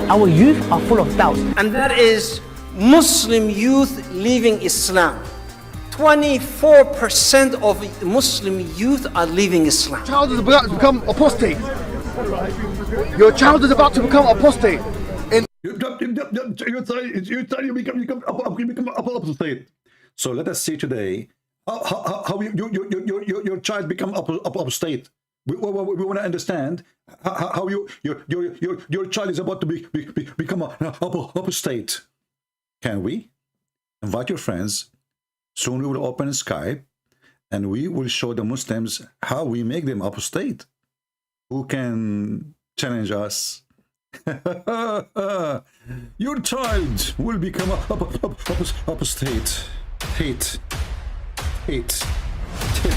Our youth are full of doubts. And that is Muslim youth leaving Islam. 24% of Muslim youth are leaving Islam. Your child is about to become apostate. Your child is about to become apostate. You become apostate. So let us see today how your child become apostate. We want to understand how your child is about to become apostate. Can we invite your friends? Soon we will open Skype and we will show the Muslims how we make them apostate. Who can challenge us? Your child will become apostate. Hate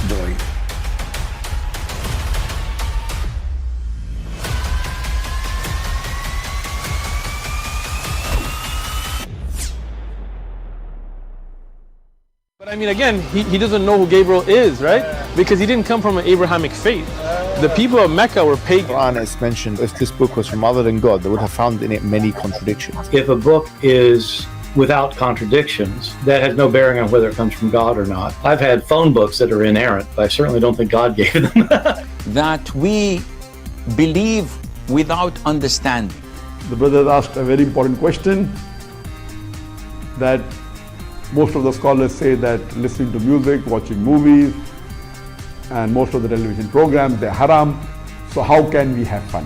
boy. But I mean, again, he doesn't know who Gabriel is, right? Because he didn't come from an Abrahamic faith. The people of Mecca were pagan. The Quran is mentioned. If this book was from other than God, they would have found in it many contradictions. If a book is without contradictions, that has no bearing on whether it comes from God or not. I've had phone books that are inerrant, but I certainly don't think God gave them. That we believe without understanding. The brother asked a very important question, that most of the scholars say that listening to music, watching movies, and most of the television programs, they're haram. So how can we have fun?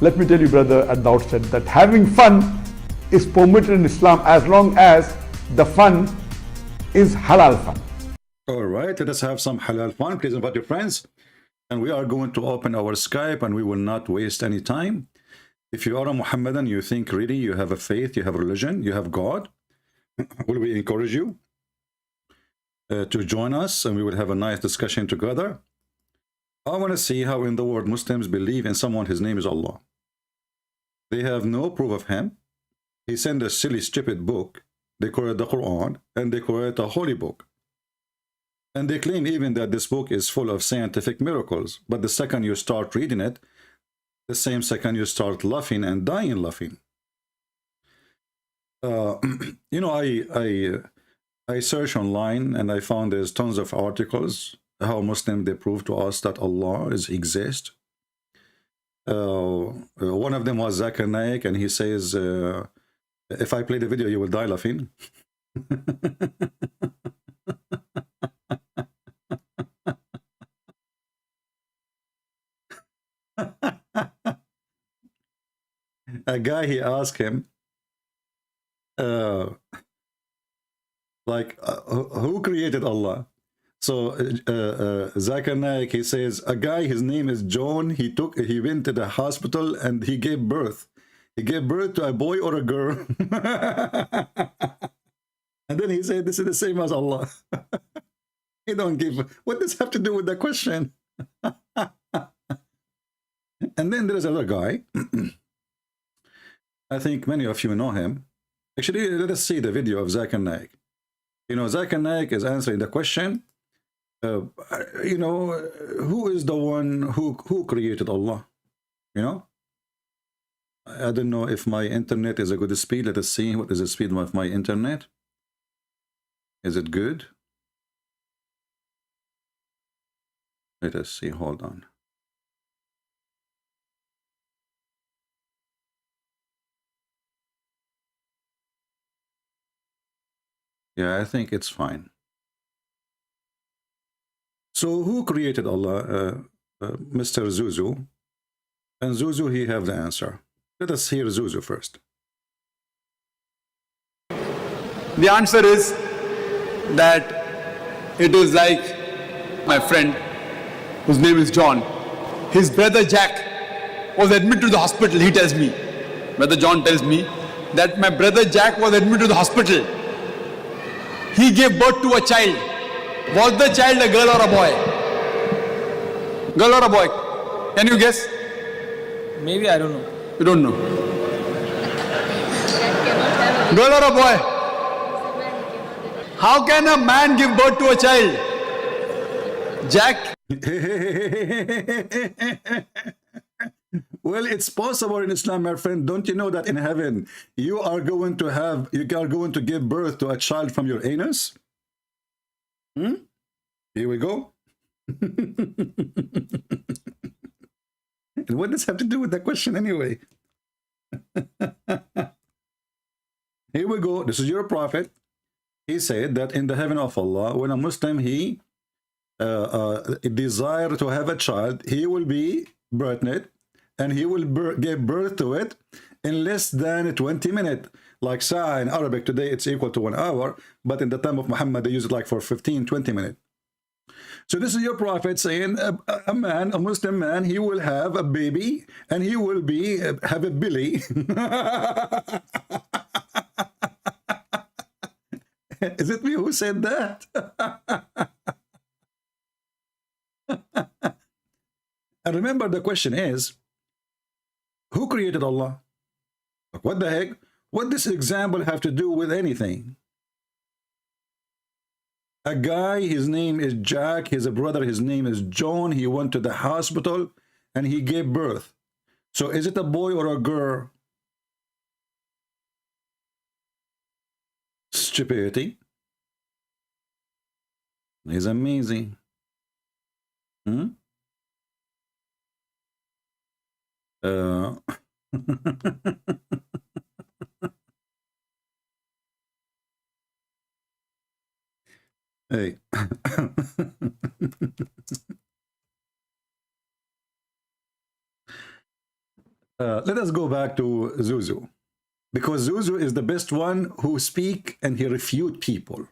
Let me tell you, brother, at the outset, that having fun is permitted in Islam as long as the fun is halal fun. All right, let us have some halal fun. Please invite your friends. And we are going to open our Skype and we will not waste any time. If you are a Muhammadan, you think really you have a faith, you have a religion, you have God, will we encourage you to join us and we will have a nice discussion together. I want to see how in the world Muslims believe in someone, his name is Allah. They have no proof of him. He sent a silly, stupid book. They call it the Quran and they call it a holy book. And they claim even that this book is full of scientific miracles. But the second you start reading it, the same second you start laughing and dying laughing. You know, I searched online and I found there's tons of articles how Muslims they prove to us that Allah exists. One of them was Zakir Naik, and he says, if I play the video, you will die laughing. A guy, he asked him, who created Allah? So Zakir Naik, he says, a guy, his name is John, he went to the hospital and he gave birth. He gave birth to a boy or a girl. And then he said, this is the same as Allah. He don't give, what does have to do with the question? And then there's another guy. I think many of you know him. Actually, let us see the video of Zakir Naik. You know, Zakir Naik is answering the question, you know, who is the one who created Allah? You know? I don't know if my internet is a good speed. Let us see what is the speed of my internet. Is it good? Let us see. Hold on. Yeah, I think it's fine. So who created Allah? Mr. Zuzu. And Zuzu, he have the answer. Let us hear Zuzu first. The answer is that it is like my friend, whose name is John. His brother Jack was admitted to the hospital, he tells me. Brother John tells me that my brother Jack was admitted to the hospital. He gave birth to a child. Was the child a girl or a boy? Girl or a boy? Can you guess? Maybe, I don't know. You don't know. Girl or a boy? How can a man give birth to a child? Jack? Well, it's possible in Islam, my friend. Don't you know that in heaven you are going to give birth to a child from your anus? Here we go. And what does have to do with that question anyway? Here we go. This is your prophet. He said that in the heaven of Allah, when a Muslim he desire to have a child, he will be pregnant and he will give birth to it in less than 20 minutes. Like sa'a in Arabic today, it's equal to 1 hour, but in the time of Muhammad, they use it like for 15-20 minutes. So this is your prophet saying a Muslim man, he will have a baby and he will have a belly. Is it me who said that? And remember, the question is, who created Allah? What the heck? What does this example have to do with anything? A guy, his name is Jack, his brother, his name is John. He went to the hospital and he gave birth. So is it a boy or a girl? Stupidity. It's amazing. Hey. Let us go back to Zuzu, because Zuzu is the best one who speak and he refute people.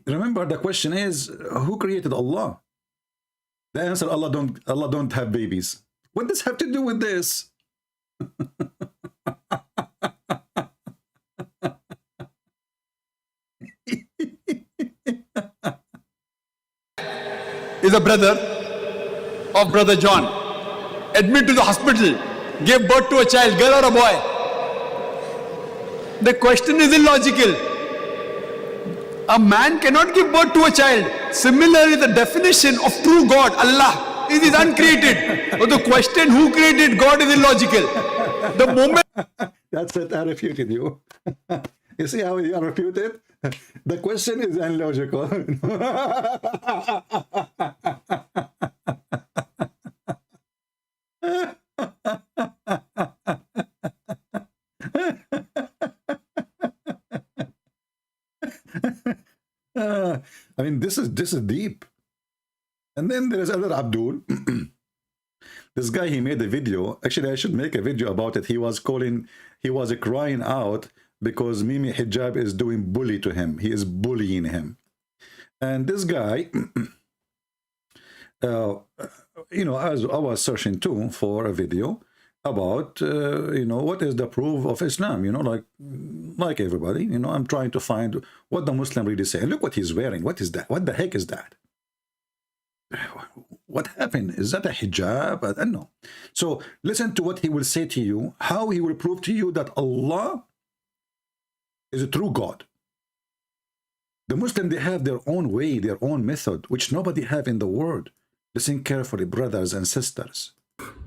Remember, the question is, who created Allah? The answer, Allah don't have babies. What does have to do with this? Is a brother of brother John, admitted to the hospital, gave birth to a child, girl or a boy. The question is illogical. A man cannot give birth to a child. Similarly, the definition of true God, Allah, is uncreated. But the question who created God is illogical. The moment... That's it, I refuted you. You see how you are refuted? The question is illogical. I mean, this is deep. And then there is other Abdul. This guy, he made a video. Actually, I should make a video about it. He was crying out because Mimi Hijab is doing bully to him. He is bullying him. And this guy, you know, as I was searching too for a video about, you know, what is the proof of Islam, you know, like everybody, you know, I'm trying to find what the Muslim really say. Look what he's wearing. What is that? What the heck is that? What happened? Is that a hijab? I don't know. So listen to what he will say to you, how he will prove to you that Allah is a true God. The Muslim, they have their own way, their own method, which nobody have in the world. Listen carefully, brothers and sisters.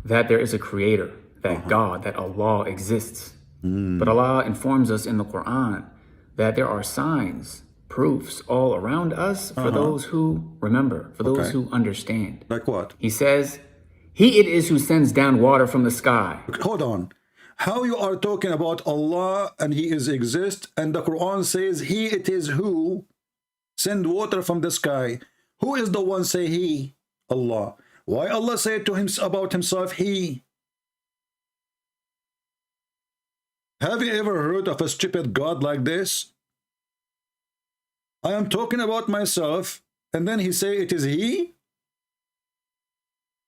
That there is a creator, that God, that Allah exists. But Allah informs us in the Quran that there are signs, proofs all around us for those who remember, for those who understand. Like what? He says, He it is who sends down water from the sky. Hold on. How you are talking about Allah and He is exist, and the Quran says He it is who send water from the sky. Who is the one say He? Allah. Why Allah said to him about himself He? Have you ever heard of a stupid God like this? I am talking about myself, and then He say it is He?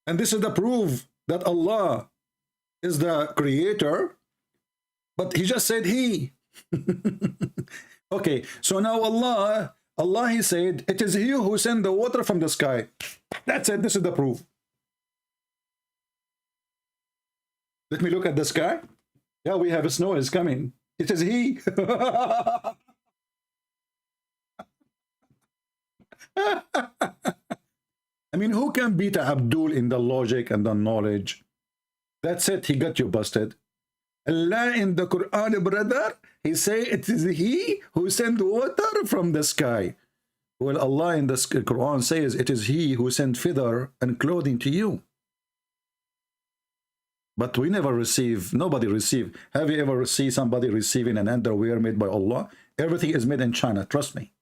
And this is the proof that Allah is the creator, but He just said He. Okay, so now Allah He said, it is He who sent the water from the sky. That's it, this is the proof. Let me look at the sky. Yeah, we have snow is coming. It is He. I mean, who can beat Abdul in the logic and the knowledge? That's it. He got you busted. Allah in the Quran, brother, he say it is he who sent water from the sky. Well, Allah in the Quran says it is he who sent feather and clothing to you. But we never receive, nobody receive. Have you ever seen somebody receiving an underwear made by Allah? Everything is made in China, trust me.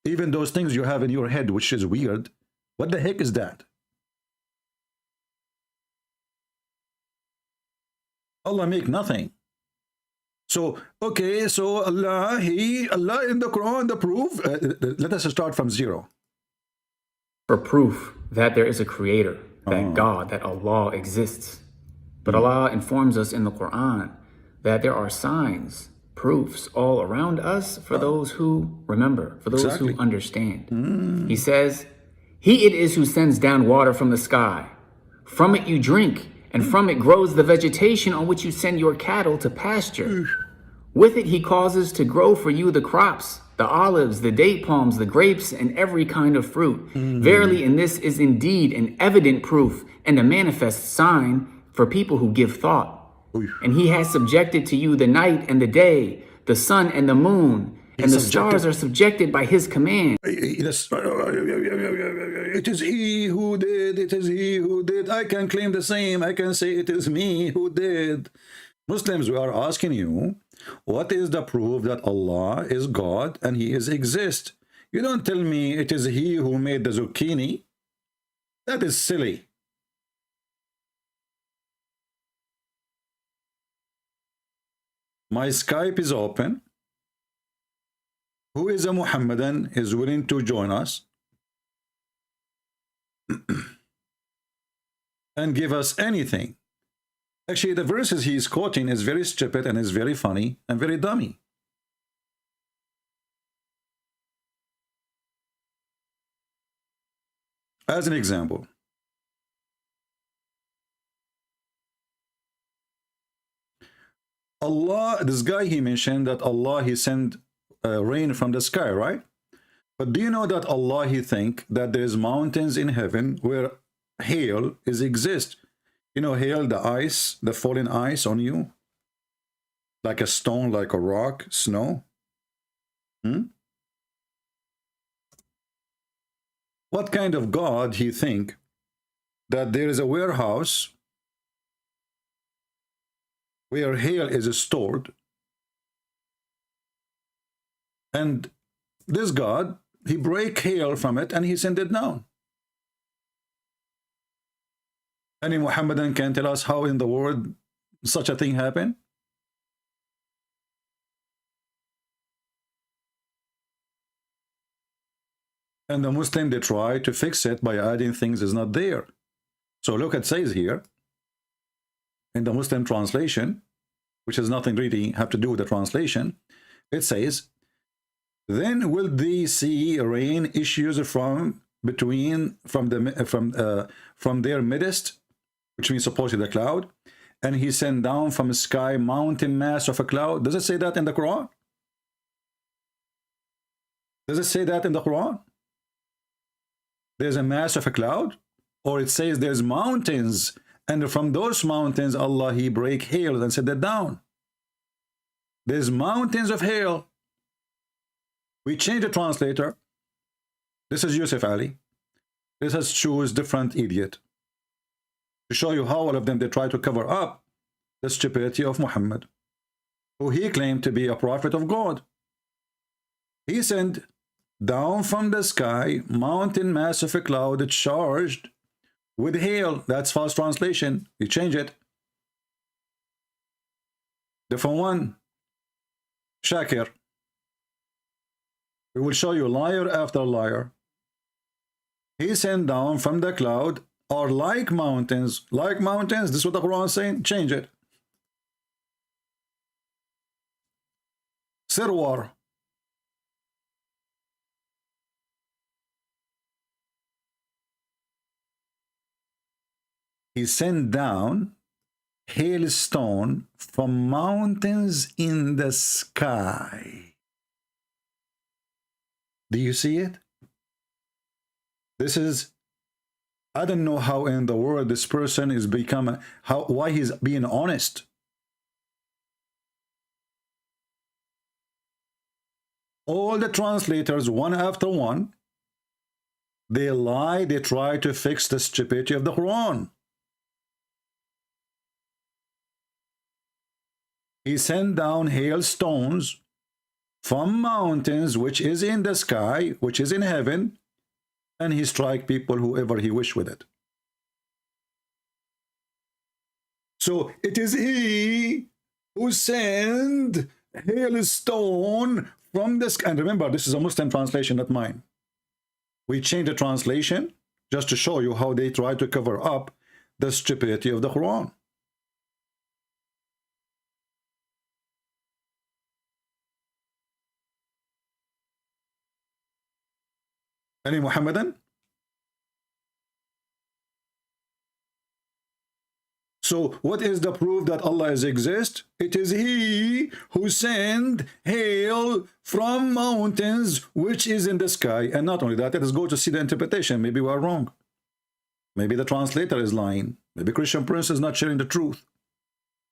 Even those things you have in your head, which is weird, what the heck is that? Allah make nothing. So, okay, so Allah in the Quran, the proof, let us start from zero. For proof that there is a creator, that God, that Allah exists. But Allah informs us in the Quran that there are signs, proofs all around us for those who remember, for those who understand. He says, He it is who sends down water from the sky. From it you drink, and from it grows the vegetation on which you send your cattle to pasture. With it he causes to grow for you the crops, the olives, the date palms, the grapes, and every kind of fruit. Verily, in this is indeed an evident proof and a manifest sign for people who give thought. And he has subjected to you the night and the day, the sun and the moon, and the stars are subjected by his command. It is he who did, it is he who did. I can claim the same. I can say it is me who did. Muslims, we are asking you, what is the proof that Allah is God and he is exist? You don't tell me it is he who made the zucchini. That is silly. My Skype is open. Who is a Muhammadan is willing to join us and give us anything. Actually, the verses he is quoting is very stupid and is very funny and very dummy. As an example, Allah, this guy, he mentioned that Allah, he sent rain from the sky, right? But do you know that Allah, he think that there's mountains in heaven where hail is exist? You know, hail, the ice, the falling ice on you, like a stone, like a rock, snow. What kind of God he think that there is a warehouse where hail is stored, and this God, he break hail from it and he sent it down? Any Muhammadan can tell us how in the world such a thing happened? And the Muslim, they try to fix it by adding things is not there. So look, it says here in the Muslim translation, which has nothing really have to do with the translation, it says, then will they see rain issues from their midst, which means supposedly the cloud, and he sent down from the sky mountain mass of a cloud. Does it say that in the Quran? Does it say that in the Quran? There's a mass of a cloud? Or it says there's mountains, and from those mountains Allah, he break hail and set that down. There's mountains of hail. We change the translator. This is Yusuf Ali. This has choose different idiot to show you how all of them, they try to cover up the stupidity of Muhammad, who he claimed to be a prophet of God. He sent down from the sky mountain mass of a cloud charged with hail. That's false translation. You change it. Different one. Shakir. We will show you liar after liar. He sent down from the cloud are like mountains. Like mountains. This is what the Quran is saying. Change it. Sirwar. He sent down hailstone from mountains in the sky. Do you see it? This is I don't know how in the world this person is why he's being honest. All the translators, one after one, they lie, they try to fix the stupidity of the Quran. He sent down hailstones from mountains, which is in the sky, which is in heaven, and he strike people whoever he wish with it. So it is he who sent hailstone from the sky. And remember, this is a Muslim translation, not mine. We changed the translation just to show you how they try to cover up the stupidity of the Quran. Any Muhammadan? So what is the proof that Allah exists? It is he who sent hail from mountains which is in the sky. And not only that, let us go to see the interpretation. Maybe we are wrong. Maybe the translator is lying. Maybe Christian Prince is not sharing the truth.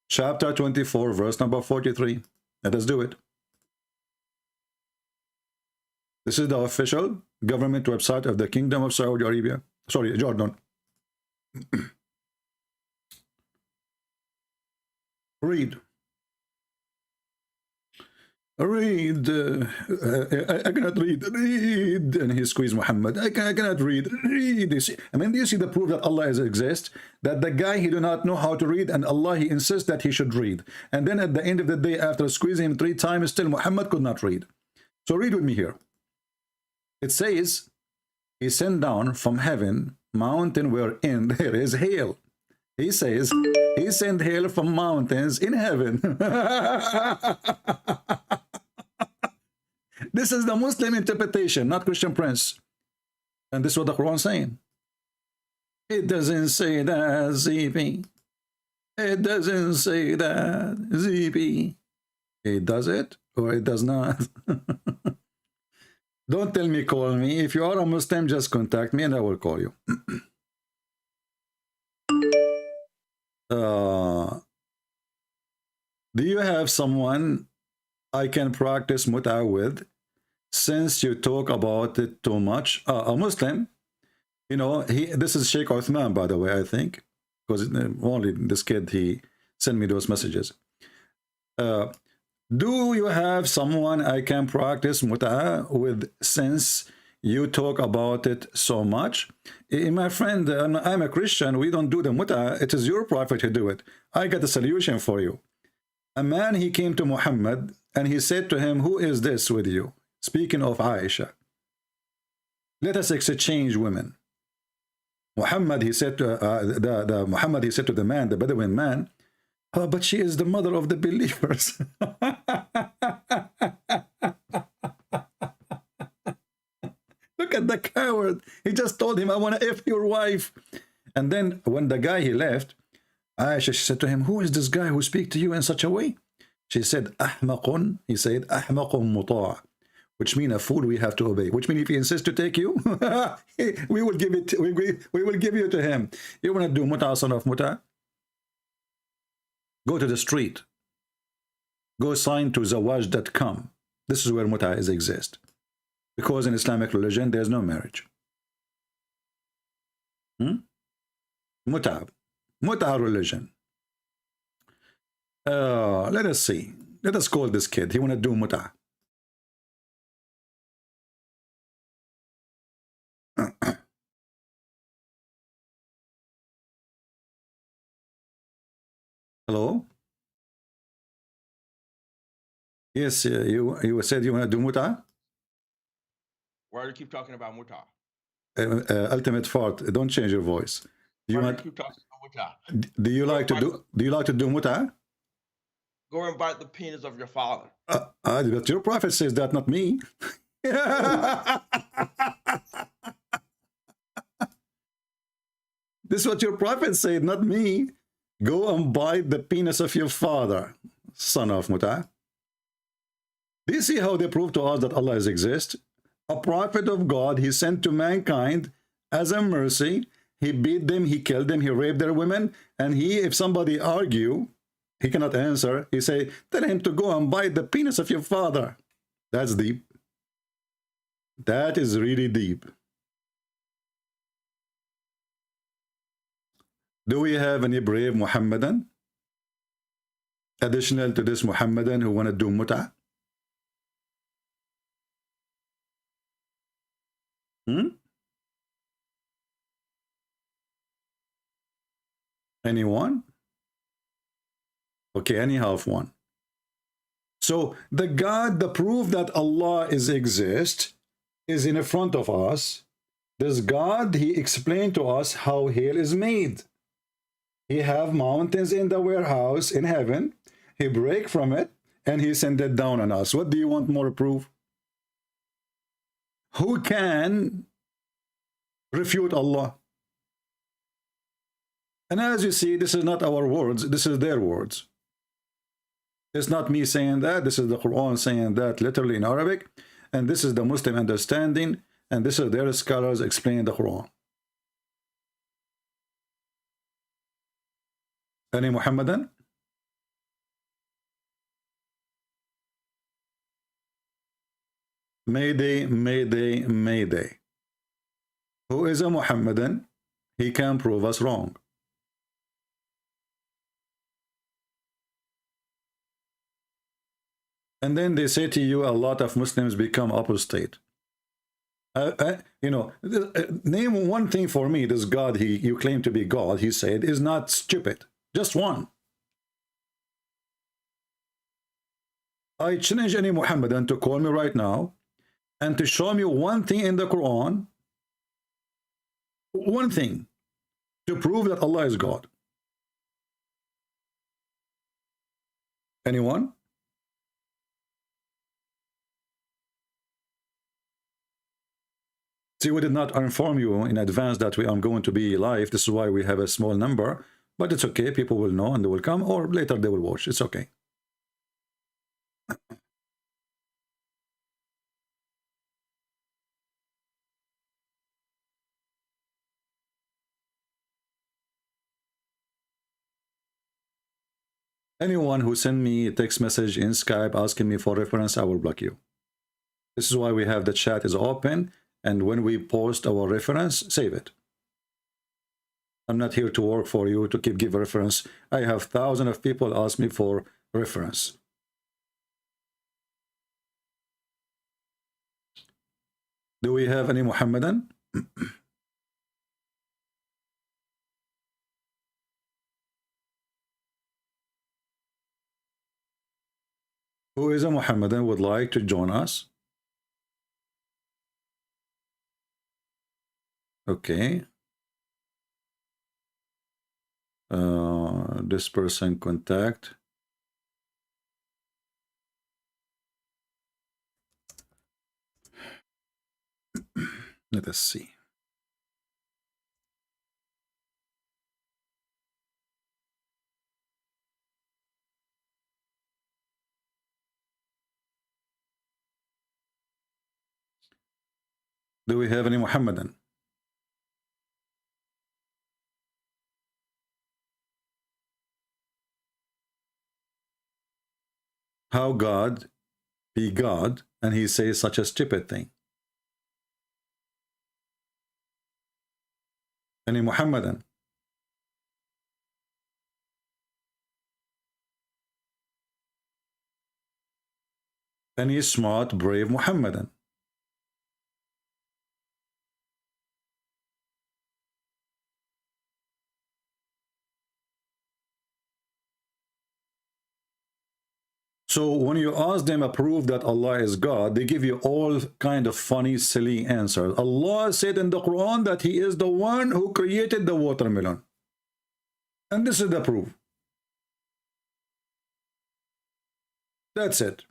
Chapter 24, verse number 43. Let us do it. This is the official government website of the Kingdom of Saudi Arabia. Sorry, Jordan. Read. Read. I cannot read. Read. And he squeezed Muhammad. I cannot read. Read. You see? I mean, do you see the proof that Allah exists? That the guy, he do not know how to read, and Allah, he insists that he should read. And then at the end of the day, after squeezing him 3 times, still Muhammad could not read. So read with me here. It says, he sent down from heaven mountain wherein there is hail. He says, he sent hail from mountains in heaven. This is the Muslim interpretation, not Christian Prince. And this is what the Quran is saying. It doesn't say that, ZP. It doesn't say that, ZP. It does it or it does not. Don't tell me, call me. If you are a Muslim, just contact me and I will call you. Do you have someone I can practice muta with, since you talk about it too much? A Muslim, you know, this is Sheikh Uthman, by the way, I think, because only this kid, he sent me those messages. Do you have someone I can practice muta with, since you talk about it so much? My friend, I'm a Christian. We don't do the muta. It is your prophet who do it. I got a solution for you. A man, he came to Muhammad and he said to him, who is this with you? Speaking of Aisha. Let us exchange women. Muhammad, he said to Muhammad, he said to the man, the Bedouin man, oh, but she is the mother of the believers. Look at the coward. He just told him, I want to F your wife. And then when the guy, he left, Aisha, she said to him, who is this guy who speaks to you in such a way? She said, Ahmaqun. He said, Ahmaqun muta', which means a fool we have to obey. Which means if he insists to take you, we will give it. We will give you to him. You want to do muta, son of muta? Go to the street. Go sign to zawaj.com. This is where muta exists. Because in Islamic religion, there's no marriage. Muta religion. Let us see. Let us call this kid. He want to do muta. Hello? Yes, you said you want to do muta? Why do you keep talking about muta? Ultimate fart. Don't change your voice. Do you keep talking about muta? Do you like to do muta? Go and bite the penis of your father. But your prophet says that, not me. This is what your prophet said, not me. Go and bite the penis of your father, son of muta. Do you see how they prove to us that Allah exists? A prophet of God, he sent to mankind as a mercy, He beat them, he killed them, he raped their women, and if somebody argue, he cannot answer. He say, tell him to go and bite the penis of your father. That's deep. That is really deep. Do we have any brave Muhammadan? Additional to this Muhammadan who want to do mut'ah? Anyone? Okay, anyhow, one. So the God, the proof that Allah exists is in front of us. This God, he explained to us how hell is made. He have mountains in the warehouse in heaven. He break from it and he send it down on us. What do you want more proof? Who can refute Allah? And as you see, this is not our words, this is their words. It's not me saying that, this is the Quran saying that literally in Arabic, and this is the Muslim understanding, and this is their scholars explaining the Quran. Any Muhammadan? Mayday, Mayday, Mayday. Who is a Muhammadan? He can prove us wrong. And then they say to you, a lot of Muslims become apostate. You know, name one thing for me, this God you claim to be God, he said, is not stupid. Just one. I challenge any Muhammadan to call me right now and to show me one thing in the Quran, one thing, to prove that Allah is God. Anyone? See, we did not inform you in advance that I'm going to be live. This is why we have a small number. But it's okay. People will know and they will come. Or later they will watch. It's okay. Anyone who send me a text message in Skype asking me for reference, I will block you. This is why we have the chat is open. And when we post our reference, save it. I'm not here to work for you to give reference. I have thousands of people ask me for reference. Do we have any Muhammadan? Who is a Muhammadan would like to join us? Okay. This person contact. Let us see. Do we have any Muhammadan? How God be God and he says such a stupid thing? Any Muhammadan? Any smart, brave Muhammadan? So when you ask them a proof that Allah is God, they give you all kind of funny, silly answers. Allah said in the Quran that he is the one who created the watermelon. And this is the proof. That's it.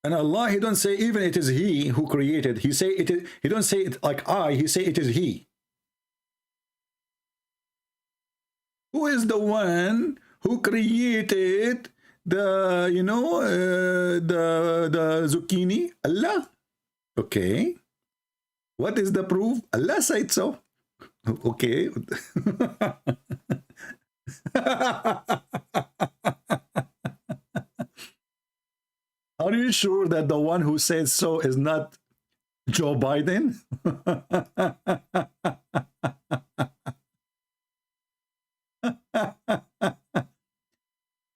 And Allah, he don't say even it is he who created. He say it is, he don't say it like I, he say it is he. Who is the one who created the, you know, the zucchini? Allah. Okay. What is the proof? Allah said so. Okay. Are you sure that the one who said so is not Joe Biden?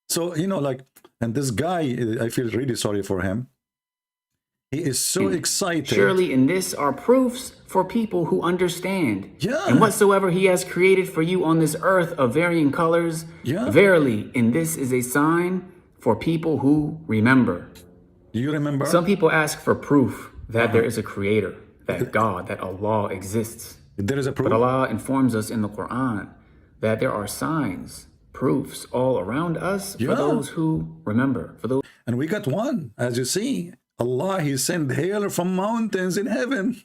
So, you know, like, and this guy, I feel really sorry for him. He is so excited. Surely in this are proofs for people who understand. Yeah. And whatsoever he has created for you on this earth of varying colors, Yeah. verily in this is a sign for people who remember. Do you remember? Some people ask for proof that there is a creator, that God, that Allah exists. There is a proof. But Allah informs us in the Quran that there are signs, proofs all around us for those who remember. For those. And we got one, as you see. Allah, he sent hail from mountains in heaven.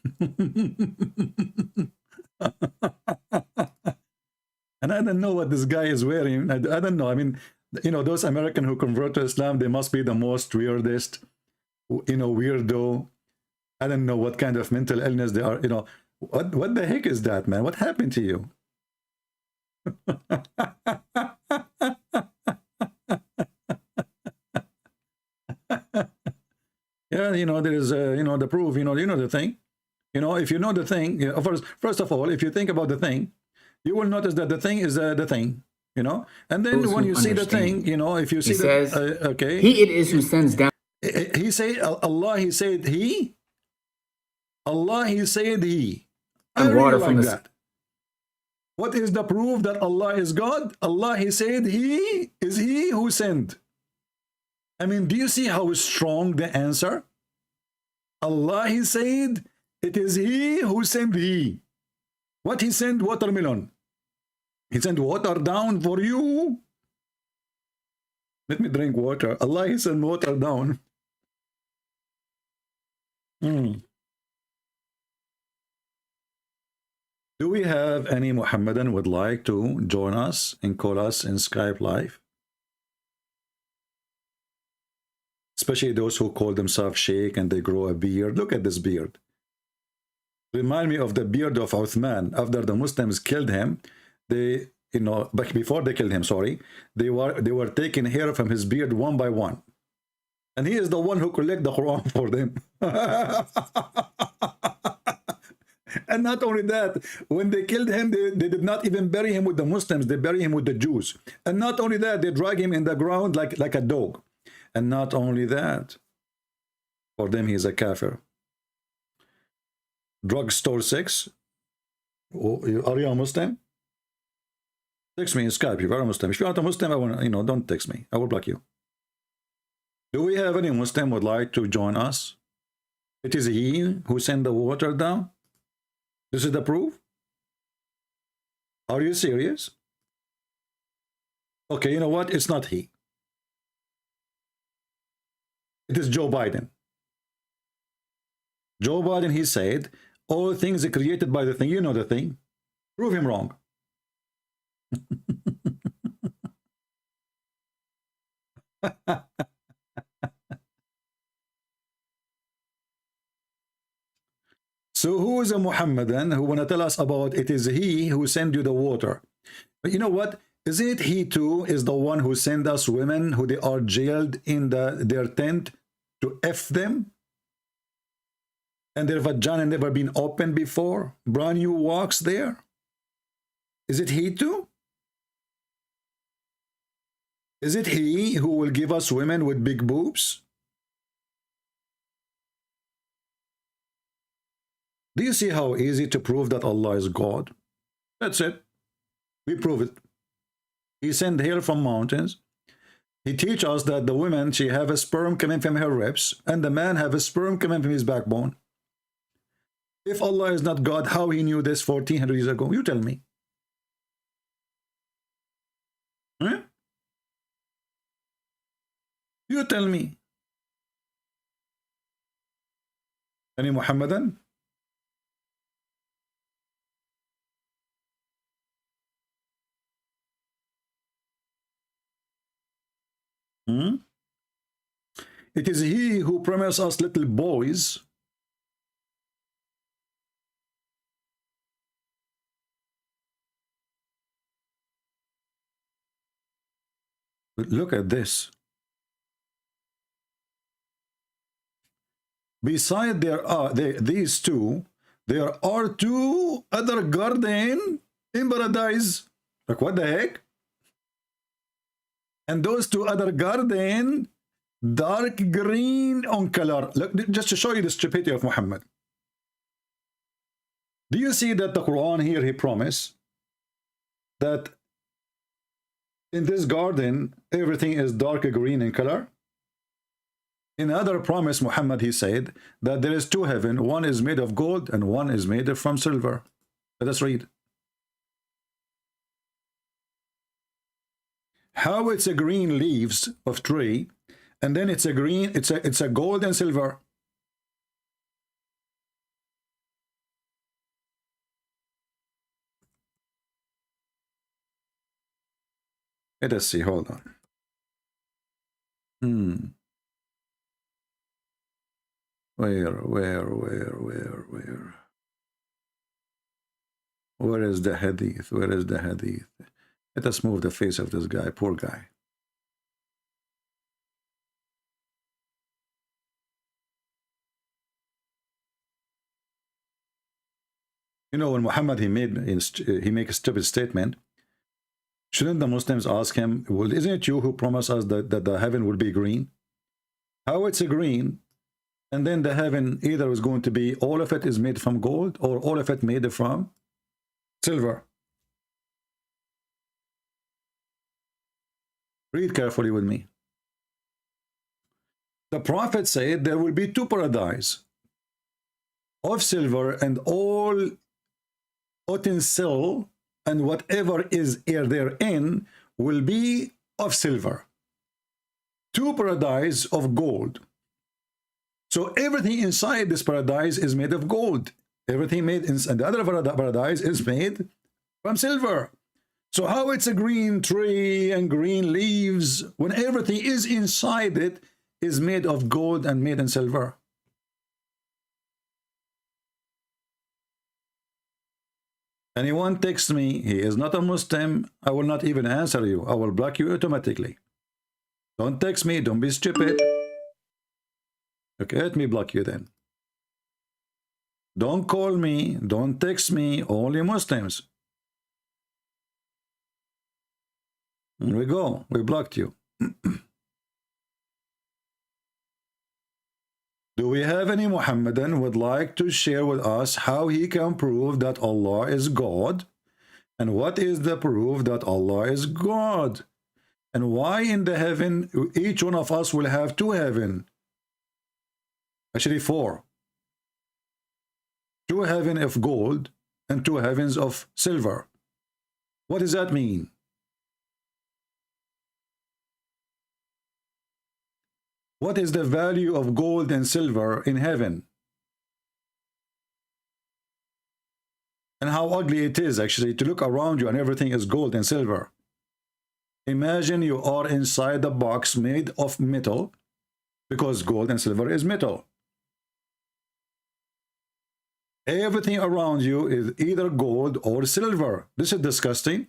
And I don't know what this guy is wearing. I don't know. I mean, you know, those Americans who convert to Islam, they must be the most weirdest, you know, weirdo. I don't know what kind of mental illness they are. You know, what the heck is that, man? What happened to you? Yeah, you know, there is, you know, the proof, you know the thing. You know, if you know the thing, you know, first of all, if you think about the thing, you will notice that the thing is the thing, you know. And then when you see the thing, you know, if you see says, okay. He it is who sends down. He said, Allah, he said he. Allah, he said he. I And water really from like the that. What is the proof that Allah is God? Allah, he said he is he who sent. I mean, do you see how strong the answer? Allah, he said, it is he who sent he. What he sent? Watermelon. He sent water down for you. Let me drink water. Allah, he sent water down. Do we have any Muhammadan would like to join us and call us in Skype Live? Especially those who call themselves Sheikh and they grow a beard. Look at this beard. Remind me of the beard of Uthman. After the Muslims killed him, they, you know, but before they killed him, sorry, they were taking hair from his beard one by one. And he is the one who collect the Quran for them. And not only that, when they killed him, they did not even bury him with the Muslims, they bury him with the Jews. And not only that, they drag him in the ground like a dog. And not only that, for them he is a kafir. Drugstore 6. Oh, are you a Muslim? Text me in Skype if you're a Muslim. If you're not a Muslim, I want, you know, don't text me. I will block you. Do we have any Muslim would like to join us? It is he who sent the water down. This is the proof. Are you serious? Okay, you know what? It's not he. It is Joe Biden. Joe Biden, he said, all things are created by the thing. You know the thing. Prove him wrong. So who is a Muhammadan who want to tell us about it is he who sent you the water? But you know what? Is it he too is the one who sent us women who they are jailed in their tent to F them? And their vagina never been opened before? Brand new walks there? Is it he too? Is it he who will give us women with big boobs? Do you see how easy to prove that Allah is God? That's it. We prove it. He sent hail from mountains. He teach us that the woman, she have a sperm coming from her ribs, and the man have a sperm coming from his backbone. If Allah is not God, how he knew this 1400 years ago? You tell me. Huh? You tell me. Any Muhammadan? It is he who promised us little boys But look at this. Beside these two, there are two other gardens in paradise. Like, what the heck? And those two other gardens, dark green on color. Look, just to show you the stupidity of Muhammad. Do you see that the Quran here, he promised that in this garden, everything is dark green in color? In another promise, Muhammad, he said that there is two heaven. One is made of gold and one is made from silver. Let us read. How it's a green leaves of tree, and then it's a green, it's a gold and silver. Let us see, hold on. Where? Where is the hadith? Where is the hadith? Let us move the face of this guy, poor guy. You know, when Muhammad, he make a stupid statement, shouldn't the Muslims ask him, well, isn't it you who promised us that the heaven will be green? How it's a green, and then the heaven either is going to be, all of it is made from gold, or all of it made from silver? Read carefully with me. The Prophet said there will be two paradise of silver, and all utensil and whatever is therein will be of silver. Two paradise of gold. So everything inside this paradise is made of gold. Everything made inside the other paradise is made from silver. So how it's a green tree and green leaves when everything is inside it is made of gold and made in silver? Anyone texts me, he is not a Muslim, I will not even answer you. I will block you automatically. Don't text me, don't be stupid. Okay, let me block you then. Don't call me, don't text me, only Muslims. There we go, we blocked you. Do we have any Muhammadan who would like to share with us how he can prove that Allah is God? And what is the proof that Allah is God? And why in the heaven, each one of us will have two heaven? Actually four. Two heaven of gold and two heavens of silver. What does that mean? What is the value of gold and silver in heaven? And how ugly it is actually to look around you and everything is gold and silver. Imagine you are inside a box made of metal, because gold and silver is metal. Everything around you is either gold or silver. This is disgusting.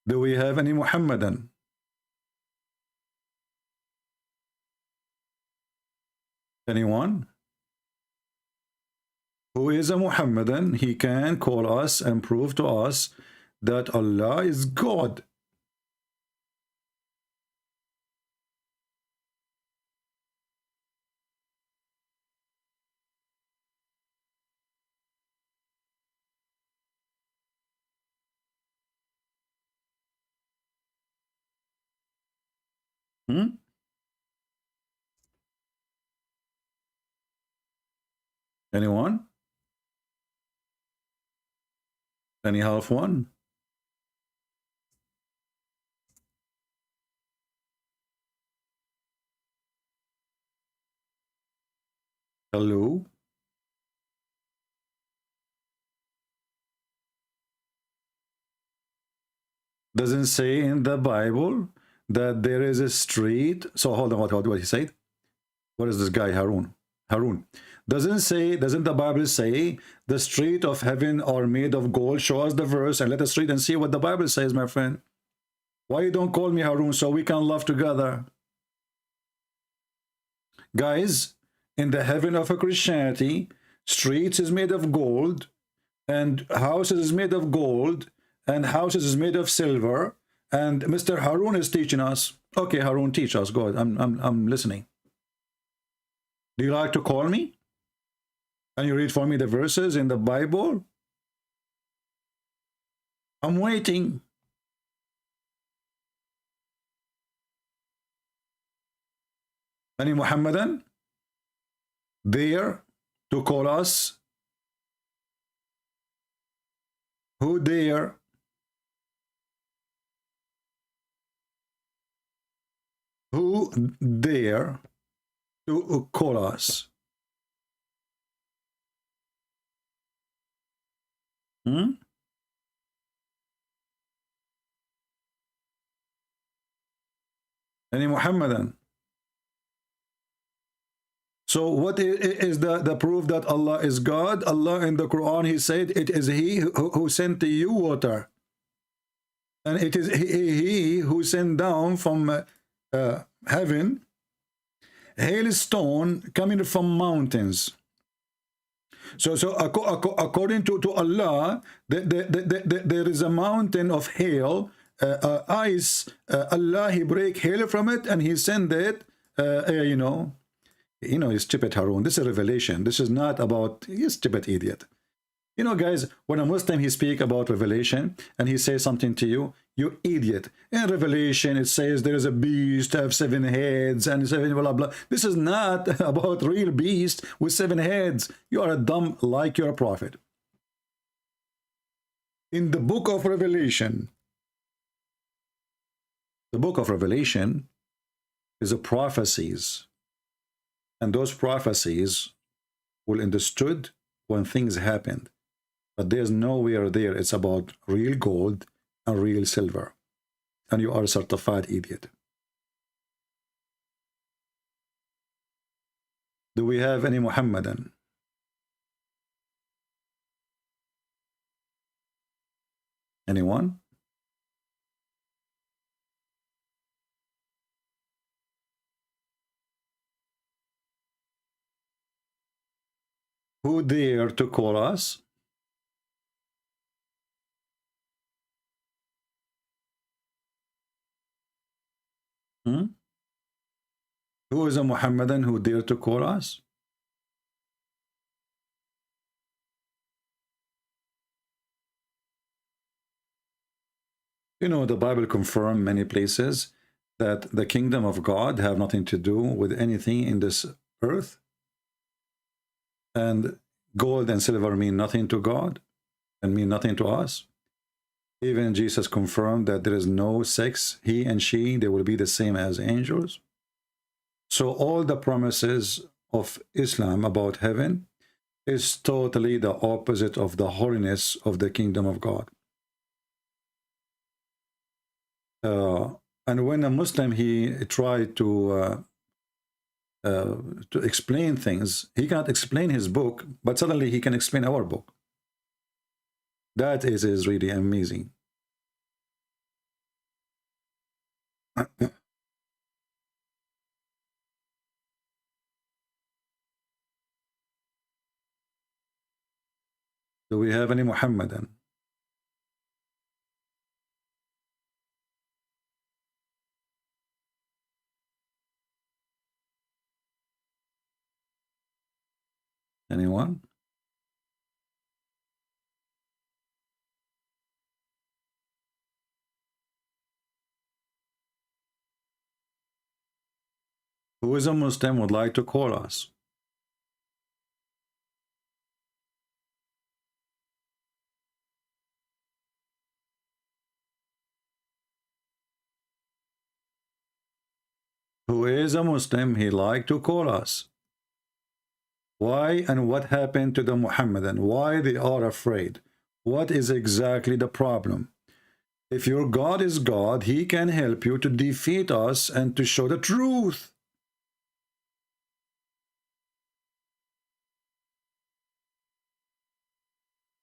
Do we have any Muhammadan? Anyone? Who is a Muhammadan? He can call us and prove to us that Allah is God. Anyone? Any half one? Hello? Doesn't say in the Bible that there is a street. So hold on, what he said? What is this guy, Harun? Harun, doesn't the Bible say the street of heaven are made of gold? Show us the verse and let us read and see what the Bible says, my friend. Why you don't call me Harun so we can love together? Guys, in the heaven of a Christianity, streets is made of gold, and houses is made of gold, and houses is made of silver, and Mr. Harun is teaching us. Okay, Harun, teach us. Go ahead. I'm listening. Do you like to call me? Can you read for me the verses in the Bible? I'm waiting. Any Muhammadan there to call us? Who dare? Who dare to call us? Any Muhammadan? So what is the proof that Allah is God? Allah in the Quran, he said, it is he who sent to you water. And it is he who sent down from heaven hailstone coming from mountains. So according to Allah, there is a mountain of hail, ice. Allah, he break hail from it and he send it, you know, you stupid Harun. This is a revelation. This is not about, you stupid idiot. You know, guys, when a Muslim, he speak about revelation and he says something to you, you idiot. In Revelation, it says there is a beast have 7 heads and 7 blah, blah. This is not about real beast with 7 heads. You are a dumb like your prophet. In the book of Revelation, the book of Revelation is a prophecies. And those prophecies will understood when things happened. But there's nowhere there. It's about real gold and real silver. And you are a certified idiot. Do we have any Muhammadan? Anyone? Who dare to call us? Who is a Muhammadan who dare to call us? You know, the Bible confirms many places that the kingdom of God have nothing to do with anything in this earth. And gold and silver mean nothing to God and mean nothing to us. Even Jesus confirmed that there is no sex. He and she, they will be the same as angels. So all the promises of Islam about heaven is totally the opposite of the holiness of the kingdom of God. And when a Muslim, he tried to explain things, he cannot explain his book, but suddenly he can explain our book. That is really amazing. Do we have any Muhammadan? Anyone? Who is a Muslim would like to call us? Who is a Muslim, he like to call us. Why and what happened to the Muhammadan? Why they are afraid? What is exactly the problem? If your God is God, he can help you to defeat us and to show the truth.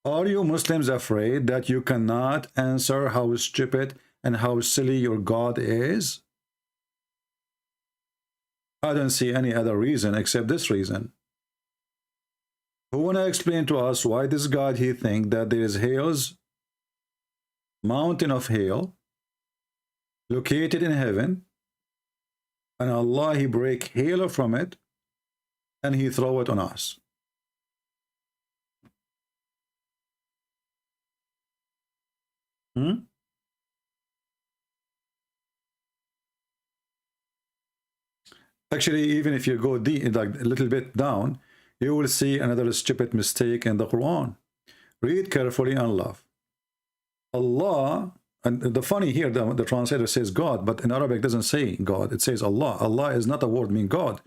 Are you Muslims afraid that you cannot answer how stupid and how silly your God is? I don't see any other reason except this reason. Who want to explain to us why this God, he think that there is hails, mountain of hail, located in heaven, and Allah, he break hail from it, and he throw it on us? Actually, even if you go deep, like a little bit down, you will see another stupid mistake in the Quran. Read carefully and love. Allah, and the funny here, the translator says God, but in Arabic doesn't say God, it says Allah. Allah is not a word mean God.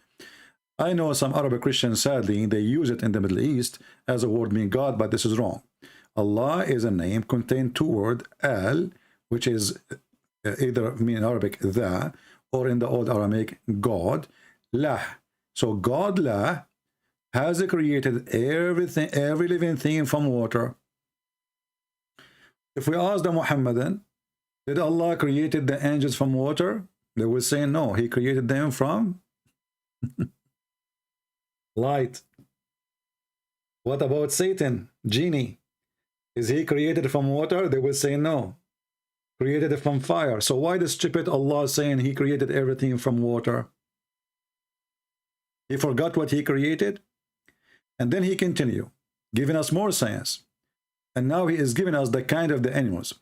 I know some Arabic Christians, sadly, they use it in the Middle East as a word mean God, but this is wrong. Allah is a name contain two words, al, which is either mean in Arabic the, or in the old Aramaic God, lah. So God lah has created everything, every living thing from water. If we ask the Muhammadan, did Allah created the angels from water? They will say no, he created them from light. What about Satan, genie? Is he created from water? They will say no, created from fire. So why the stupid Allah saying he created everything from water? He forgot what he created? And then he continue, giving us more science. And now he is giving us the kind of the animals.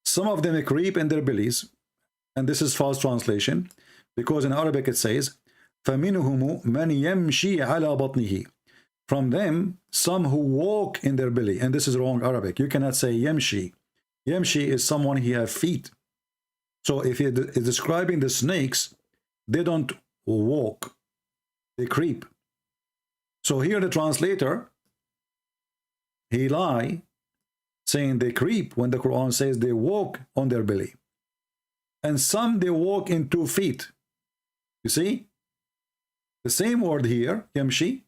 Some of them creep in their bellies, and this is false translation, because in Arabic it says, فَمِنْهُمُ مَنْ يَمْشِي عَلَى بَطْنِهِ. From them, some who walk in their belly. And this is wrong Arabic. You cannot say yamshi. Yamshi is someone he have feet. So if he is describing the snakes, they don't walk, they creep. So here the translator, he lie, saying they creep when the Quran says they walk on their belly. And some they walk in 2 feet. You see? The same word here, yamshi,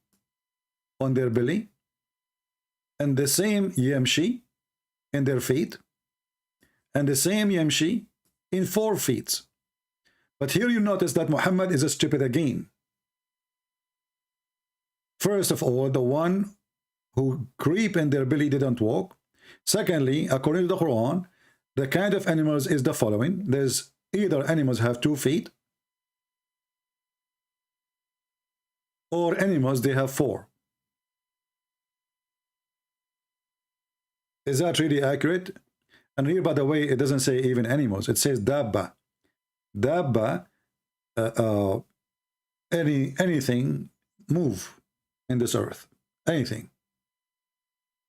on their belly, and the same yamshi in their feet, and the same yamshi in 4 feet. But here you notice that Muhammad is a stupid again. First of all, the one who creep in their belly didn't walk. Secondly, according to the Quran, the kind of animals is the following. There's either animals have 2 feet, or animals they have 4. Is that really accurate? And here, by the way, it doesn't say even animals. It says dabba. Dabba, anything move in this earth. Anything.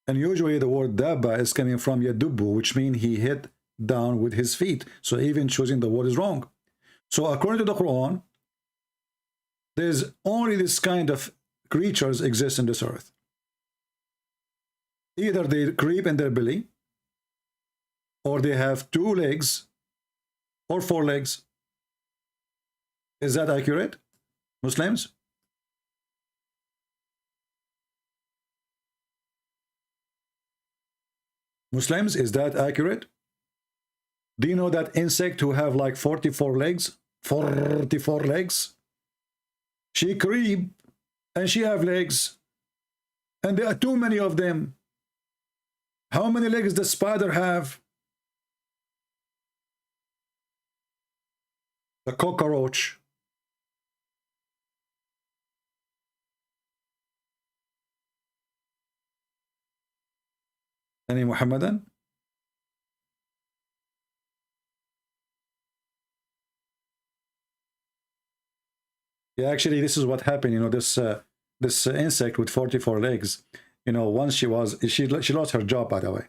And usually the word dabba is coming from yadubu, which means he hit down with his feet. So even choosing the word is wrong. So according to the Quran, there's only this kind of creatures exist in this earth. Either they creep in their belly, or they have 2 legs, or 4 legs. Is that accurate, Muslims? Muslims, is that accurate? Do you know that insect who have like 44 legs? 44 legs? She creep, and she have legs, and there are too many of them. How many legs does spider have? The cockroach. Any Muhammadan? Yeah, actually, this is what happened. You know, this insect with 44 legs. You know, once she lost her job, by the way,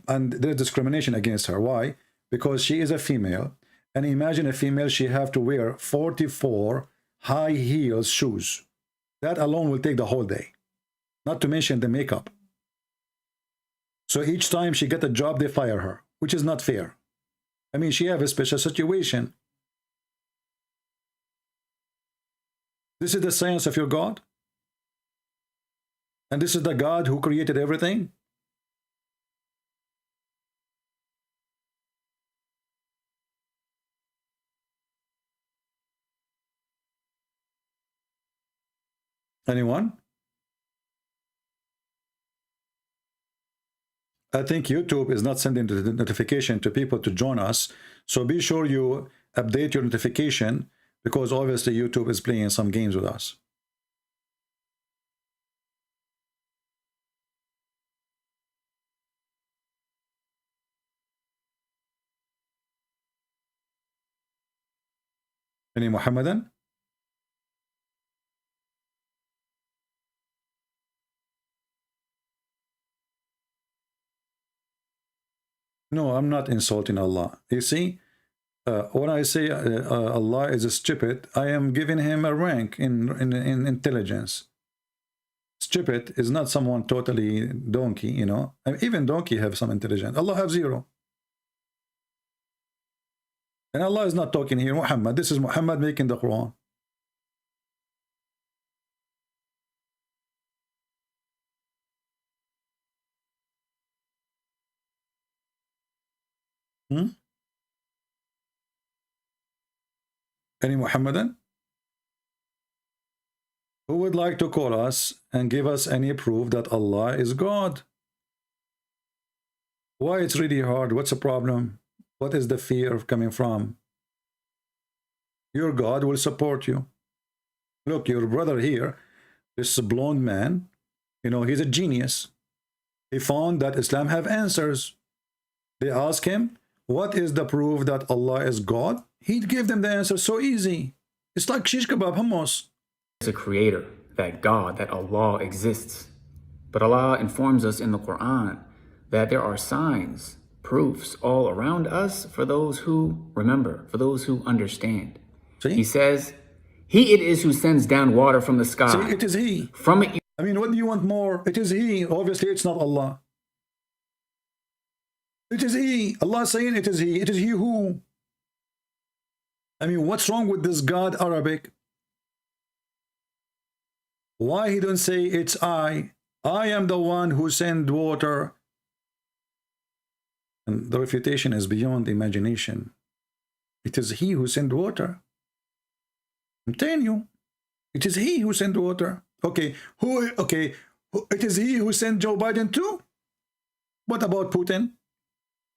and there's discrimination against her. Why? Because she is a female, and imagine a female, she have to wear 44 high heels shoes. That alone will take the whole day, not to mention the makeup. So each time she get a job, they fire her, which is not fair. I mean, she have a special situation. This is the science of your God? And this is the God who created everything? Anyone? I think YouTube is not sending the notification to people to join us. So be sure you update your notification, because obviously YouTube is playing some games with us. Any Muhammadan? No, I'm not insulting Allah. You see, when I say Allah is a stupid, I am giving him a rank in intelligence. Stupid is not someone totally donkey, you know. And even donkey have some intelligence. Allah have zero. And Allah is not talking here, Muhammad. This is Muhammad making the Quran. Any Muhammadan? Who would like to call us and give us any proof that Allah is God? Why it's really hard? What's the problem? What is the fear of coming from? Your God will support you. Look, your brother here, this blonde man, you know, he's a genius. He found that Islam have answers. They ask him, what is the proof that Allah is God? He'd give them the answer so easy. It's like shish kebab, hummus. There's a creator, that God, that Allah exists. But Allah informs us in the Quran that there are signs, proofs all around us for those who remember, for those who understand. See? He says, He it is who sends down water from the sky. See, it is He. From it, I mean, what do you want more? It is He. Obviously, it's not Allah. It is He. Allah saying it is He. It is He who. I mean, what's wrong with this God Arabic? Why He don't say it's I? I am the one who sent water. And the refutation is beyond imagination. It is He who sent water. I'm telling you, it is He who sent water. Okay, it is He who sent Joe Biden too. What about Putin?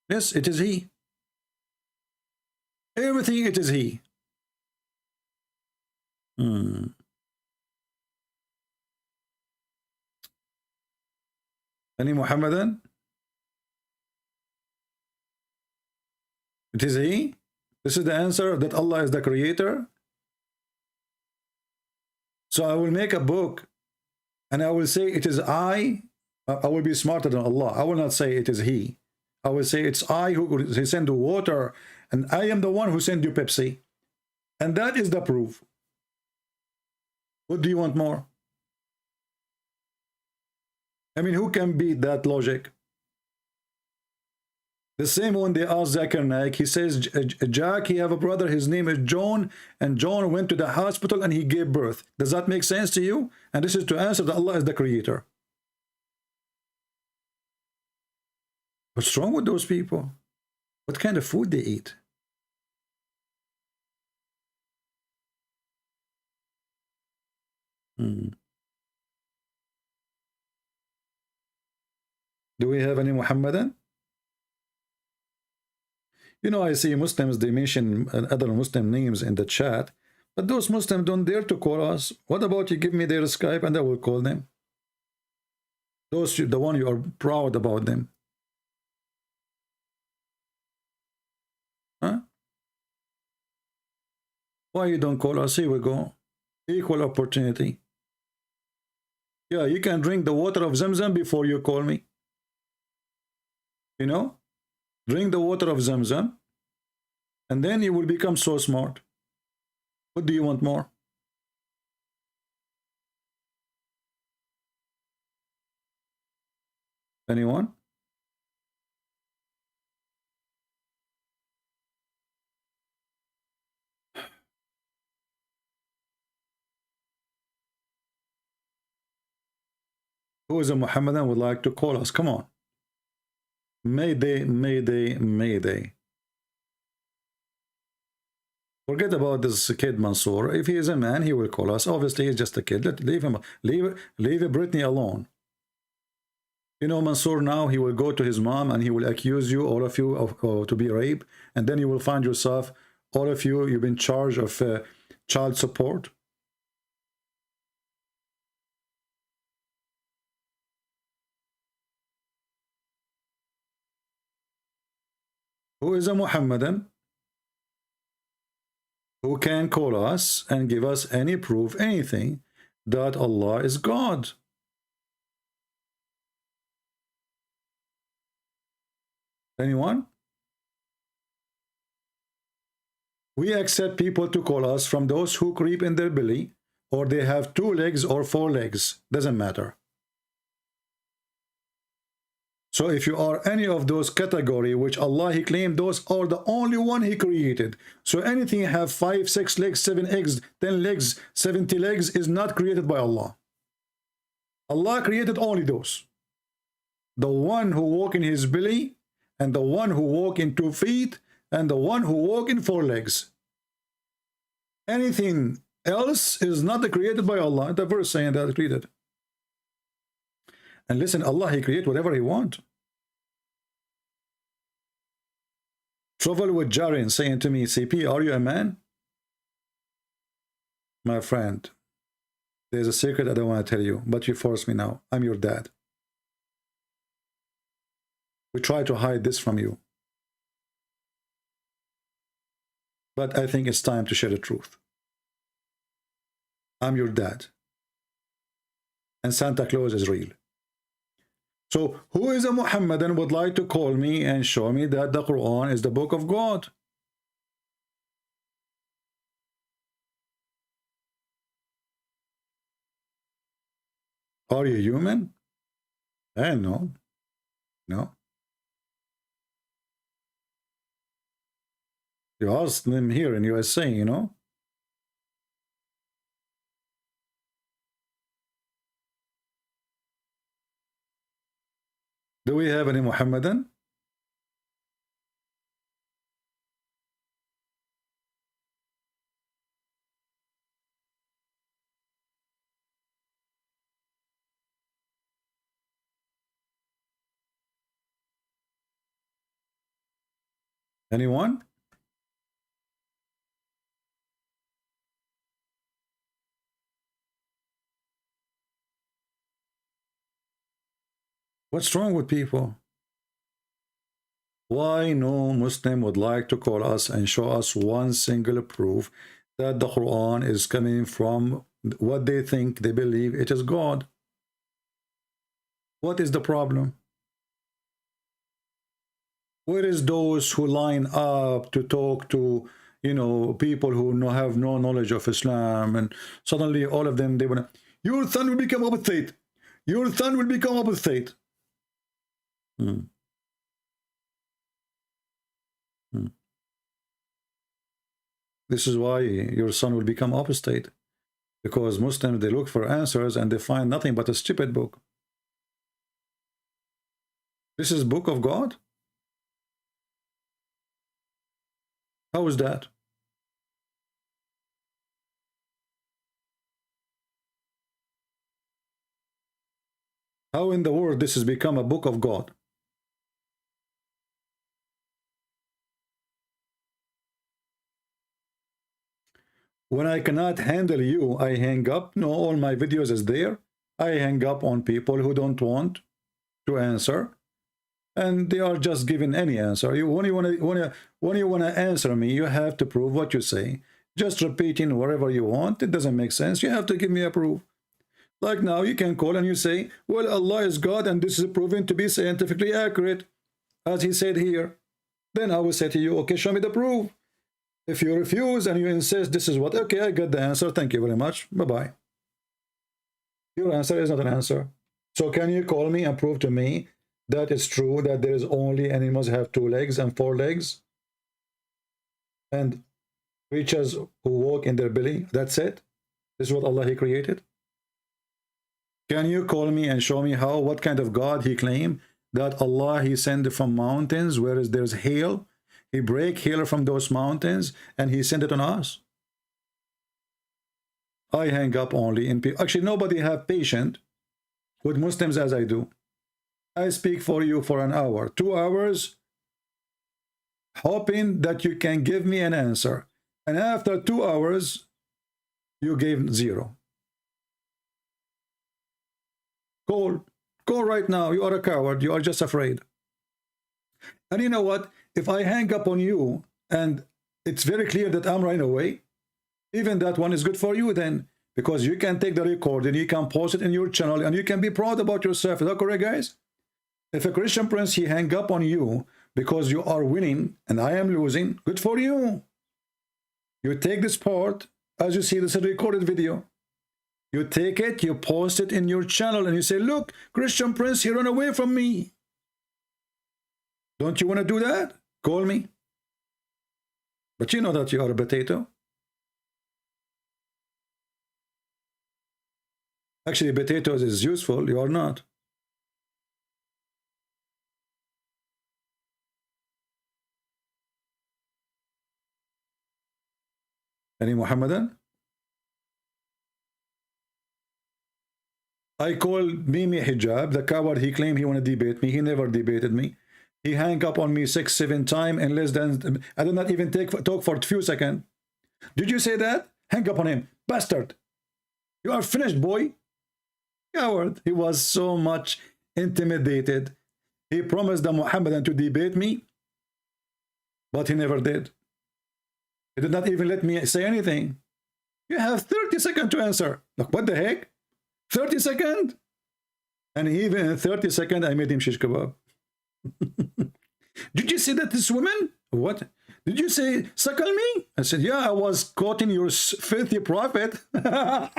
Yes, it is He. Everything, it is He. Any Muhammadan? It is He. This is the answer, that Allah is the creator. So I will make a book and I will say it is I will be smarter than Allah. I will not say it is He. I will say it's I who sent the water, and I am the one who sent you Pepsi. And that is the proof. What do you want more? I mean, who can beat that logic? The same when they asked Zakir Naik, he says, Jack, he have a brother, his name is John, and John went to the hospital and he gave birth. Does that make sense to you? And this is to answer that Allah is the creator. What's wrong with those people? What kind of food they eat? Do we have any Muhammadan? You know, I see Muslims, they mention other Muslim names in the chat, but those Muslims don't dare to call us. What about you give me their Skype and I will call them? Those, the one you are proud about them. Huh? Why you don't call us? Here we go. Equal opportunity. Yeah, you can drink the water of Zamzam before you call me. You know? Drink the water of Zamzam, and then you will become so smart. What do you want more? Anyone? Who is a Muhammadan would like to call us? Come on. Mayday, Mayday, Mayday. Forget about this kid Mansour. If he is a man, he will call us. Obviously, he's just a kid. Leave him. Leave Britney alone. You know, Mansour now, he will go to his mom and he will accuse you, all of you, of to be raped. And then you will find yourself, all of you, you've been charged of child support. Who is a Muhammadan who can call us and give us any proof, anything, that Allah is God? Anyone? We accept people to call us from those who creep in their belly, or they have 2 legs or 4 legs. Doesn't matter. So if you are any of those category which Allah He claimed those are the only one He created. So anything have 5, 6 legs, 7 eggs, 10 legs, 70 legs is not created by Allah. Allah created only those. The one who walk in his belly, and the one who walk in 2 feet, and the one who walk in 4 legs. Anything else is not created by Allah. The verse saying that created. And listen, Allah, He create whatever He want. Travel with Jarin saying to me, CP, are you a man? My friend, there's a secret I don't want to tell you, but you force me now. I'm your dad. We try to hide this from you. But I think it's time to share the truth. I'm your dad. And Santa Claus is real. So, who is a Muhammadan would like to call me and show me that the Quran is the book of God? Are you human? No. No. You asked them here in USA, you know. Do we have any Muhammadan? Anyone? What's wrong with people? Why no Muslim would like to call us and show us one single proof that the Quran is coming from what they think, they believe it is God? What is the problem? Where is those who line up to talk to, you know, people who have no knowledge of Islam, and suddenly all of them, they want to, your son will become apostate. Your son will become apostate. This is why your son will become apostate, because Muslims, they look for answers and they find nothing but a stupid book. This is book of God? How is that? How in the world this has become a book of God? When I cannot handle you, I hang up. No, all my videos is there. I hang up on people who don't want to answer, and they are just giving any answer. When you want to answer me, you have to prove what you say. Just repeating whatever you want, it doesn't make sense. You have to give me a proof. Like now, you can call and you say, well, Allah is God, and this is proven to be scientifically accurate, as He said here. Then I will say to you, okay, show me the proof. If you refuse and you insist this is what, okay, I got the answer. Thank you very much. Bye-bye. Your answer is not an answer. So can you call me and prove to me that it's true that there is only animals have 2 legs and 4 legs? And creatures who walk in their belly, that's it? This is what Allah He created? Can you call me and show me how, what kind of God He claimed? That Allah He sent from mountains, whereas there's hail. He break hail from those mountains and he sent it on us. I hang up only in people. Actually, nobody have patience with Muslims as I do. I speak for you for an hour, 2 hours, hoping that you can give me an answer. And after 2 hours, you gave 0. Call right now. You are a coward. You are just afraid. And you know what? If I hang up on you and it's very clear that I'm running away, even that one is good for you then, because you can take the record and you can post it in your channel and you can be proud about yourself. Is that correct, guys? If a Christian prince, he hang up on you because you are winning and I am losing, good for you. You take this part, as you see, this is a recorded video. You take it, you post it in your channel and you say, look, Christian prince, he ran away from me. Don't you want to do that? Call me. But you know that you are a potato. Actually, potatoes is useful. You are not. Any Muhammadan? I called Mimi Hijab, the coward. He claimed he want to debate me. He never debated me. He hung up on me 6-7 times in less than, I did not even talk for a few seconds. Did you say that? Hang up on him. Bastard. You are finished, boy. Coward. He was so much intimidated. He promised the Muhammadan to debate me, but he never did. He did not even let me say anything. You have 30 seconds to answer. Look, what the heck? 30 seconds? And even in 30 seconds, I made him shish kebab. Did you say that this woman? What? Did you say, suckle me? I said, yeah, I was quoting your filthy prophet. Hang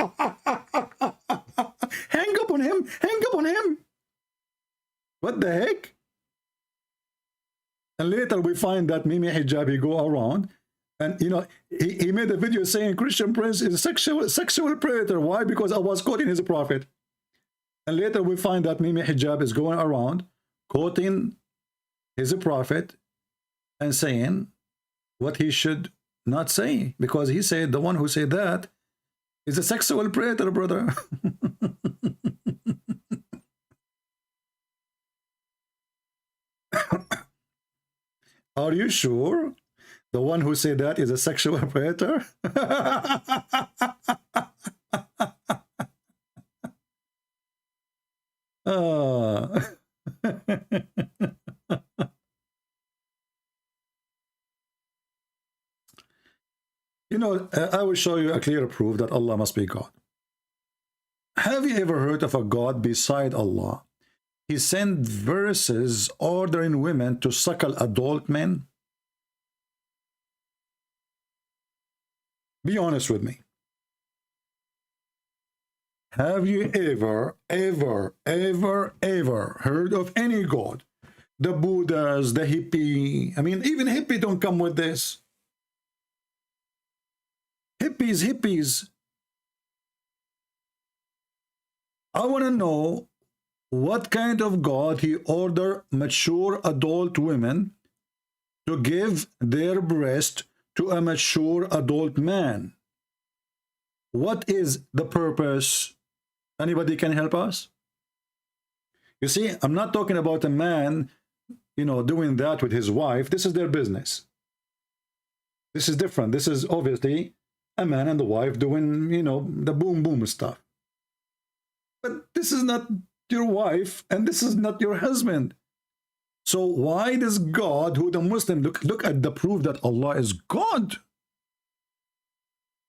up on him. Hang up on him. What the heck? And later we find that Mimi Hijabi go around and, you know, he made a video saying Christian prince is a sexual predator. Why? Because I was quoting his prophet. And later we find that Mimi Hijab is going around quoting his prophet and saying what he should not say, because he said the one who said that is a sexual predator, brother. Are you sure the one who said that is a sexual predator? You know, I will show you a clear proof that Allah must be God. Have you ever heard of a God beside Allah? He sent verses ordering women to suckle adult men. Be honest with me. Have you ever heard of any God? The Buddhas, the hippie. I mean, even hippie don't come with this. Hippies. I want to know what kind of God he ordered mature adult women to give their breast to a mature adult man. What is the purpose? Anybody can help us? You see, I'm not talking about a man, you know, doing that with his wife. This is their business. This is different. This is obviously a man and the wife doing, you know, the boom stuff. But this is not your wife and this is not your husband. So why does God, who the Muslim, look at the proof that Allah is God?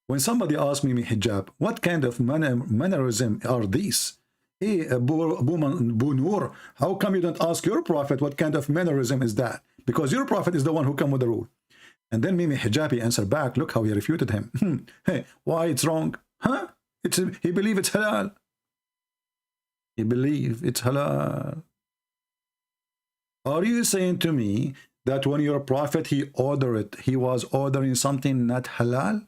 When somebody asks me, Hijab, what kind of mannerism are these? Hey, Bunur, how come you don't ask your prophet what kind of mannerism is that? Because your prophet is the one who come with the rule. And then Mimi Hijabi answered back, look how he refuted him. Hey, why it's wrong? Huh? He believe it's halal. He believe it's halal. Are you saying to me that when your prophet, he ordered it, he was ordering something not halal?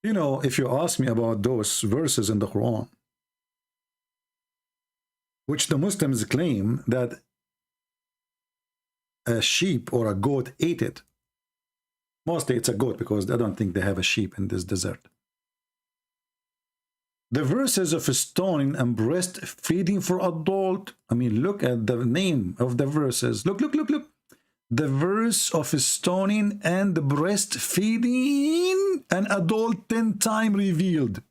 You know, if you ask me about those verses in the Quran, which the Muslims claim that a sheep or a goat ate it. Mostly it's a goat because I don't think they have a sheep in this desert. The verses of stoning and breastfeeding for adult. I mean, look at the name of the verses. Look. The verse of stoning and breastfeeding an adult 10 times revealed.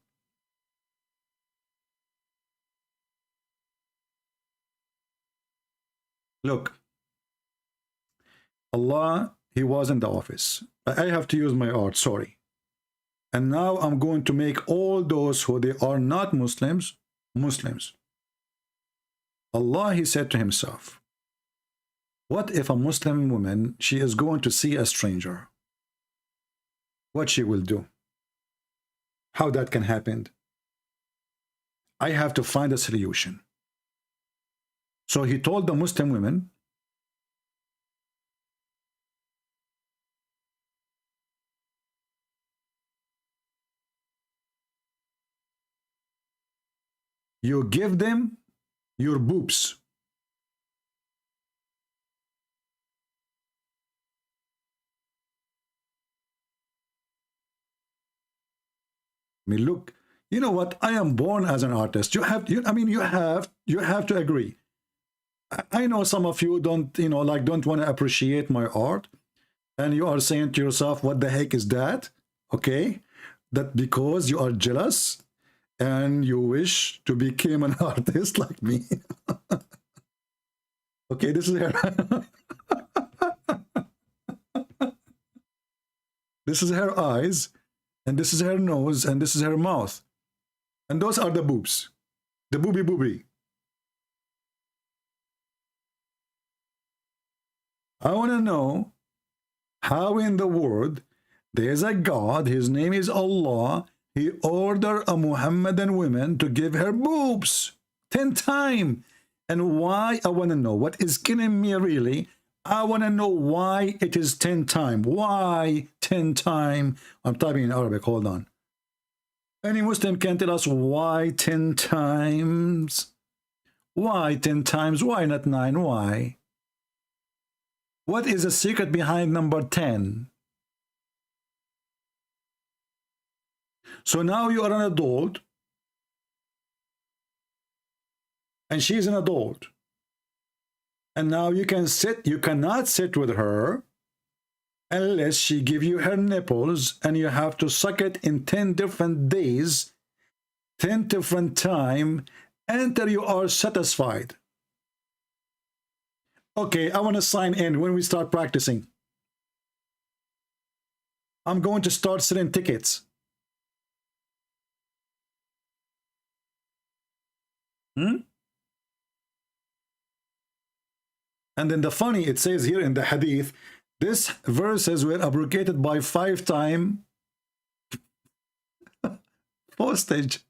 Look, Allah, he was in the office. I have to use my art, sorry. And now I'm going to make all those who they are not Muslims, Muslims. Allah, he said to himself, what if a Muslim woman, she is going to see a stranger? What she will do? How that can happen? I have to find a solution. So he told the Muslim women, you give them your boobs. I mean, look, you know what? I am born as an artist. You have to agree. I know some of you don't, don't want to appreciate my art, and you are saying to yourself, what the heck is that? Okay, that because you are jealous and you wish to become an artist like me. Okay, this is her. This is her eyes, and this is her nose, and this is her mouth. And those are the boobs. The booby. I want to know how in the world there's a God, his name is Allah, he ordered a Muhammadan woman to give her boobs 10 times. And why? I want to know. What is killing me really? I want to know why it is 10 times. Why 10 times? I'm typing in Arabic, hold on. Any Muslim can tell us why 10 times? Why 10 times? Why not 9? Why? What is the secret behind number 10? So now you are an adult, and she's an adult, and now you cannot sit with her unless she give you her nipples, and you have to suck it in 10 different days, 10 different time, until you are satisfied. Okay, I want to sign in when we start practicing. I'm going to start selling tickets. And then the funny, it says here in the Hadith, this verses were abrogated by 5 times postage.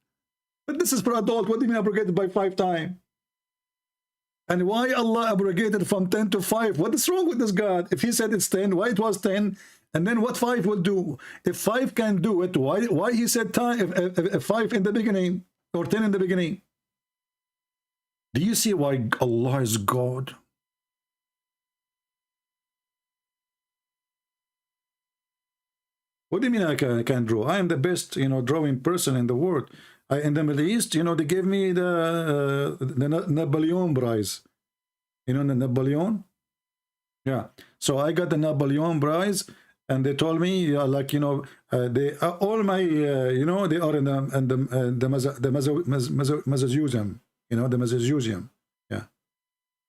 But this is for adult. What do you mean abrogated by 5 times? And why Allah abrogated from 10 to 5? What is wrong with this God? If he said it's 10, why it was 10? And then what 5 will do? If 5 can do it, why he said time, if 5 in the beginning or 10 in the beginning? Do you see why Allah is God? What do you mean I can draw? I am the best, drawing person in the world. In the Middle East, they gave me the Napoleon prize. You know the Napoleon? Yeah. So I got the Napoleon prize, and they told me, they all my, they are in the Museum. The Museum. Yeah.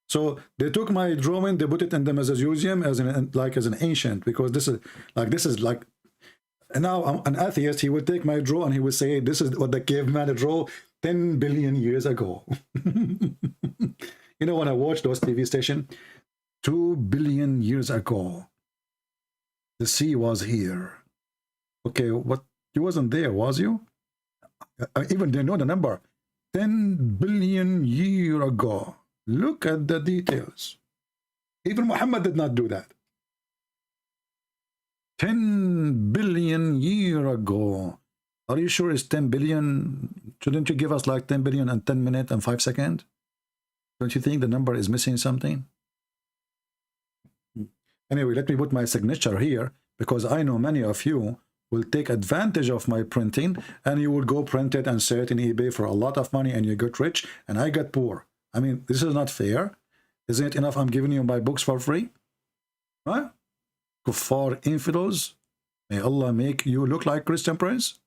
So they took my drawing, they put it in the Museum as an ancient, because this is like. And now I'm an atheist. He would take my draw and he would say, this is what the caveman drew 10 billion years ago. When I watch those TV stations, 2 billion years ago, the sea was here. Okay, what? You wasn't there, was you? I even didn't know the number. 10 billion years ago. Look at the details. Even Muhammad did not do that. 10 billion years ago. Are you sure it's 10 billion? Shouldn't you give us like 10 billion and 10 minutes and 5 seconds? Don't you think the number is missing something? Anyway, let me put my signature here, because I know many of you will take advantage of my printing, and you will go print it and sell it in eBay for a lot of money, and you get rich and I get poor. I mean, this is not fair. Isn't it enough I'm giving you my books for free? Right? Kuffar infidels, may Allah make you look like Christian Prince.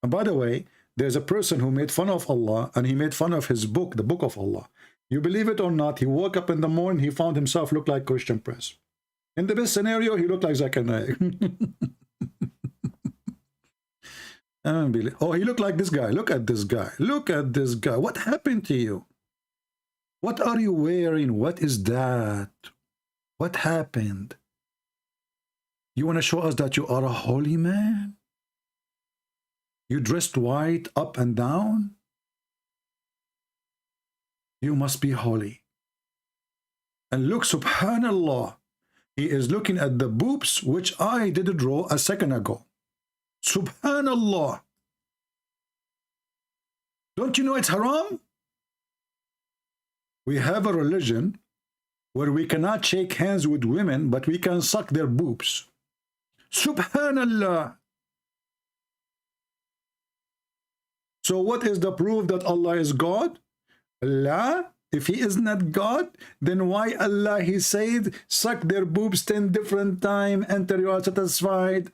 And by the way, there's a person who made fun of Allah, and he made fun of his book, the book of Allah. You believe it or not, he woke up in the morning, he found himself look like Christian Prince. In the best scenario, he looked like Zakir Naik. Oh, he looked like this guy. Look at this guy. Look at this guy. What happened to you? What are you wearing? What is that? What happened? You want to show us that you are a holy man? You dressed white up and down? You must be holy. And look, subhanallah, he is looking at the boobs which I did draw a second ago. Subhanallah. Don't you know it's haram? We have a religion where we cannot shake hands with women, but we can suck their boobs. Subhanallah. So what is the proof that Allah is God? Allah, if he is not God, then why Allah, he said, suck their boobs 10 different times until you are satisfied?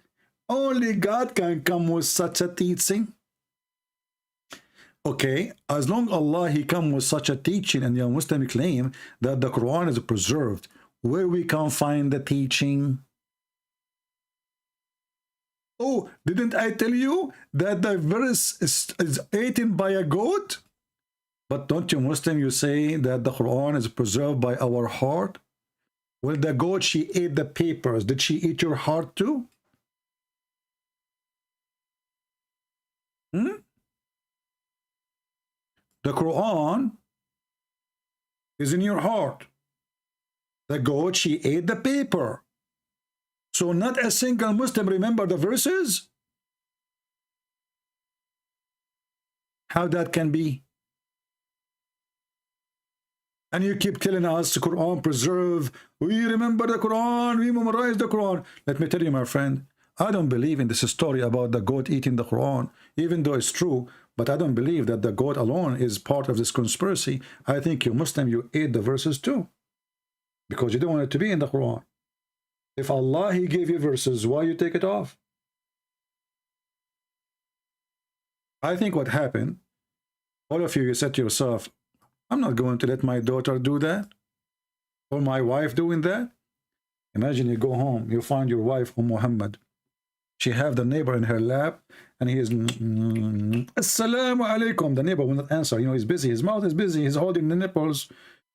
Only God can come with such a teaching. Okay, as long Allah, he come with such a teaching, and your Muslim claim that the Quran is preserved, where we can find the teaching? Oh, didn't I tell you that the verse is eaten by a goat? But don't you Muslim, you say that the Quran is preserved by our heart? Well, the goat, she ate the papers. Did she eat your heart too? The Quran is in your heart. The goat, she ate the paper. So not a single Muslim remember the verses? How that can be? And you keep telling us the Quran preserve. We remember the Quran. We memorize the Quran. Let me tell you, my friend, I don't believe in this story about the goat eating the Quran, even though it's true. But I don't believe that the goat alone is part of this conspiracy. I think you Muslim, you ate the verses too, because you don't want it to be in the Quran. If Allah, he gave you verses, why you take it off? I think what happened, all of you, you said to yourself, I'm not going to let my daughter do that, or my wife doing that. Imagine you go home, you find your wife, Muhammad. She have the neighbor in her lap, and he is, Assalamu alaikum. The neighbor will not answer. You know, he's busy. His mouth is busy. He's holding the nipples.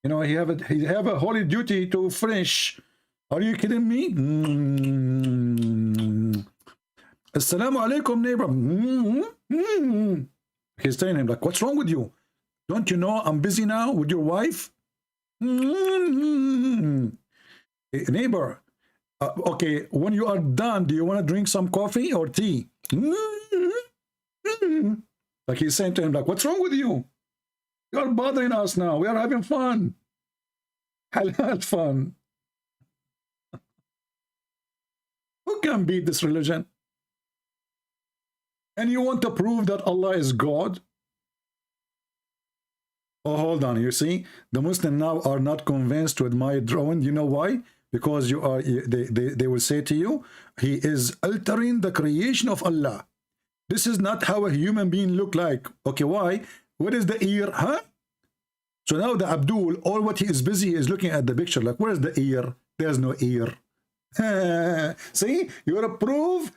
You know, he have a holy duty to finish. Are you kidding me? Assalamu alaikum, neighbor. He's telling him, like, what's wrong with you? Don't you know I'm busy now with your wife? Neighbor, okay, when you are done, do you want to drink some coffee or tea? Like he's saying to him, like, what's wrong with you? You're bothering us now. We are having fun. Halal fun. Who can beat this religion? And you want to prove that Allah is God? Oh, hold on. You see, the Muslims now are not convinced with my drawing. You know why? Because you are. They will say to you, he is altering the creation of Allah. This is not how a human being look like. Okay, why? What is the ear? Huh? So now the Abdul, all what he is busy is looking at the picture. Like, where's the ear? There's no ear. See, your proof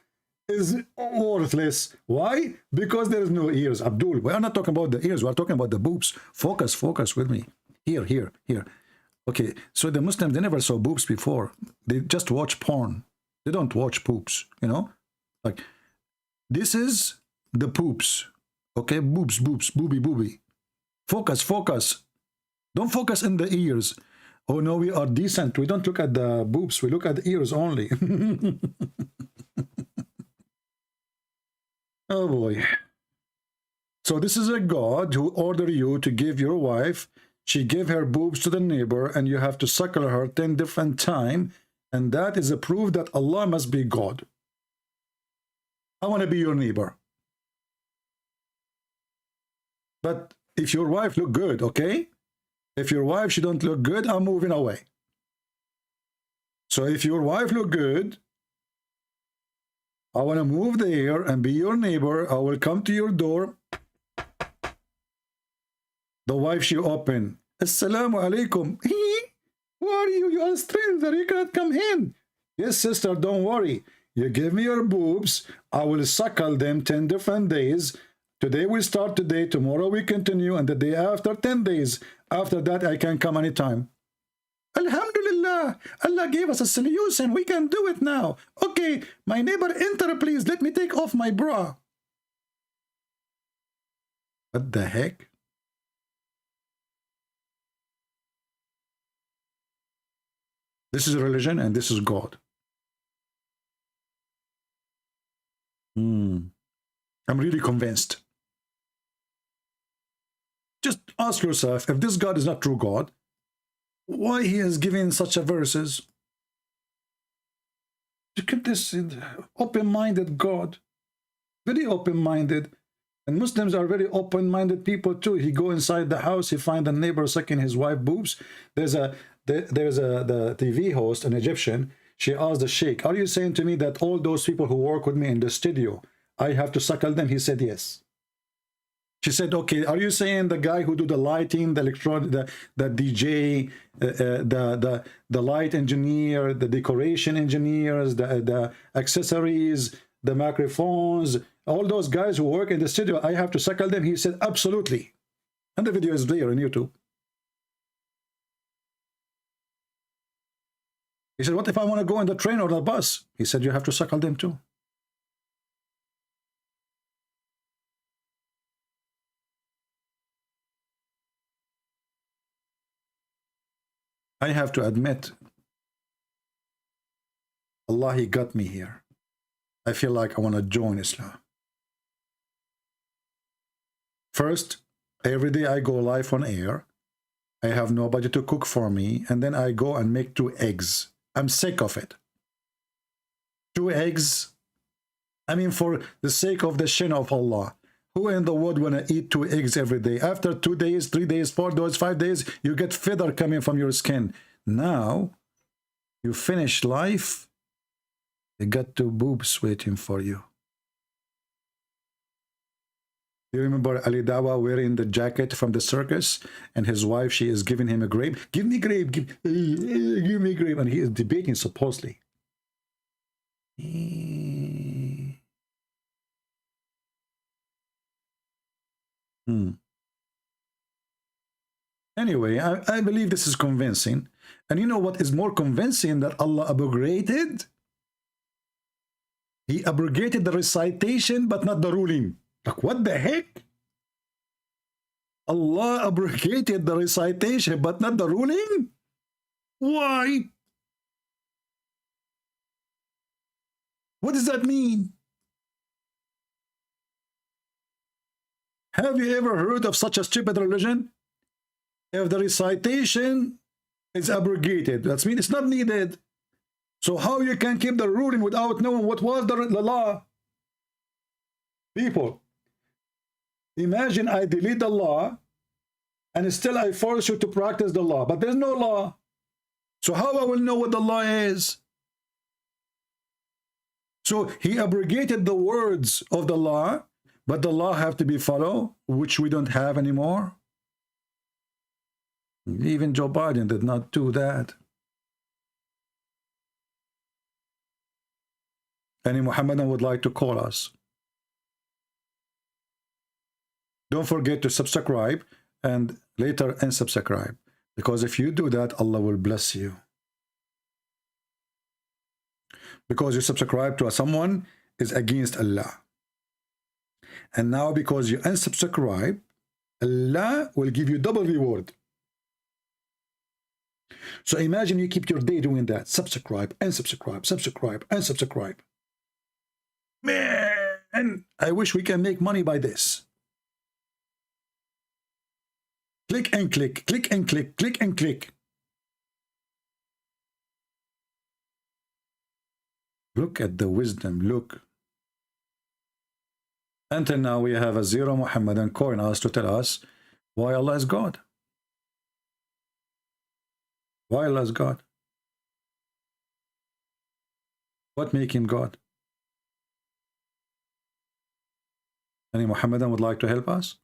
is worthless. Why? Because there is no ears. Abdul, we are not talking about the ears. We are talking about the boobs. Focus with me. Here. Okay, so the Muslims, they never saw boobs before. They just watch porn. They don't watch poops, you know? Like, this is the poops. Okay, boobs, booby. Focus. Don't focus in the ears. Oh no, we are decent. We don't look at the boobs. We look at the ears only. Oh boy. So this is a God who ordered you to give your wife, she gave her boobs to the neighbor, and you have to suckle her 10 different times, and that is a proof that Allah must be God. I want to be your neighbor. But if your wife look good, okay? If your wife, she don't look good, I'm moving away. So if your wife look good, I want to move there and be your neighbor. I will come to your door. The wife, she open. Assalamu alaikum. Who are you? You are a stranger. You cannot come in. Yes, sister, don't worry. You give me your boobs. I will suckle them 10 different days. Today we start today. Tomorrow we continue. And the day after, 10 days. After that, I can come anytime. Alhamdulillah. Allah gave us a solution. We can do it now. Okay, my neighbor, enter, please. Let me take off my bra. What the heck? This is religion and this is God. I'm really convinced. Just ask yourself, if this God is not true God, why he has given such a verses? Look at this open-minded God. Very open-minded. And Muslims are very open-minded people too. He go inside the house, he find a neighbor sucking his wife boobs. There's the TV host, an Egyptian. She asked the sheikh, are you saying to me that all those people who work with me in the studio, I have to suckle them? He said yes. She said, okay, are you saying the guy who do the lighting, the electronic, the DJ, the light engineer, the decoration engineers, the accessories, the microphones, all those guys who work in the studio, I have to suckle them? He said, absolutely. And the video is there on YouTube. He said, what if I want to go on the train or the bus? He said, you have to suckle them too. I have to admit, Allah, he got me here. I feel like I want to join Islam. First, every day I go live on air. I have nobody to cook for me. And then I go and make 2 eggs. I'm sick of it. 2 eggs. I mean, for the sake of the shin of Allah. Who in the world want to eat 2 eggs every day? After 2 days, 3 days, 4 days, 5 days, you get feather coming from your skin. Now, you finish life, you got 2 boobs waiting for you. You remember Ali Dawa wearing the jacket from the circus, and his wife, she is giving him a grape. Give me grape, give me grape. And he is debating supposedly. Anyway, I believe this is convincing. And you know what is more convincing? That Allah abrogated? He abrogated the recitation, but not the ruling. Like, what the heck? Allah abrogated the recitation, but not the ruling? Why? What does that mean? Have you ever heard of such a stupid religion? If the recitation is abrogated, that means it's not needed. So how you can keep the ruling without knowing what was the law? People, imagine I delete the law and still I force you to practice the law, but there's no law. So how I will know what the law is? So he abrogated the words of the law, but the law have to be followed, which we don't have anymore. Even Joe Biden did not do that. Any Muhammadan would like to call us. Don't forget to subscribe and later unsubscribe, because if you do that, Allah will bless you. Because you subscribe to someone is against Allah. And now because you unsubscribe, Allah will give you double reward. So imagine you keep your day doing that. Subscribe, unsubscribe, subscribe, unsubscribe. Man, I wish we can make money by this. Click and click, click and click, click and click. Look at the wisdom, look. Until now we have a zero Muhammadan calling us to tell us why Allah is God. Why Allah is God? What make him God? Any Muhammadan would like to help us?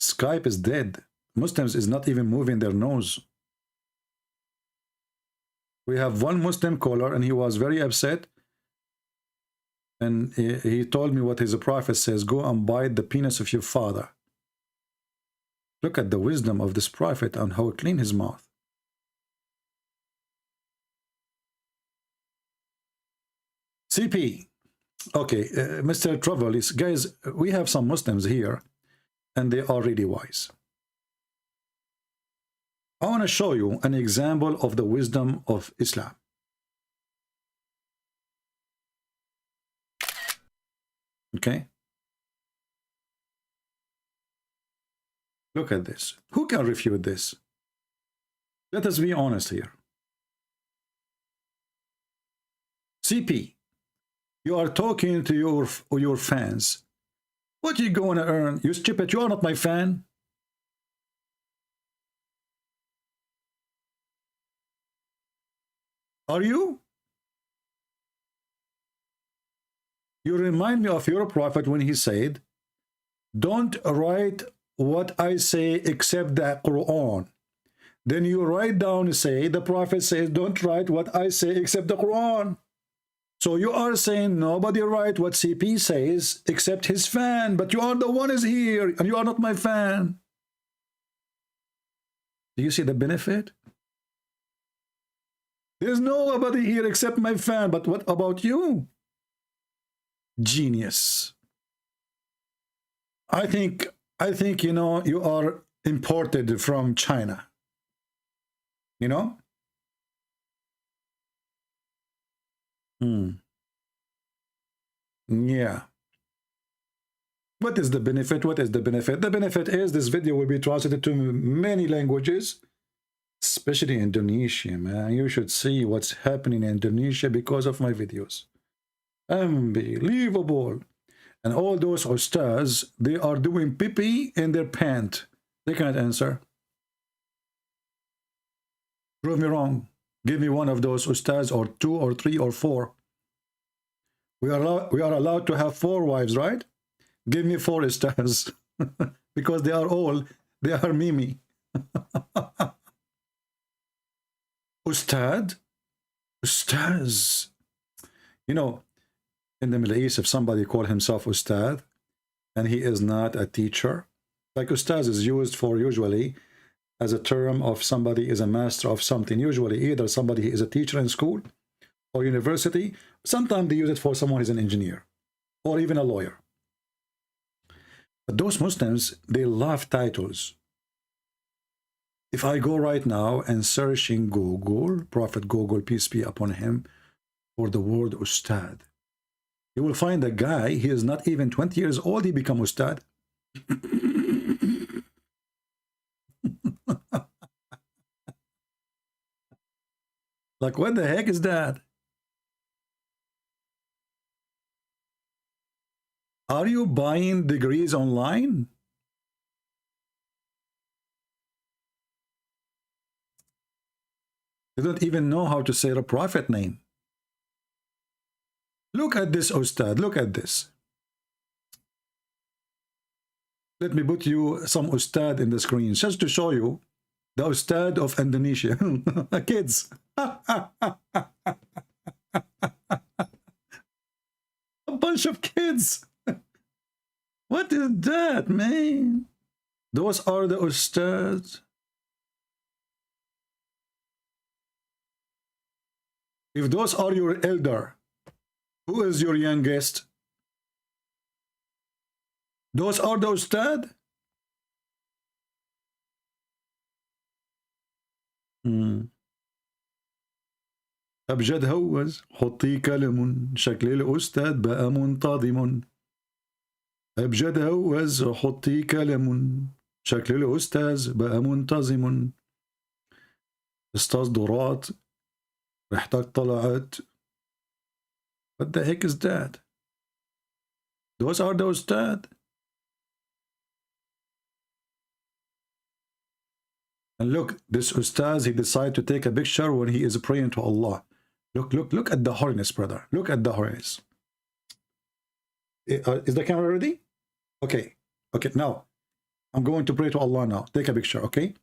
Skype is dead. Muslims is not even moving their nose. We have one Muslim caller and he was very upset. And he told me what his prophet says, go and bite the penis of your father. Look at the wisdom of this prophet and how clean his mouth. CP. Okay, Mr. Travelis, guys, we have some Muslims here and they are really wise. I want to show you an example of the wisdom of Islam. Okay? Look at this. Who can refute this? Let us be honest here. CP, you are talking to your fans. What are you going to earn? You stupid, you are not my fan. Are you? You remind me of your prophet when he said, don't write what I say except the Quran. Then you write down and say, the prophet says, don't write what I say except the Quran. So you are saying nobody write what CP says except his fan, but you are the one is here and you are not my fan. Do you see the benefit? There's nobody here except my fan, but what about you? Genius. I think you know, you are imported from China. You know? Yeah. What is the benefit? What is the benefit? The benefit is this video will be translated to many languages, especially Indonesia, man. You should see what's happening in Indonesia because of my videos. Unbelievable. And all those ustaz, they are doing pee-pee in their pant. They cannot answer. Prove me wrong. Give me one of those ustaz, or 2 or 3 or 4. We are allowed to have 4 wives, right? Give me 4 ustaz. Because they are Mimi. Ustad? Ustaz. You know, in the Middle East, if somebody call himself Ustad and he is not a teacher, like Ustaz is used for usually as a term of somebody is a master of something. Usually either somebody is a teacher in school or university. Sometimes they use it for someone who is an engineer or even a lawyer. But those Muslims, they love titles. If I go right now and search in Google, Prophet Google, peace be upon him, for the word Ustad, you will find a guy, he is not even 20 years old, he become Ustad. Like, what the heck is that? Are you buying degrees online? You don't even know how to say the prophet name. Look at this, Ustad. Look at this. Let me put you some Ustad in the screen just to show you the Ustad of Indonesia. Kids. A bunch of kids. What is that, man? Those are the Ustads. If those are your elder, who is your youngest? Those are the Ustad? أبجد هوز حطي كلم شكل الأستاذ بقى منتظم. أبجد هوز حطي كلام شكل الأستاذ بقى منتظم أستاذ دورات ريحتك طلعت. What the heck is that? Those are the Ustad. And look, this Ustaz, he decided to take a picture when he is praying to Allah. Look at the holiness, brother. Look at the holiness. Is the camera ready? Okay. Okay, now, I'm going to pray to Allah now. Take a picture, okay?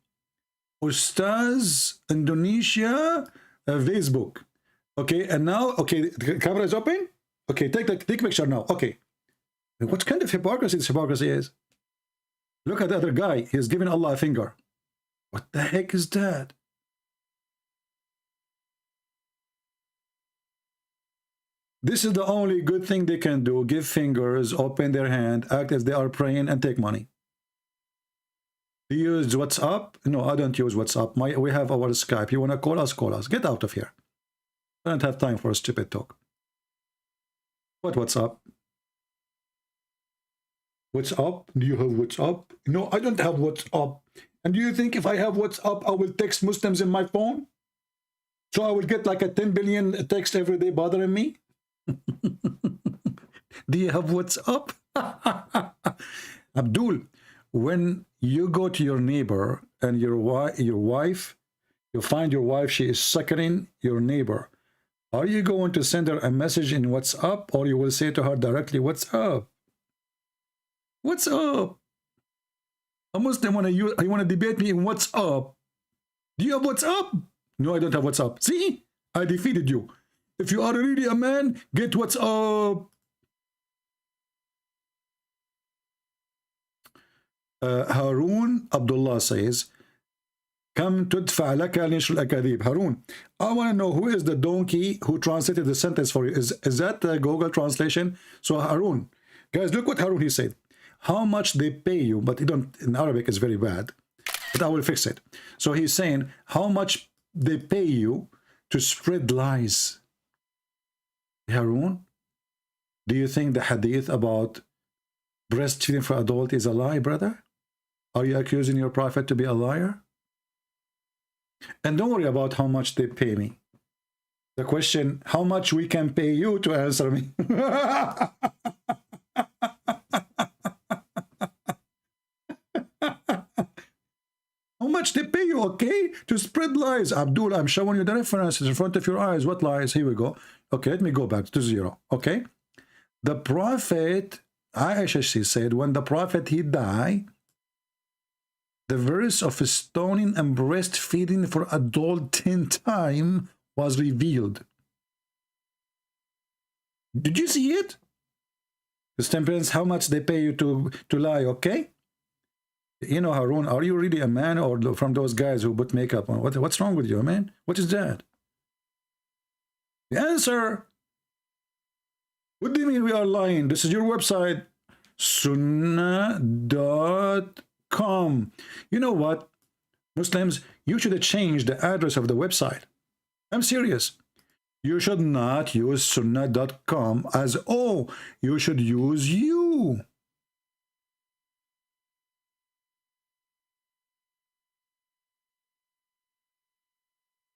Ustaz, Indonesia, Facebook. Okay, and now, okay, the camera is open? Okay, take a picture now. Okay. What kind of hypocrisy this hypocrisy is? Look at the other guy. He's giving Allah a finger. What the heck is that? This is the only good thing they can do. Give fingers, open their hand, act as they are praying, and take money. Do you use WhatsApp? No, I don't use WhatsApp. We have our Skype. You want to call us? Call us. Get out of here. I don't have time for a stupid talk. What WhatsApp? WhatsApp? Do you have WhatsApp? No, I don't have WhatsApp. And do you think if I have WhatsApp, I will text Muslims in my phone? So I will get like a 10 billion text every day bothering me? Do you have WhatsApp? Abdul, when you go to your neighbor and your wife, you find your wife, she is suckering your neighbor. Are you going to send her a message in WhatsApp, or you will say to her directly, what's up? What's up? A Muslim want to debate me in WhatsApp. Do you have WhatsApp? No, I don't have WhatsApp. See? I defeated you. If you are really a man, get WhatsApp. Harun Abdullah says, Come tudfa laka nishr al-akadib. Harun, I want to know who is the donkey who translated the sentence for you. Is that the Google translation? So Harun, guys, look what Harun he said. How much they pay you, but you don't, in Arabic it's very bad, but I will fix it. So he's saying how much they pay you to spread lies. Harun, do you think the hadith about breastfeeding for adult is a lie, brother? Are you accusing your prophet to be a liar? And don't worry about how much they pay me. The question, how much we can pay you to answer me? How much they pay you, okay? To spread lies. Abdul, I'm showing you the references in front of your eyes. What lies? Here we go. Okay, let me go back to 0. Okay? The prophet, Aisha, she said, when the prophet, he died, the verse of stoning and breastfeeding for adult 10 times was revealed. Did you see it? This depends how much they pay you to lie, okay? You know, Harun, are you really a man, or from those guys who put makeup on? What's wrong with you, man? What is that? The answer. What do you mean we are lying? This is your website, sunnah.com. You know what, Muslims, you should have changed the address of the website. I'm serious. You should not use sunnah.com as you should use you.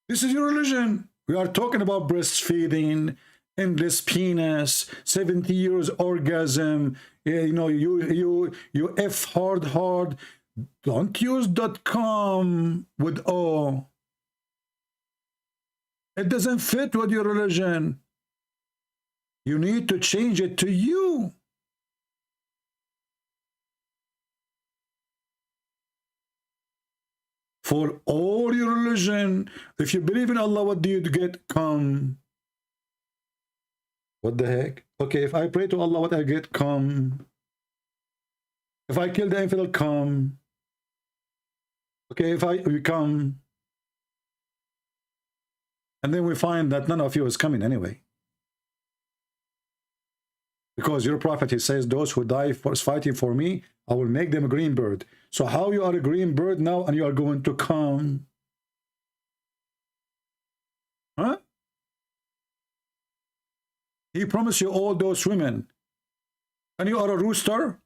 This is your religion. We are talking about breastfeeding, endless penis, 70 years orgasm. You know, you F hard. Don't use .com with O. It doesn't fit with your religion. You need to change it to you. For all your religion, if you believe in Allah, what do you get? Come. What the heck? Okay, if I pray to Allah, what I get? Come. If I kill the infidel, come. Okay, if we come. And then we find that none of you is coming anyway. Because your prophet, he says, those who die for fighting for me, I will make them a green bird. So how you are a green bird now and you are going to come? Huh? He promised you all those women. And you are a rooster?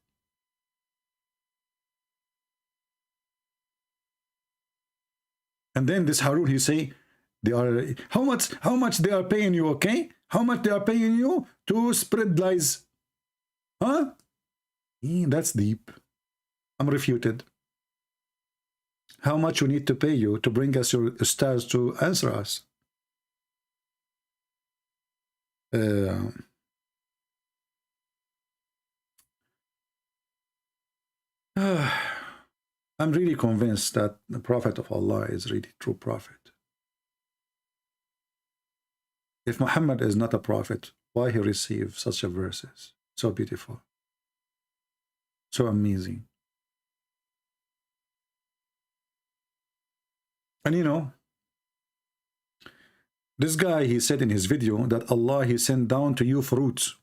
And then this Harun, he say, they are how much they are paying you, okay? How much they are paying you to spread lies? Huh? That's deep. I'm refuted. How much we need to pay you to bring us your stars to answer us? I'm really convinced that the Prophet of Allah is really true prophet. If Muhammad is not a prophet, why he received such a verses? So beautiful. So amazing. And you know, this guy, he said in his video that Allah, he sent down to you fruits.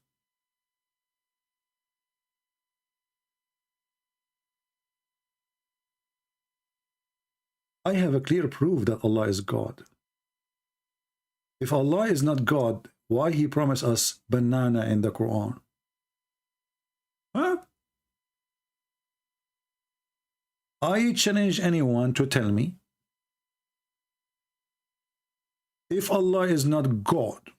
I have a clear proof that Allah is God. If Allah is not God, why he promised us banana in the Quran? Huh? I challenge anyone to tell me, if Allah is not God,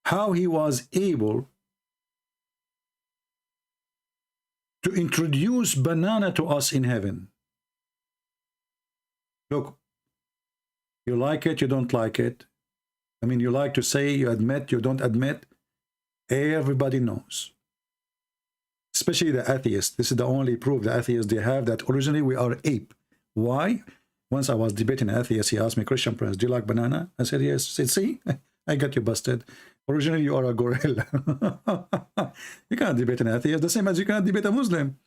how he was able to introduce banana to us in heaven? Look, you like it, you don't like it. I mean, you like to say, you admit, you don't admit. Everybody knows. Especially the atheists. This is the only proof the atheists they have that originally we are ape. Why? Once I was debating an atheist, he asked me, Christian Prince, do you like banana? I said, yes. He said, see, I got you busted. Originally, you are a gorilla. You cannot debate an atheist, the same as you cannot debate a Muslim.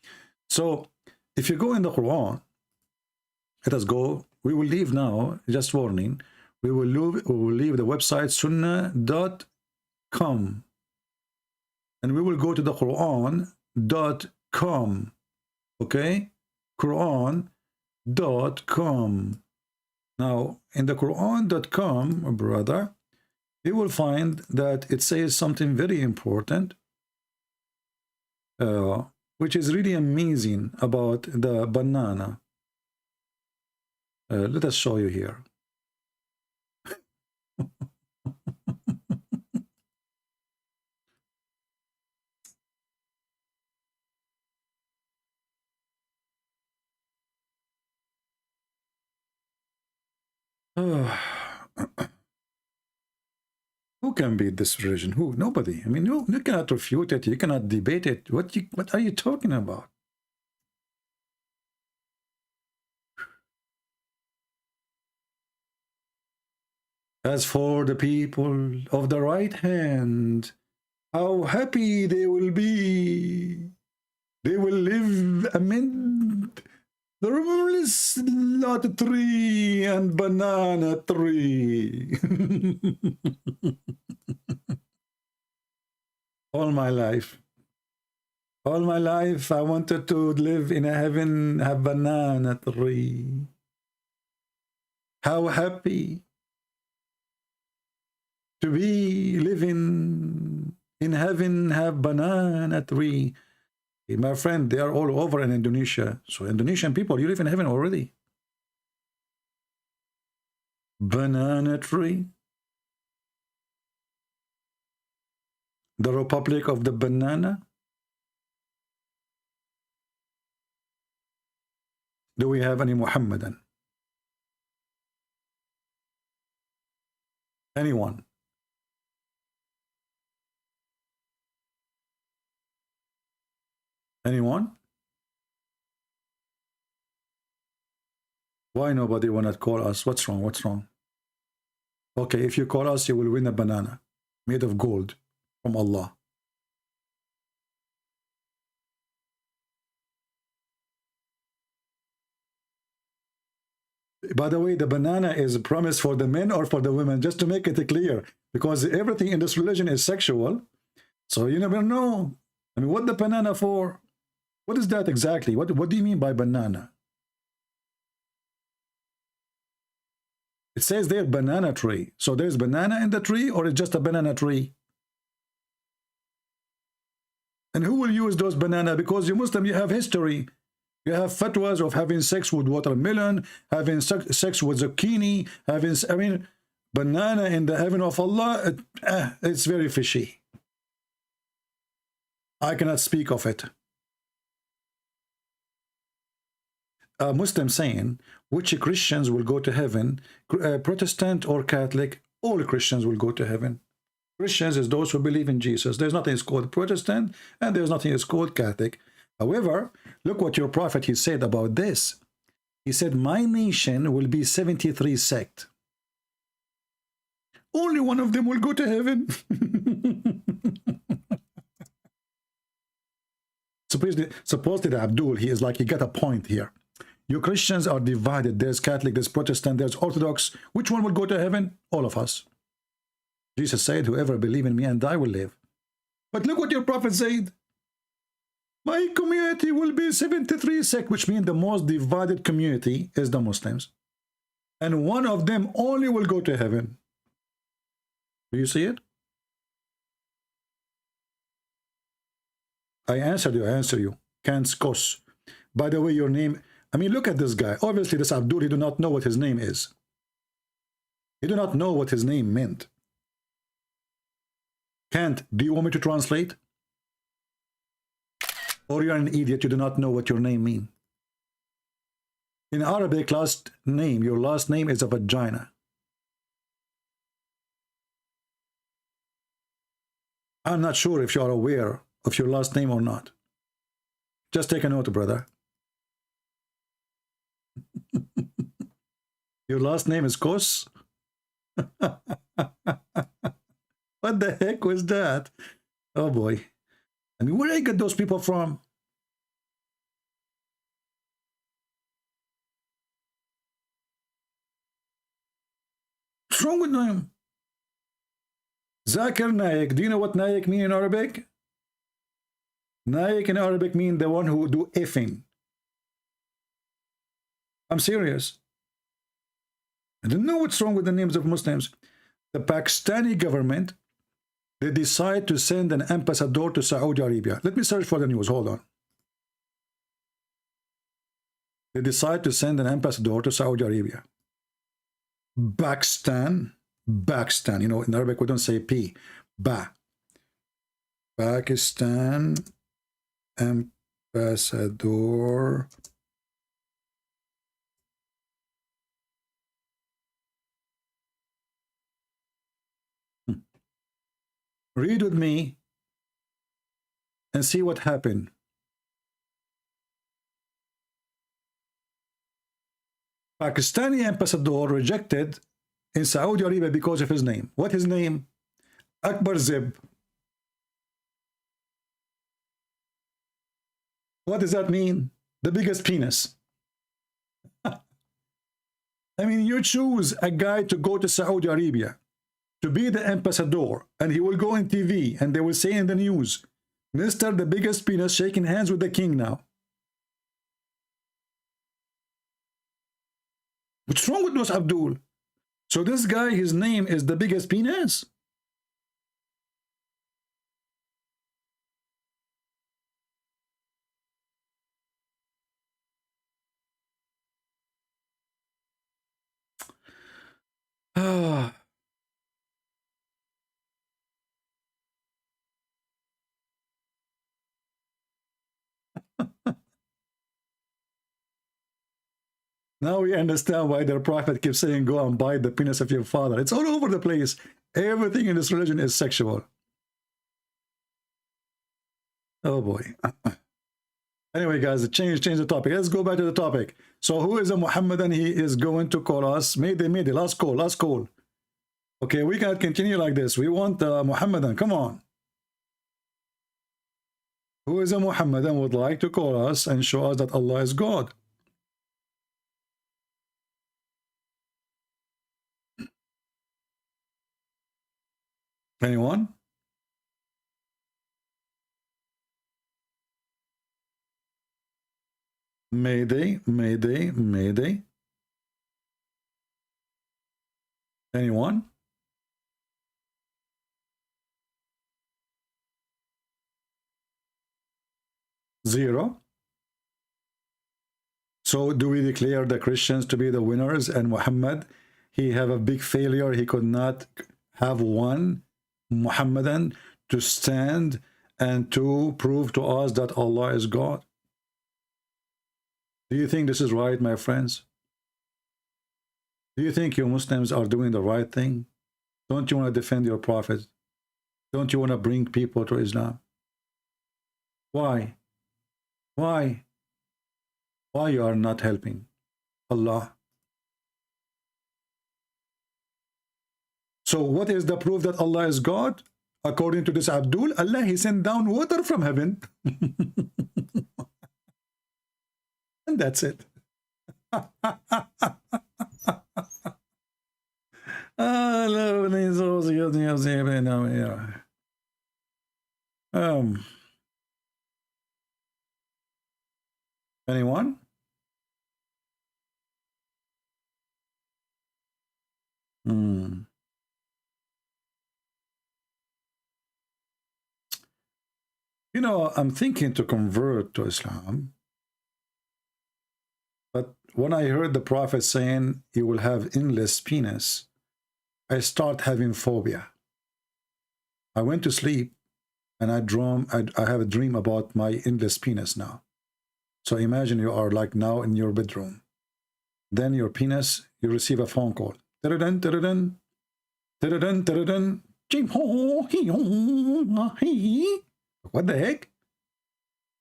So, if you go in the Quran, let us go. We will leave now, just warning. We will leave the website sunnah.com. And we will go to the Quran.com. Okay? Quran.com. Now, in the Quran.com, brother, you will find that it says something very important, which is really amazing about the banana. Let us show you here. Who can beat this religion? Who? Nobody. I mean, you cannot refute it. You cannot debate it. What are you talking about? As for the people of the right hand, how happy they will be. They will live amid the rumorless lot tree and banana tree. All my life, I wanted to live in a heaven, have banana tree. How happy to be living in heaven, have banana tree. My friend, they are all over in Indonesia. So Indonesian people, you live in heaven already. Banana tree. The Republic of the Banana. Do we have any Muhammadan? Anyone? Anyone? Why nobody wanna call us? What's wrong? What's wrong? Okay, if you call us, you will win a banana made of gold from Allah. By the way, the banana is a promise for the men or for the women, just to make it clear, because everything in this religion is sexual. So you never know. I mean, what the banana for? What is that exactly? What do you mean by banana? It says there banana tree. So there's banana in the tree, or it's just a banana tree? And who will use those banana? Because you Muslim, you have history. You have fatwas of having sex with watermelon, having sex with zucchini, having, I mean, banana in the heaven of Allah. It's very fishy. I cannot speak of it. A Muslim saying, which Christians will go to heaven, Protestant or Catholic, all Christians will go to heaven. Christians is those who believe in Jesus. There's nothing is called Protestant, and there's nothing is called Catholic. However, look what your prophet, he said about this. He said, my nation will be 73 sects. Only one of them will go to heaven. Supposedly Abdul, he is like, he got a point here. You Christians are divided. There's Catholic, there's Protestant, there's Orthodox. Which one will go to heaven? All of us. Jesus said, whoever believe in me and I will live. But look what your prophet said. My community will be 73 sects, which means the most divided community is the Muslims. And one of them only will go to heaven. Do you see it? I answered you, I answer you. Kanskos. By the way, your name, I mean, look at this guy. Obviously, this Abdul, he do not know what his name is. He do not know what his name meant. Can't, do you want me to translate? Or you're an idiot, you do not know what your name means. In Arabic, last name, your last name is a vagina. I'm not sure if you are aware of your last name or not. Just take a note, brother. Your last name is Kos? What the heck was that? Oh boy. I mean, where did I get those people from? What's wrong with them? Zakir Naik. Do you know what Naik mean in Arabic? Naik in Arabic mean the one who do effing. I'm serious. I don't know what's wrong with the names of Muslims. The Pakistani government, they decide to send an ambassador to Saudi Arabia. Let me search for the news. Hold on. They decide to send an ambassador to Saudi Arabia. Pakistan. You know, in Arabic we don't say P. Ba. Pakistan ambassador. Read with me and see what happened. Pakistani ambassador rejected in Saudi Arabia because of his name. What his name? Akbar Zib. What does that mean? The biggest penis. I mean, you choose a guy to go to Saudi Arabia to be the ambassador, and he will go on TV and they will say in the news, Mr. the biggest penis shaking hands with the king now. What's wrong with those, Abdul? So this guy, his name is the biggest penis? Ah. Now we understand why their prophet keeps saying, go and bite the penis of your father. It's all over the place. Everything in this religion is sexual. Oh boy. Anyway, guys, change the topic. Let's go back to the topic. So who is a Muhammadan? He is going to call us. Mayday, last call. Okay, we can't continue like this. We want Muhammadan. Come on. Who is a Muhammadan would like to call us and show us that Allah is God? Anyone? Mayday. Anyone? Zero. So do we declare the Christians to be the winners and Muhammad, he have a big failure? He could not have one Muhammadan to stand and to prove to us that Allah is God. Do you think this is right, my friends? Do you think you Muslims are doing the right thing? Don't you want to defend your prophet? Don't you want to bring people to Islam? Why? Why? Why you are not helping Allah? So what is the proof that Allah is God? According to this Abdul, Allah, he sent down water from heaven. And that's it. Anyone? You know, I'm thinking to convert to Islam. But when I heard the Prophet saying he will have endless penis, I start having phobia. I went to sleep and I have a dream about my endless penis now. So imagine you are like now in your bedroom. Then your penis, you receive a phone call. What the heck?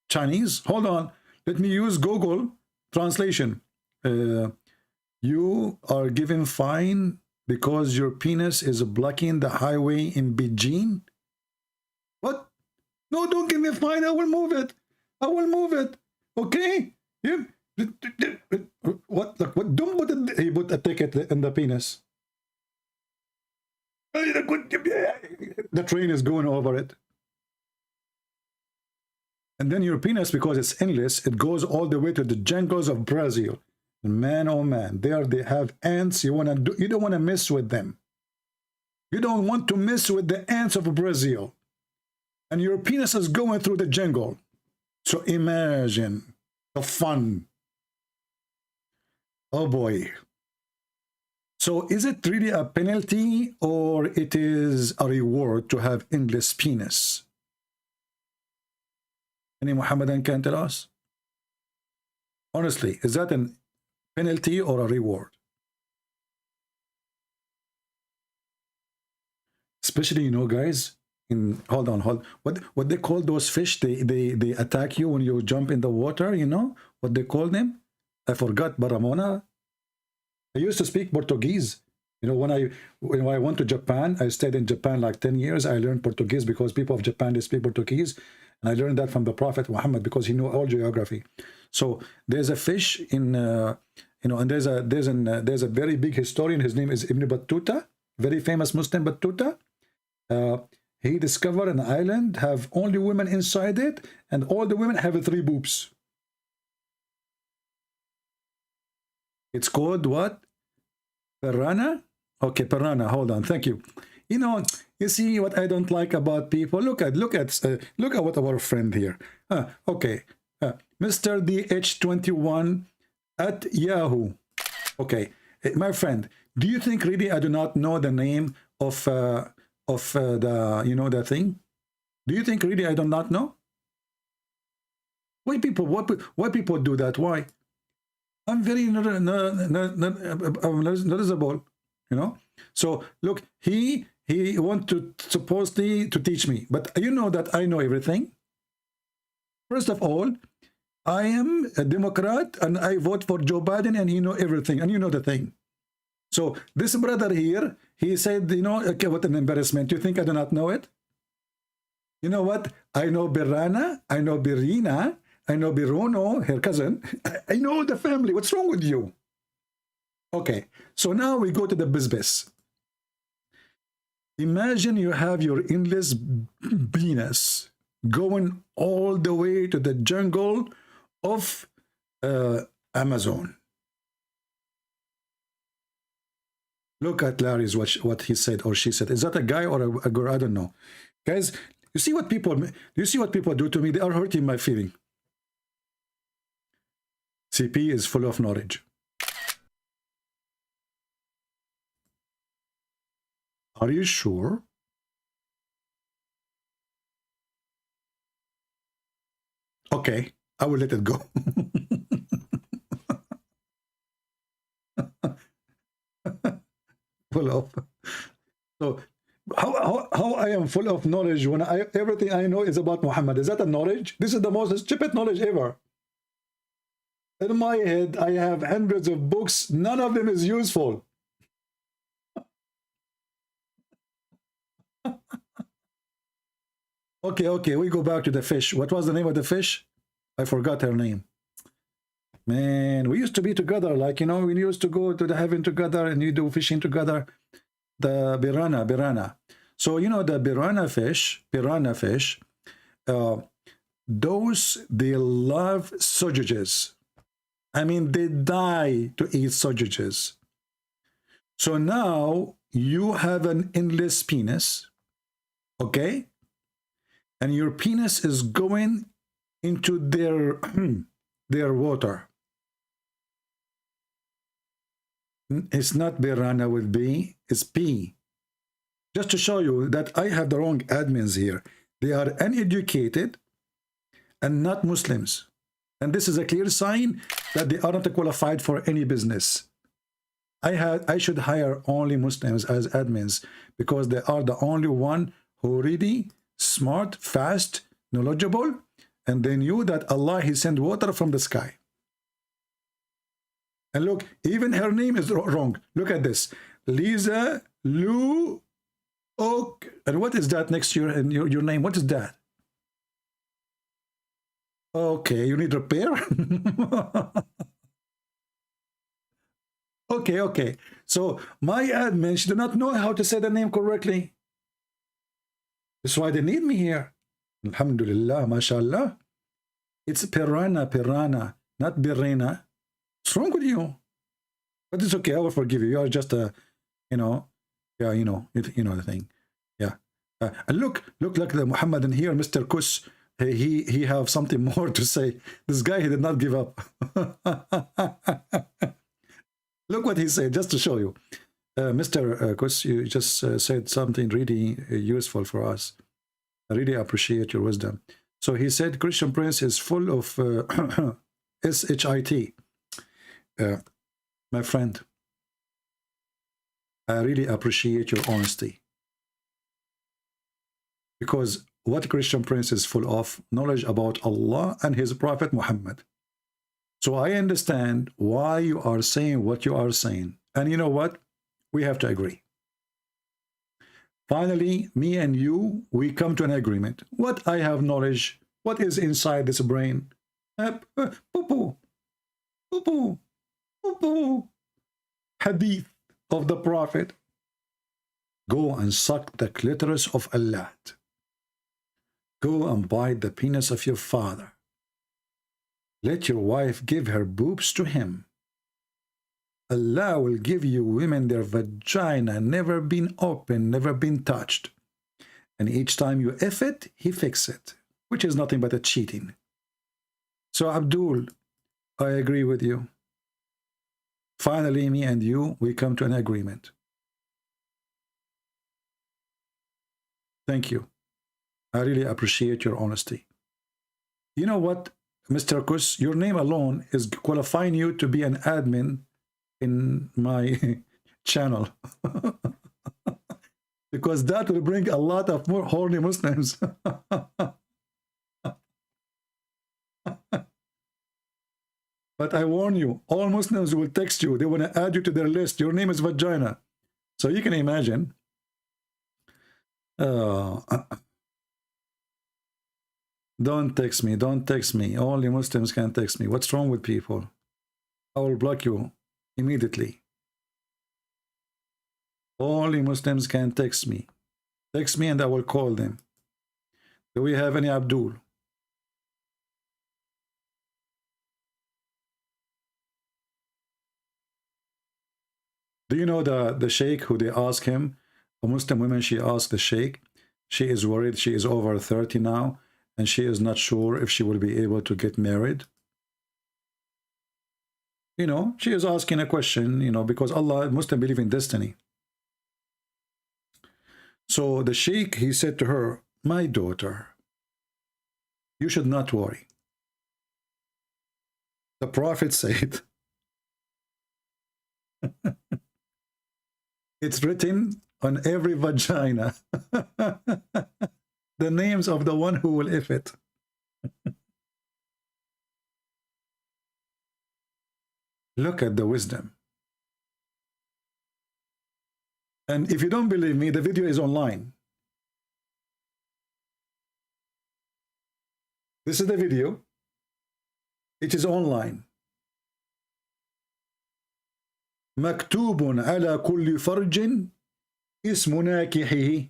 Chinese? Hold on. Let me use Google translation. You are given fine because your penis is blocking the highway in Beijing. What? No, don't give me a fine. I will move it. I will move it. Okay? What? Don't put it. He put a ticket in the penis. The train is going over it. And then your penis, because it's endless, it goes all the way to the jungles of Brazil. And man, oh man, there they have ants. You don't want to mess with them. You don't want to mess with the ants of Brazil. And your penis is going through the jungle. So imagine the fun. Oh boy. So is it really a penalty or it is a reward to have endless penis? Any Muhammadan can tell us? Honestly, is that a penalty or a reward? Especially, you know, guys, hold on. What they call those fish, they attack you when you jump in the water, you know? What they call them? I forgot, Baramona. I used to speak Portuguese. You know, when I went to Japan, I stayed in Japan like 10 years. I learned Portuguese because people of Japan, they speak Portuguese. And I learned that from the Prophet Muhammad because he knew all geography. So there's a fish in, you know, and there's a very big historian. His name is Ibn Battuta, very famous Muslim Battuta. He discovered an island, have only women inside it, and all the women have 3 boobs. It's called what? Piranha? Okay, piranha. Hold on. Thank you. You know, you see what I don't like about people. Look at what our friend here. Okay, Mr. DH21 at Yahoo. Okay, my friend, do you think really I do not know the name of the the thing? Do you think really I do not know? Why people do that? Why? I'm very noticeable, you know. So look, he want to supposedly to teach me, but you know that I know everything. First of all, I am a Democrat and I vote for Joe Biden, and he know everything, and you know the thing. So this brother here, he said, you know, okay, what an embarrassment. You think I do not know it? You know what? I know Birana, I know Birina, I know Birono, her cousin. I know the family. What's wrong with you? Okay, so now we go to the business. Imagine you have your endless penis going all the way to the jungle of Amazon. Look at Larry's what he said or she said. Is that a guy or a girl? I don't know. Guys, you see what people do to me? They are hurting my feeling. CP is full of knowledge. Are you sure? Okay, I will let it go. Full of. So how I am full of knowledge when everything I know is about Muhammad? Is that a knowledge? This is the most stupid knowledge ever. In my head, I have hundreds of books. None of them is useful. Okay, we go back to the fish. What was the name of the fish? I forgot her name. Man, we used to be together, like, you know, we used to go to the heaven together and you do fishing together. The piranha. So, you know, the piranha fish, those, they love sausages. I mean, they die to eat sausages. So now you have an endless penis, okay? And your penis is going into their water. It's not piranha with B, it's P. Just to show you that I have the wrong admins here. They are uneducated and not Muslims. And this is a clear sign that they are not qualified for any business. I should hire only Muslims as admins because they are the only one who really smart, fast, knowledgeable, and they knew that Allah, He sent water from the sky. And look, even her name is wrong. Look at this. Lisa Lu Ok. And what is that next to your name? What is that? Okay, you need repair? Okay. So my admin, she did not know how to say the name correctly. That's why they need me here. Alhamdulillah, mashallah. It's piranha, not birena. What's wrong with you? But it's okay, I will forgive you. You are just a, you know the thing. Yeah. And look like the Muhammadan here, Mr. Kus. He have something more to say. This guy, he did not give up. Look what he said, just to show you. Mr. Kus, you just said something really useful for us. I really appreciate your wisdom. So he said, Christian Prince is full of SHIT. My friend, I really appreciate your honesty. Because what Christian Prince is full of, knowledge about Allah and his Prophet Muhammad. So I understand why you are saying what you are saying. And you know what? We have to agree. Finally, me and you, we come to an agreement. What I have knowledge, what is inside this brain? Poo-poo. Hadith of the Prophet. Go and suck the clitoris of Allah. Go and bite the penis of your father. Let your wife give her boobs to him. Allah will give you women their vagina never been opened, never been touched. And each time you F it, he fix it, which is nothing but a cheating. So Abdul, I agree with you. Finally, me and you, we come to an agreement. Thank you. I really appreciate your honesty. You know what, Mr. Kus, your name alone is qualifying you to be an admin in my channel. Because that will bring a lot of more horny Muslims. But I warn you, all Muslims will text you. They want to add you to their list. Your name is Vagina. So you can imagine. Don't text me. Don't text me. Only Muslims can text me. What's wrong with people? I will block you immediately. Only Muslims can text me. Text me and I will call them. Do we have any Abdul? Do you know the sheikh who they ask him? A Muslim woman, she asked the sheikh. She is worried. She is over 30 now. And she is not sure if she will be able to get married. You know, she is asking a question, you know, because Allah, Muslim believe in destiny. So the sheikh, he said to her, my daughter, you should not worry. The Prophet said, it's written on every vagina, the names of the one who will if it. Look at the wisdom. And if you don't believe me, the video is online. This is the video. It is online. مكتوب على كل فرج اسم ناكحه.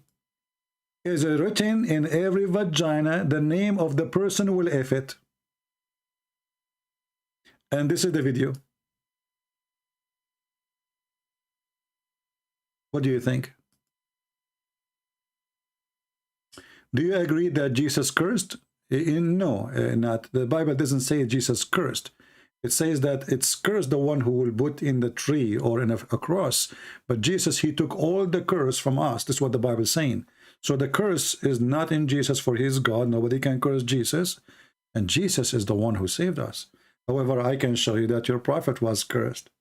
Is written in every vagina the name of the person who will if it. And this is the video. What do you think? Do you agree that Jesus cursed? No, not. The Bible doesn't say Jesus cursed. It says that it's cursed the one who will put in the tree or in a cross. But Jesus, he took all the curse from us. That's what the Bible is saying. So the curse is not in Jesus, for he is God. Nobody can curse Jesus. And Jesus is the one who saved us. However, I can show you that your prophet was cursed.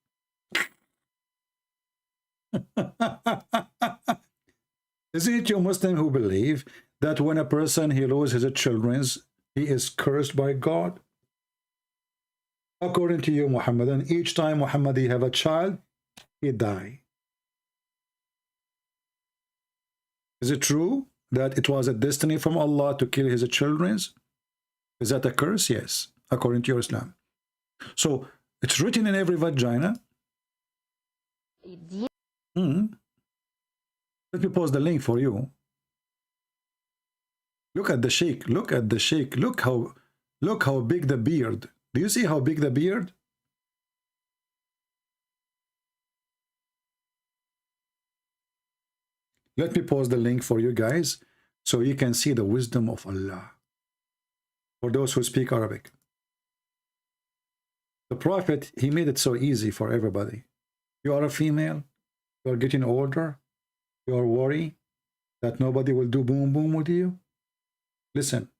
Isn't it you Muslim who believe that when a person he loses his children, he is cursed by God? According to you, Muhammadan, each time Muhammadi have a child, he die. Is it true that it was a destiny from Allah to kill his children? Is that a curse? Yes, according to your Islam. So it's written in every vagina. Let me post the link for you. Look at the sheikh. Look at the sheikh. Look how big the beard. Do you see how big the beard? Let me post the link for you guys so you can see the wisdom of Allah. For those who speak Arabic. The Prophet, he made it so easy for everybody. You are a female. You are getting older. You are worried that nobody will do boom boom with you. Listen,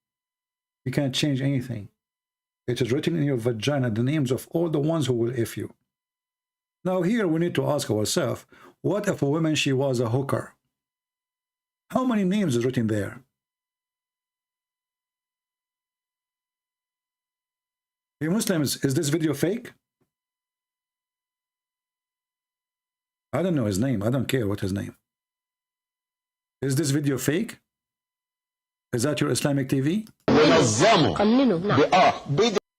you can't change anything. It is written in your vagina the names of all the ones who will if you. Now here we need to ask ourselves, what if a woman, she was a hooker? How many names is written there? Hey Muslims, is this video fake? I don't know his name. I don't care what his name. Is this video fake? Is that your Islamic TV?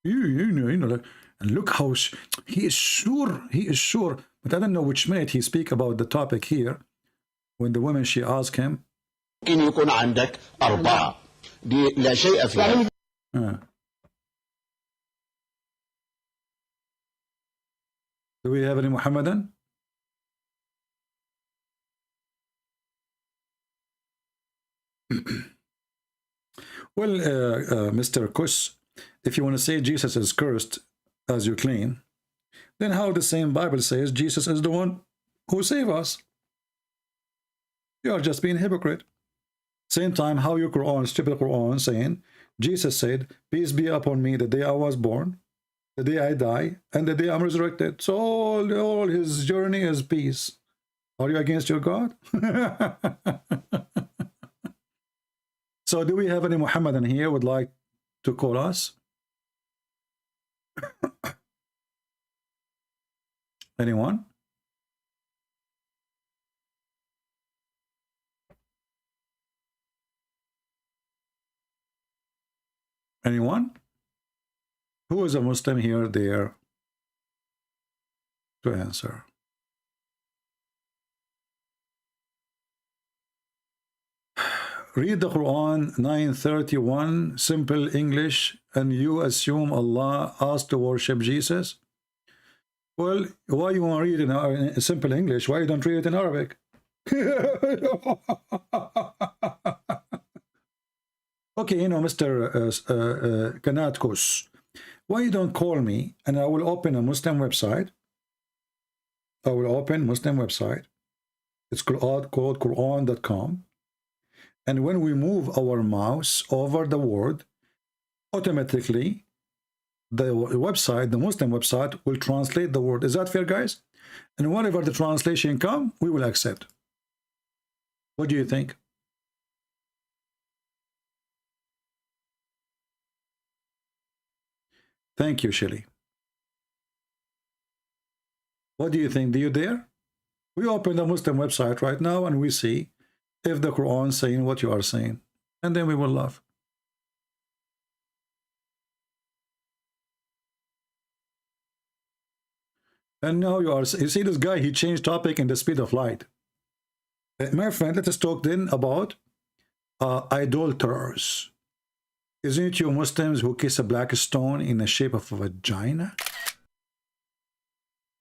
You know, and look how he is sure. But I don't know which minute he speak about the topic here. When the woman, she asked him. Do we have any Muhammadan? Well, Mr. Kush, if you want to say Jesus is cursed, as you claim, then how the same Bible says Jesus is the one who saved us? You are just being hypocrite. Same time, how your Quran, stupid Quran, saying, Jesus said, peace be upon me the day I was born, the day I die, and the day I'm resurrected. So all his journey is peace. Are you against your God? So do we have any Muhammadan here would like to call us? Anyone? Anyone? Who is a Muslim here there to answer? Read the Quran 931, simple English, and you assume Allah asked to worship Jesus? Well, why you want to read it in simple English? Why you don't read it in Arabic? Okay, you know, Mr. Kanatkus, Why you don't call me and I will open a Muslim website? I will open Muslim website. It's called Quran.com. And when we move our mouse over the word, automatically the website, the Muslim website, will translate the word. Is that fair, guys? And whatever the translation come, we will accept. What do you think? Thank you, Shelly. What do you think? Do you dare? We open the Muslim website right now and we see if the Quran is saying what you are saying. And then we will laugh. And now you see this guy, he changed topic in the speed of light. My friend, let us talk then about idolaters. Isn't it you Muslims who kiss a black stone in the shape of a vagina?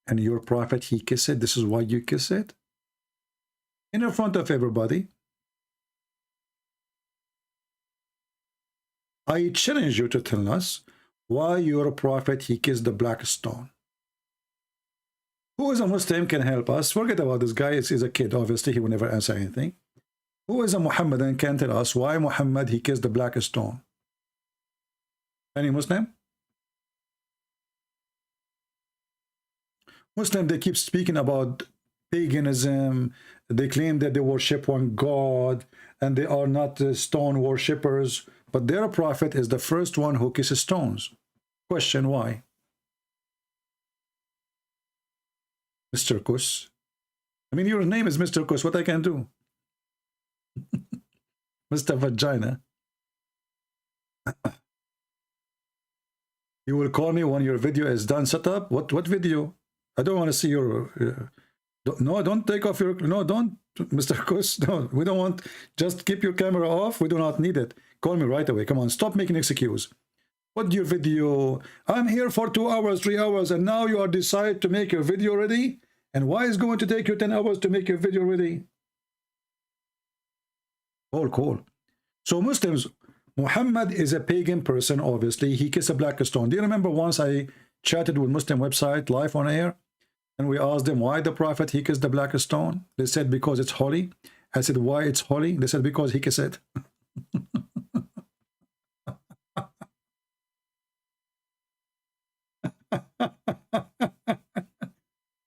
And your prophet, he kissed it. This is why you kiss it? In front of everybody. I challenge you to tell us why your prophet, he kissed the black stone. Who is a Muslim can help us? Forget about this guy. He's a kid. Obviously, he will never answer anything. Who is a Muhammadan can tell us why Muhammad, he kissed the black stone? Any Muslim? Muslim, they keep speaking about paganism. They claim that they worship one God and they are not stone worshippers. But their prophet is the first one who kisses stones. Question, why? Mr. Kus. I mean, your name is Mr. Kus. What I can do? Mr. Vagina. You will call me when your video is done set up? What video? I don't want to see your... no, don't take off your... No, don't, Mr. Kus. No, we don't want... Just keep your camera off. We do not need it. Call me right away. Come on, stop making excuse. What your video? I'm here for 2 hours, 3 hours, and now you are decide to make your video ready? And why is it going to take you 10 hours to make your video ready? Cool. So Muslims, Muhammad is a pagan person, obviously. He kissed a black stone. Do you remember once I chatted with Muslim website live on air? And we asked them why the prophet, he kissed the black stone. They said because it's holy. I said, why it's holy? They said because he kissed it.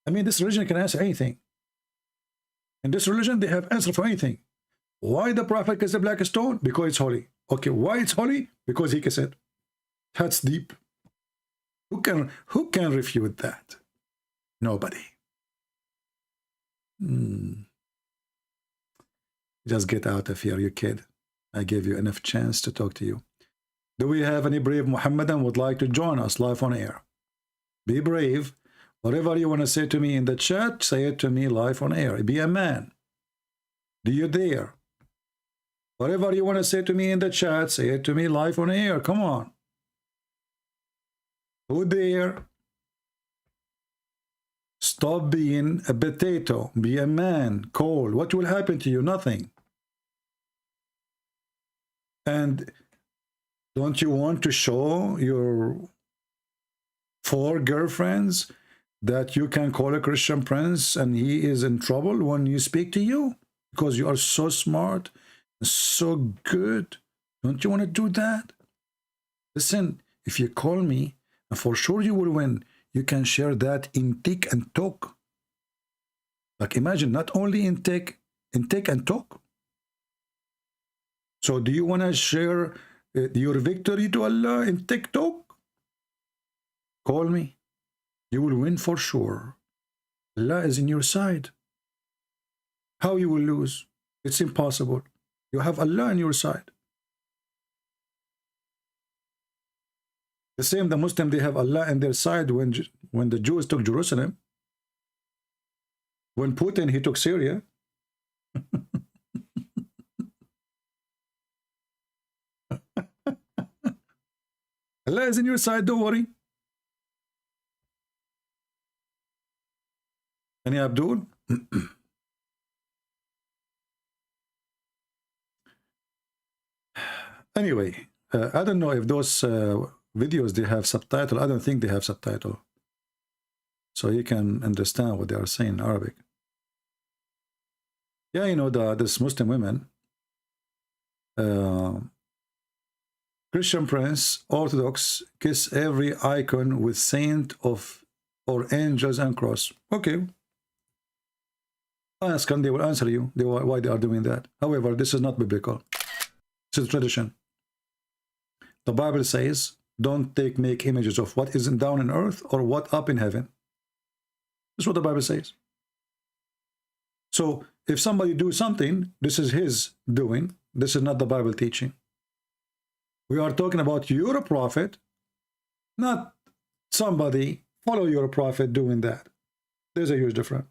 I mean, this religion can answer anything. In this religion, they have answer for anything. Why the prophet kissed the black stone? Because it's holy. Okay, why it's holy? Because he kissed it. That's deep. Who can refute that? Nobody. Just get out of here, you kid. I gave you enough chance to talk to you. Do we have any brave Muhammadan would like to join us live on air? Be brave. Whatever you want to say to me in the chat, say it to me live on air. Be a man. Do you dare? Whatever you want to say to me in the chat, say it to me live on air. Come on. Who dare? Stop being a potato. Be a man. Cold. What will happen to you? Nothing. And don't you want to show your 4 girlfriends that you can call a Christian prince and he is in trouble when you speak to you? Because you are so smart, so good. Don't you want to do that? Listen, if you call me, for sure you will win. You can share that in tick and talk. Like imagine, not only in tick and talk. So do you want to share your victory to Allah in TikTok? Call me. You will win for sure. Allah is in your side. How you will lose? It's impossible. You have Allah on your side. The same, the Muslim, they have Allah on their side when the Jews took Jerusalem. When Putin, he took Syria. Allah is in your side, don't worry. Any Abdul? Anyway, I don't know if those videos, they have subtitle. I don't think they have subtitle. So you can understand what they are saying in Arabic. Yeah, you know, this Muslim women, Christian prince, Orthodox, kiss every icon with saint of or angels and cross. Okay. Ask them, they will answer you why they are doing that. However, this is not biblical. This is tradition. The Bible says, don't make images of what is down on earth or what up in heaven. That's what the Bible says. So if somebody do something, this is his doing. This is not the Bible teaching. We are talking about your prophet, not somebody follow your prophet doing that. There's a huge difference.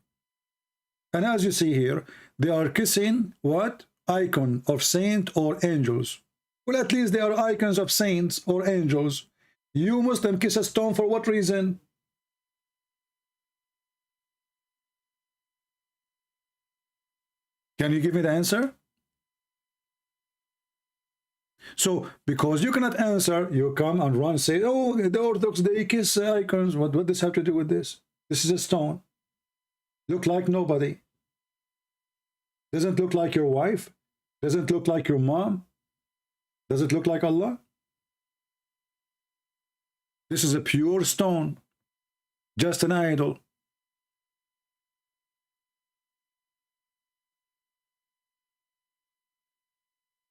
And as you see here, they are kissing what? Icon of saint or angels. Well, at least they are icons of saints or angels. You Muslim kiss a stone for what reason? Can you give me the answer? So, because you cannot answer, you come and run, say, oh, the Orthodox, they kiss icons. What does this have to do with this? This is a stone. Look like nobody. Doesn't look like your wife. Doesn't look like your mom. Does it look like Allah? This is a pure stone. Just an idol.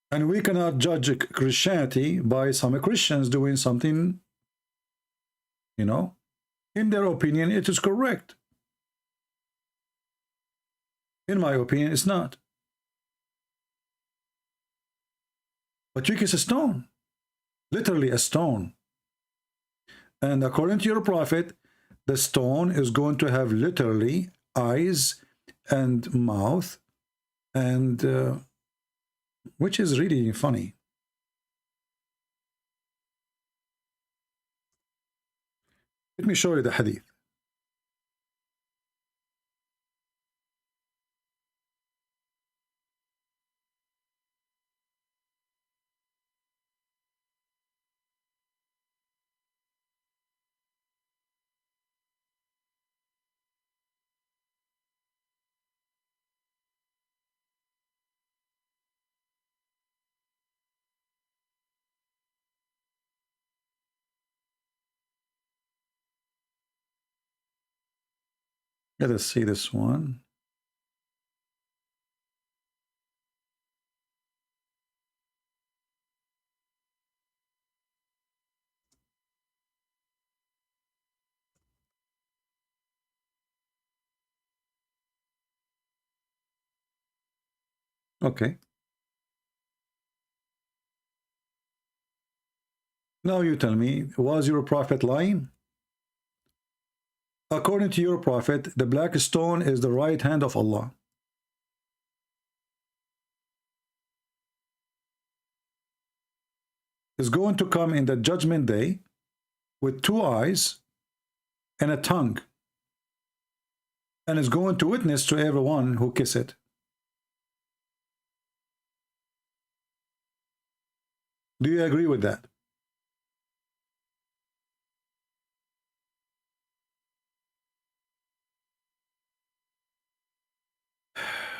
And we cannot judge Christianity by some Christians doing something, you know, in their opinion, it is correct. In my opinion, it's not. But you kiss a stone, literally a stone. And according to your prophet, the stone is going to have literally eyes and mouth, and which is really funny. Let me show you the hadith. Let us see this one. Okay. Now you tell me, was your prophet lying? According to your prophet, the black stone is the right hand of Allah. Is going to come in the judgment day with 2 eyes and a tongue, and is going to witness to everyone who kiss it. Do you agree with that?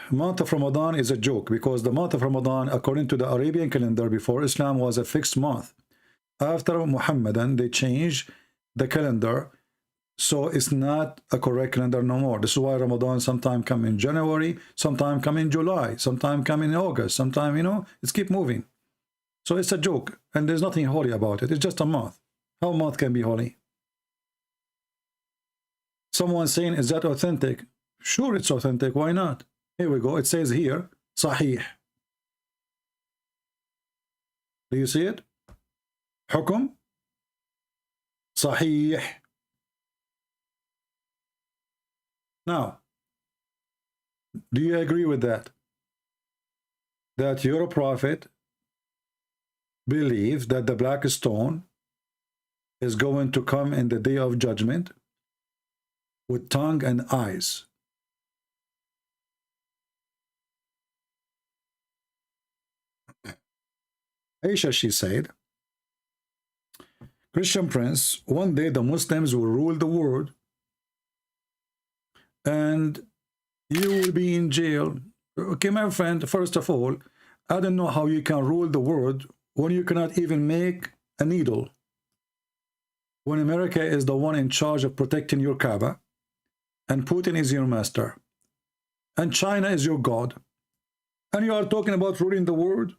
Month of Ramadan is a joke, because the month of Ramadan, according to the Arabian calendar before Islam, was a fixed month. After Muhammadan, they changed the calendar, so it's not a correct calendar no more. This is why Ramadan sometime come in January, sometime come in July, sometime come in August, sometime, you know, it's keep moving. So it's a joke, and there's nothing holy about it. It's just a month. How a month can be holy? Someone saying, is that authentic? Sure, it's authentic. Why not? Here we go. It says here, Sahih. Do you see it? Hukum. Sahih. Now, do you agree with that? That your prophet believes that the black stone is going to come in the day of judgment with tongue and eyes? Aisha, she said, Christian Prince, one day the Muslims will rule the world and you will be in jail. Okay, my friend, first of all, I don't know how you can rule the world when you cannot even make a needle. When America is the one in charge of protecting your Kaaba, and Putin is your master, and China is your God, and you are talking about ruling the world?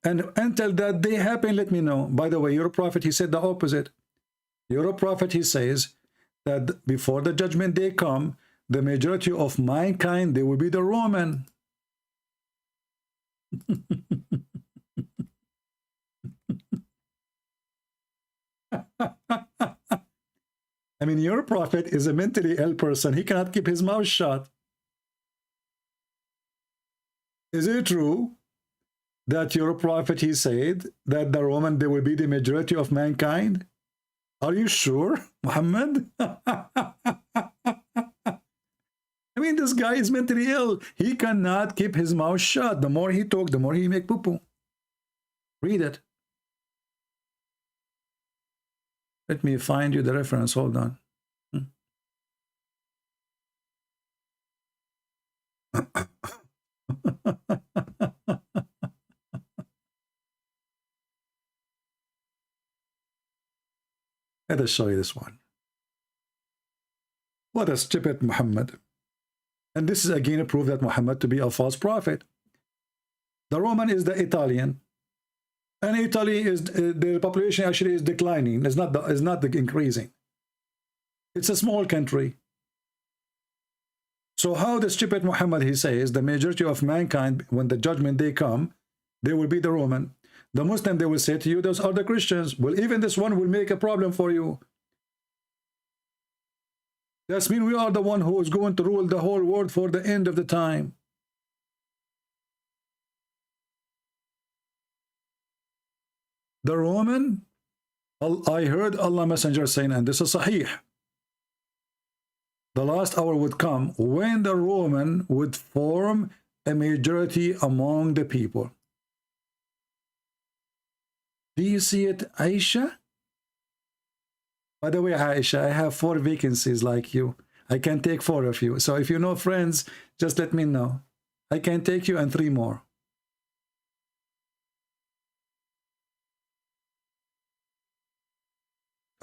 And until that day happen, let me know. By the way, your prophet, he said the opposite. Your prophet, he says that before the judgment day come, the majority of mankind, they will be the Roman. I mean, your prophet is a mentally ill person. He cannot keep his mouth shut. Is it true that your prophet, he said that the Roman, they will be the majority of mankind? Are you sure, Muhammad? I mean, this guy is mentally ill. He cannot keep his mouth shut. The more he talk, the more he make poo-poo. Read it. Let me find you the reference. Hold on. Let us show you this one. What a stupid Muhammad. And this is again a proof that Muhammad to be a false prophet. The Roman is the Italian. And Italy is, the population actually is declining. It's not increasing. It's a small country. So how the stupid Muhammad, he says, the majority of mankind, when the judgment day come, they will be the Roman. The Muslim, they will say to you, those are the Christians. Well, even this one will make a problem for you. That means we are the one who is going to rule the whole world for the end of the time. The Roman, I heard Allah Messenger saying, and this is Sahih, the last hour would come when the Roman would form a majority among the people. Do you see it, Aisha? By the way, Aisha, I have 4 vacancies like you. I can take 4 of you. So if you know friends, just let me know. I can take you and 3 more.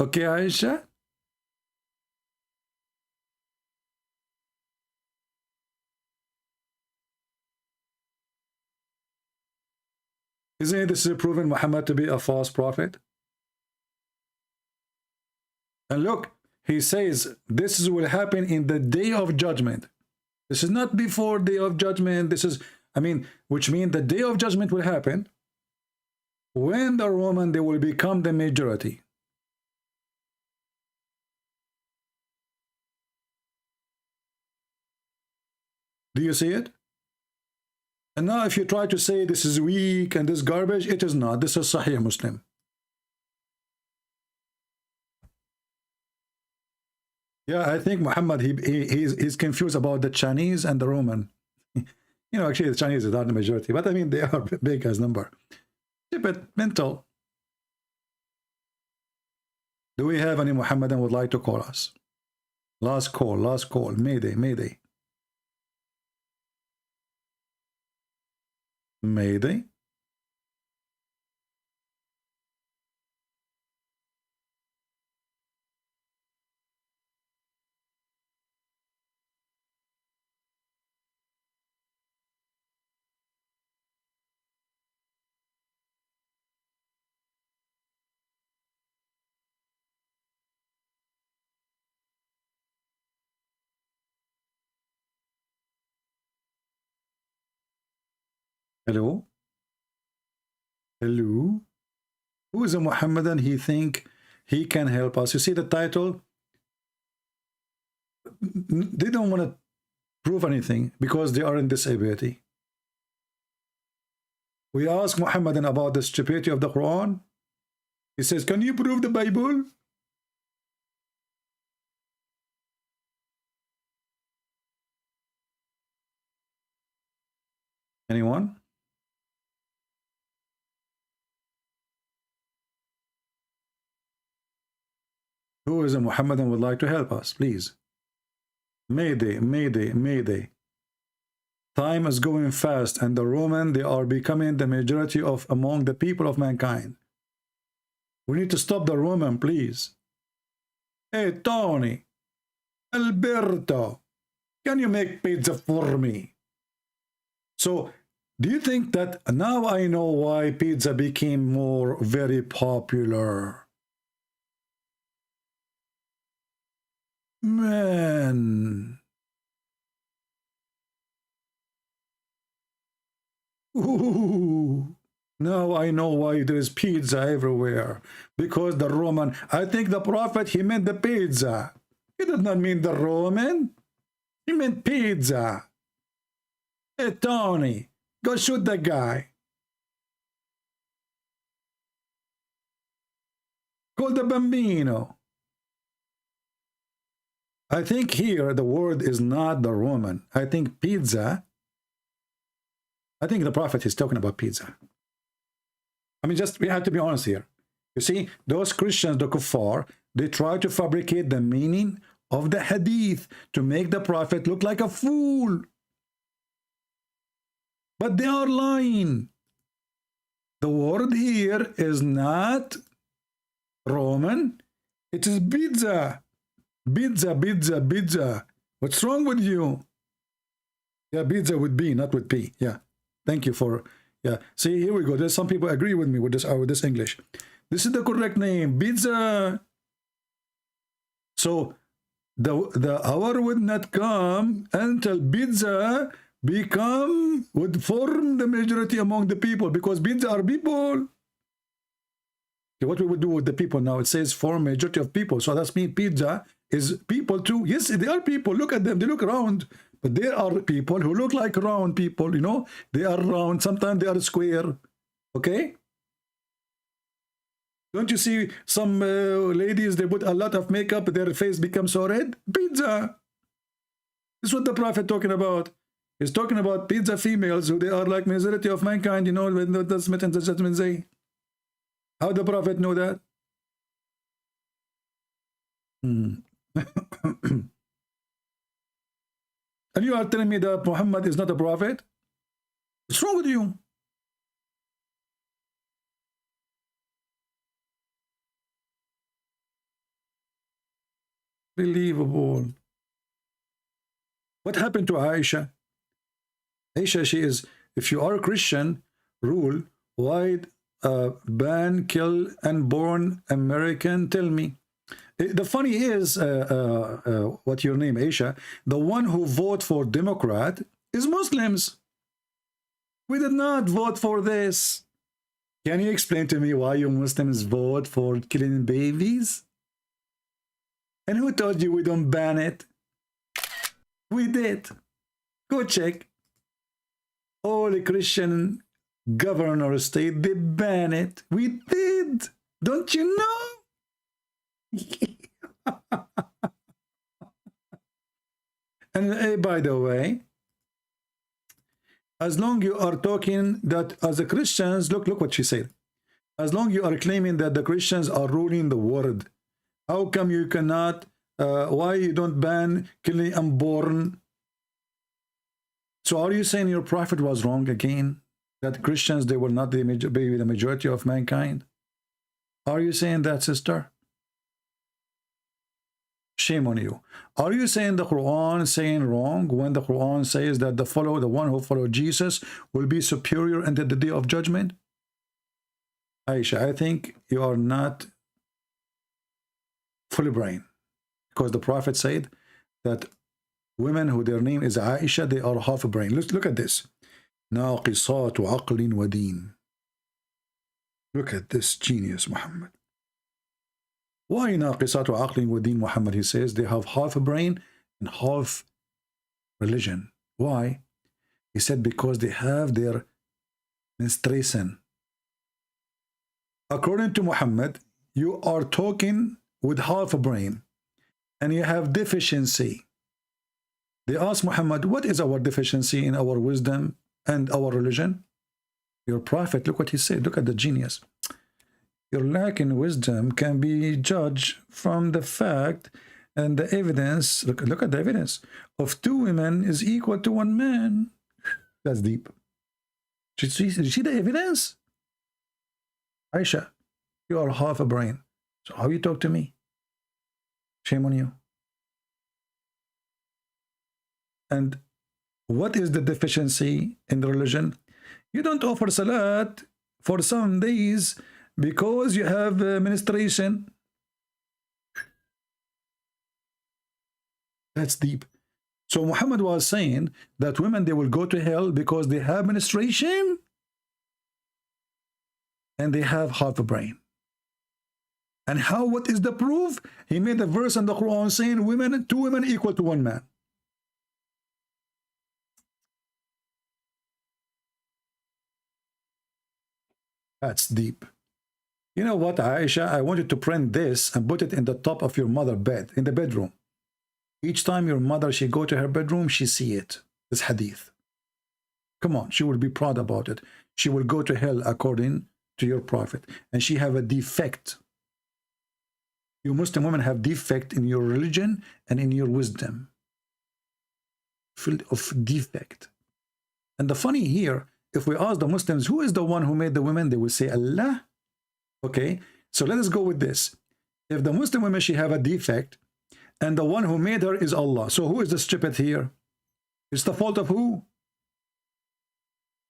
Okay, Aisha? Isn't this proven Muhammad to be a false prophet? And look, he says this will happen in the day of judgment. This is not before day of judgment. This is, I mean, which means the day of judgment will happen when the Roman, they will become the majority. Do you see it? And now if you try to say this is weak and this garbage, it is not. This is Sahih Muslim. Yeah, I think Muhammad, he's confused about the Chinese and the Roman. You know, actually the Chinese are not the majority, but I mean they are big as number. Stupid, mental. Do we have any Muhammadan would like to call us? Last call, Mayday, Mayday. Mayday. Hello? Hello? Who is a Muhammadan? He think he can help us. You see the title? They don't want to prove anything because they are in disability. We ask Muhammadan about the stupidity of the Quran. He says, can you prove the Bible? Anyone? Who is a Muhammadan would like to help us, please? Mayday, mayday, mayday. Time is going fast, and the Roman, they are becoming the majority of among the people of mankind. We need to stop the Roman, please. Hey, Tony, Alberto, can you make pizza for me? So, do you think that now I know why pizza became very popular? Man. Ooh. Now I know why there is pizza everywhere. Because the Roman, I think the prophet, he meant the pizza. He did not mean the Roman. He meant pizza. Hey, Tony, go shoot the guy. Call the Bambino. I think here the word is not the Roman. I think pizza. I think the prophet is talking about pizza. I mean, we have to be honest here. You see, those Christians, the kuffar, they try to fabricate the meaning of the hadith to make the prophet look like a fool. But they are lying. The word here is not Roman. It is pizza. Pizza, pizza, pizza. What's wrong with you? Yeah, pizza with B, not with P. Yeah. Thank you for, yeah. See, here we go. There's some people agree with me with this English. This is the correct name, pizza. So the hour would not come until pizza would form the majority among the people, because pizza are people. Okay, what we would do with the people now? It says form majority of people. So that's mean pizza is people too. Yes, they are people. Look at them. They look round. But there are people who look like round people, you know. They are round. Sometimes they are square. Okay? Don't you see some ladies, they put a lot of makeup, their face becomes so red? Pizza. This is what the prophet talking about. He's talking about pizza females who they are like majority of mankind, you know, when the Smith and the judgment say. How the prophet know that? And you are telling me that Muhammad is not a prophet? What's wrong with you? Unbelievable. What happened to Aisha? Aisha, she is, if you are a Christian, rule, why ban, kill, unborn American? Tell me. The funny is, what's your name, Aisha? The one who vote for Democrat is Muslims. We did not vote for this. Can you explain to me why you Muslims vote for killing babies? And who told you we don't ban it? We did. Go check. All the Christian governor state, they ban it. We did. Don't you know? And by the way, as long you are talking that as the Christians, look what she said. As long you are claiming that the Christians are ruling the world, how come you cannot, why you don't ban killing unborn? So are you saying your prophet was wrong again? That Christians, they will not be the majority of mankind? Are you saying that, sister? Shame on you. Are you saying the Quran saying wrong when the Quran says that the one who follows Jesus will be superior until the day of judgment? Aisha, I think you are not fully brain, because the prophet said that women who their name is Aisha, they are half a brain. Look at this. ناقصات عقل ودين. Look at this genius, Muhammad. Why ناقصات عقل ودين, Muhammad? He says they have half a brain and half religion. Why? He said because they have their menstruation. According to Muhammad, you are talking with half a brain and you have deficiency. They asked Muhammad, what is our deficiency in our wisdom and our religion? Your prophet, look what he said. Look at the genius. Your lack in wisdom can be judged from the fact and the evidence. Look at the evidence of 2 women is equal to 1 man. That's deep. Did you see the evidence? Aisha, you are half a brain. So how you talk to me? Shame on you. And what is the deficiency in the religion? You don't offer salat for some days because you have menstruation. That's deep. So Muhammad was saying that women, they will go to hell because they have menstruation and they have half a brain. And how? What is the proof? He made a verse in the Quran saying women, 2 women equal to 1 man. That's deep. You know what, Aisha? I want you to print this and put it in the top of your mother bed, in the bedroom. Each time your mother, she go to her bedroom, she see it. This hadith. Come on, she will be proud about it. She will go to hell according to your prophet. And she have a defect. You Muslim women have defect in your religion and in your wisdom. Filled of defect. And the funny here, if we ask the Muslims, who is the one who made the women? They will say Allah. Okay, so let us go with this. If the Muslim women, she have a defect, and the one who made her is Allah. So who is the stupid here? It's the fault of who?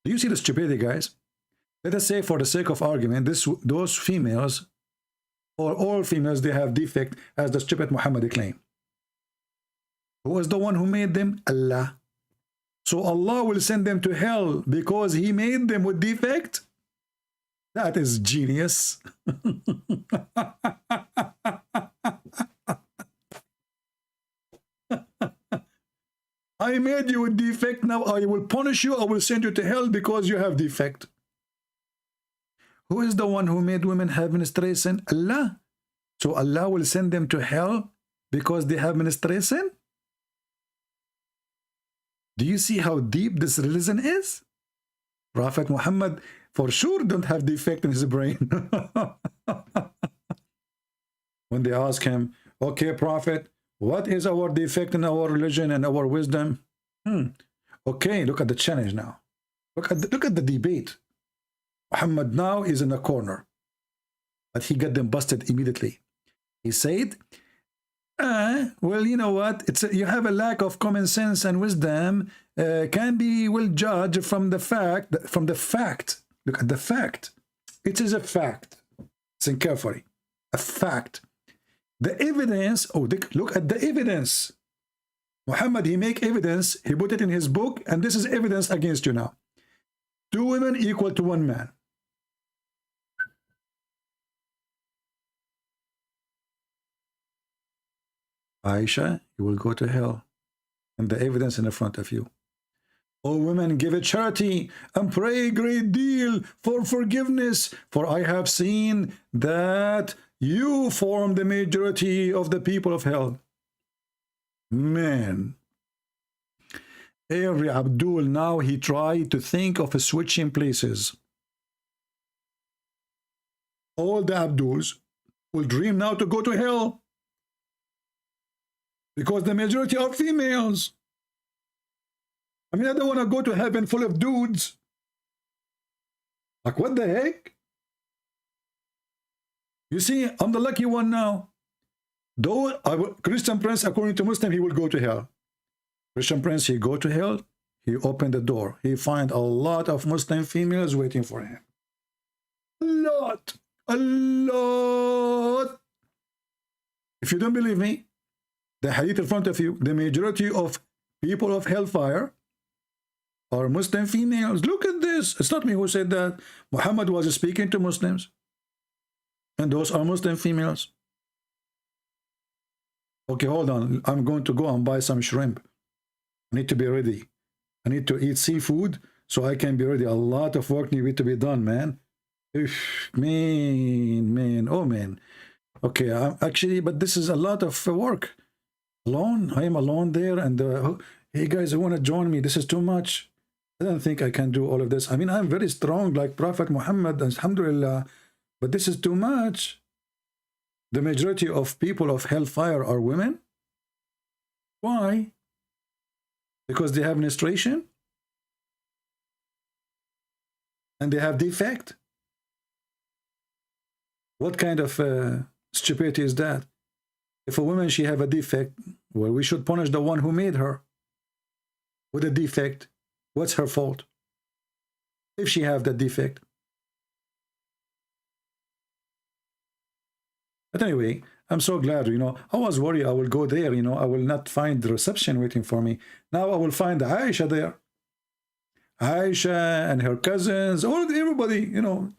Do you see the stupidity, guys? Let us say, for the sake of argument, those females, or all females, they have defect, as the stupid Muhammad claim. Who is the one who made them? Allah. So Allah will send them to hell because He made them with defect? That is genius. I made you with defect, now I will punish you, I will send you to hell because you have defect. Who is the one who made women have menstruation? Allah. So Allah will send them to hell because they have menstruation? Do you see how deep this religion is? Prophet Muhammad for sure don't have defect in his brain. When they ask him, okay, Prophet, what is our defect in our religion and our wisdom? Okay, look at the challenge now. Look at the debate. Muhammad now is in a corner, but he got them busted immediately. He said, well, you know what? You have a lack of common sense and wisdom. Can be well judged from the fact. Look at the fact. It is a fact. Listen carefully. A fact. The evidence. Oh, look at the evidence. Muhammad, he make evidence. He put it in his book, and this is evidence against you now. 2 women equal to 1 man. Aisha, you will go to hell. And the evidence in the front of you. O women, give a charity and pray a great deal for forgiveness, for I have seen that you form the majority of the people of hell. Man. Every Abdul now, he tried to think of switching places. All the Abduls will dream now to go to hell. Because the majority are females. I mean, I don't want to go to heaven full of dudes. Like, what the heck? You see, I'm the lucky one now. Though Christian prince, according to Muslim, he will go to hell. Christian prince, he go to hell. He opened the door. He find a lot of Muslim females waiting for him. A lot. A lot. If you don't believe me, the hadith in front of you, the majority of people of hellfire are Muslim females. Look at this. It's not me who said that. Muhammad was speaking to Muslims. And those are Muslim females. Okay, hold on. I'm going to go and buy some shrimp. I need to be ready. I need to eat seafood so I can be ready. A lot of work needs to be done, man. Man. Oh, man. Okay, actually, but this is a lot of work. Alone? I am alone there. And hey, guys, who want to join me? This is too much. I don't think I can do all of this. I mean, I'm very strong like Prophet Muhammad. Alhamdulillah. But this is too much. The majority of people of hellfire are women. Why? Because they have menstruation and they have defect. What kind of stupidity is that? If a woman, she have a defect, well, we should punish the one who made her with a defect. What's her fault if she have that defect? But anyway, I'm so glad, you know, I was worried I will go there, you know, I will not find the reception waiting for me. Now I will find Aisha there. Aisha and her cousins, everybody, you know,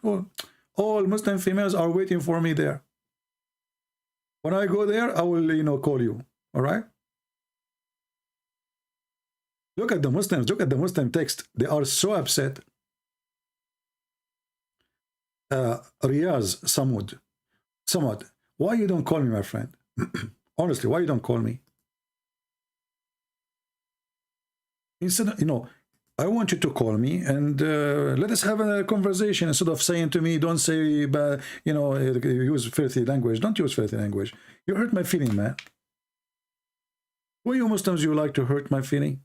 all Muslim females are waiting for me there. When I go there, I will, you know, call you. All right? Look at the Muslims. Look at the Muslim text. They are so upset. Riyaz Samud, why you don't call me, my friend? Honestly, why you don't call me? Instead, you know, I want you to call me and let us have a conversation instead of saying to me, don't say, you know, use filthy language. Don't use filthy language. You hurt my feeling, man. Why you Muslims, you like to hurt my feeling?